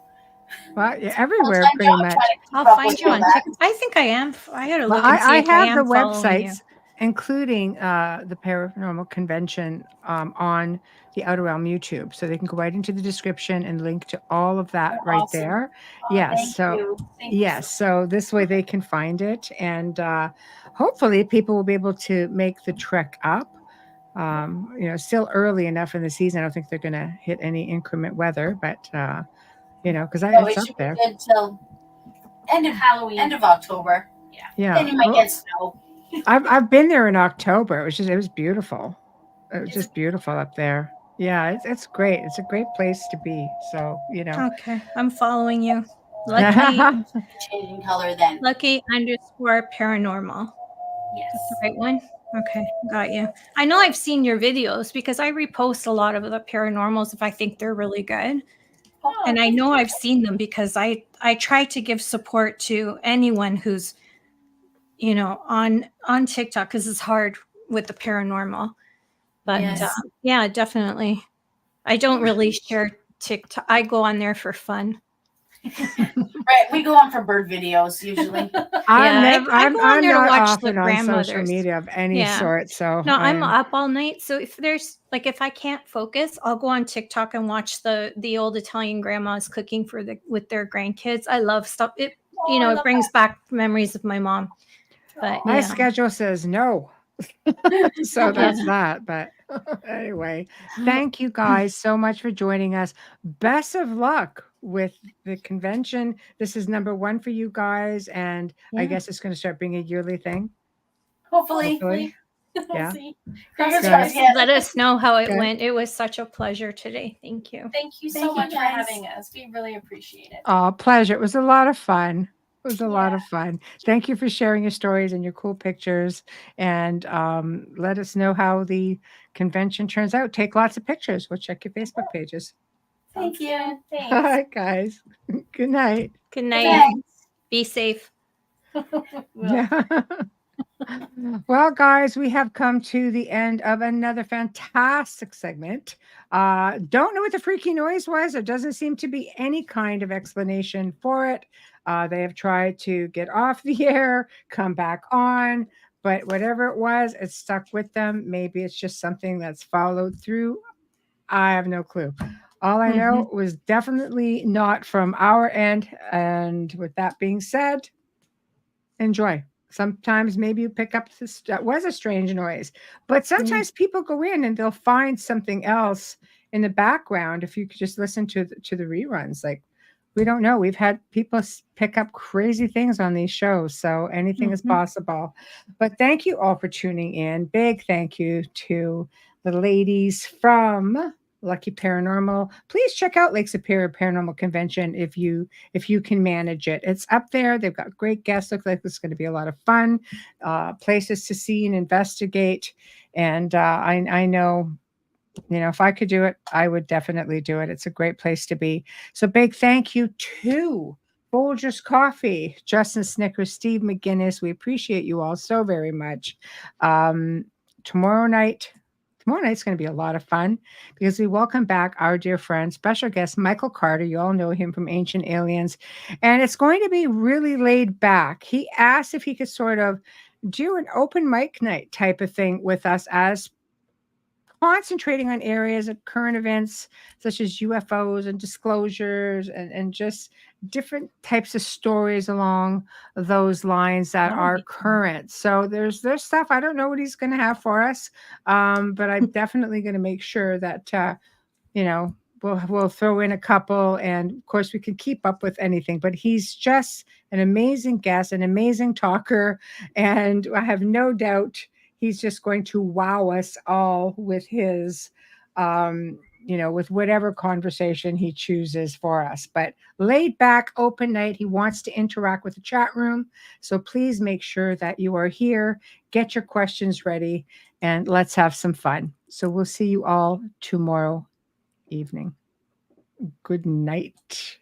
Speaker 2: Well, yeah, everywhere pretty much.
Speaker 3: I'll find you on TikTok. I think I am. I gotta look and see
Speaker 2: I
Speaker 3: if I
Speaker 2: have
Speaker 3: am
Speaker 2: the
Speaker 3: following
Speaker 2: websites,
Speaker 3: you.
Speaker 2: including the Paranormal Convention on the Outer Realm YouTube. So they can go right into the description and link to all of that right there. Yes. So so this way they can find it. And hopefully people will be able to make the trek up. Still early enough in the season. I don't think they're going to hit any inclement weather, but because it's up there.
Speaker 5: Good till end of Halloween, end of October.
Speaker 2: Yeah.
Speaker 5: Then you might get snow.
Speaker 2: I've been there in October. It was beautiful. It was just beautiful up there. Yeah, it's great. It's a great place to be. So
Speaker 3: Okay, I'm following you. Lucky
Speaker 5: changing color then.
Speaker 3: Lucky_paranormal.
Speaker 4: Yes.
Speaker 3: That's the right one. Okay, got you. I know I've seen your videos because I repost a lot of the paranormals if I think they're really good. And I know I've seen them because I try to give support to anyone who's on TikTok because it's hard with the paranormal. But yeah, definitely. I don't really share TikTok. I go on there for fun.
Speaker 5: Right, we go on for bird videos usually.
Speaker 3: I go on there to watch the
Speaker 2: on social media of any sort. So
Speaker 3: no, I'm up all night. So if if I can't focus, I'll go on TikTok and watch the old Italian grandmas cooking with their grandkids. I love stuff. It it brings back memories of my mom. But
Speaker 2: my schedule says no. So that's that. But anyway, thank you guys so much for joining us. Best of luck with the convention. This is number 1 for you guys, and I guess it's going to start being a yearly thing.
Speaker 5: Hopefully.
Speaker 2: Yeah.
Speaker 3: Let us know how it went. It was such a pleasure today. Thank you.
Speaker 4: Thank you so much for having us. We really appreciate it.
Speaker 2: Oh, pleasure. It was a lot of fun. It was a lot of fun. Thank you for sharing your stories and your cool pictures. And let us know how the convention turns out. Take lots of pictures. We'll check your Facebook pages.
Speaker 5: Thank you.
Speaker 4: Thanks.
Speaker 2: All right, guys. Good night.
Speaker 3: Good night. Be safe.
Speaker 2: Yeah. Well, guys, we have come to the end of another fantastic segment. Don't know what the freaky noise was. There doesn't seem to be any kind of explanation for it. They have tried to get off the air, come back on, but whatever it was, it stuck with them. Maybe it's just something that's followed through. I have no clue. All I know was definitely not from our end. And with that being said, enjoy. Sometimes maybe you pick up this that was a strange noise, but sometimes people go in and they'll find something else in the background. If you could just listen to the reruns, like we don't know. We've had people pick up crazy things on these shows, so anything is possible. But thank you all for tuning in. Big thank you to the ladies from Lucky Paranormal. Please check out Lake Superior Paranormal Convention if you can manage it. It's up there. They've got great guests. Looks like it's going to be a lot of fun. Places to see and investigate. And I know, if I could do it, I would definitely do it. It's a great place to be. So big thank you to Folgers Coffee, Justin Snickers, Steve McGinnis. We appreciate you all so very much. Tomorrow night's going to be a lot of fun because we welcome back our dear friend, special guest, Michael Carter. You all know him from Ancient Aliens. And it's going to be really laid back. He asked if he could sort of do an open mic night type of thing with us, as concentrating on areas of current events such as UFOs and disclosures and just different types of stories along those lines that are current. So there's stuff. I don't know what he's going to have for us, but I'm definitely going to make sure that we'll throw in a couple, and of course we can keep up with anything. But he's just an amazing guest, an amazing talker, and I have no doubt he's just going to wow us all with his, with whatever conversation he chooses for us. But laid back, open night. He wants to interact with the chat room. So please make sure that you are here. Get your questions ready, and let's have some fun. So we'll see you all tomorrow evening. Good night.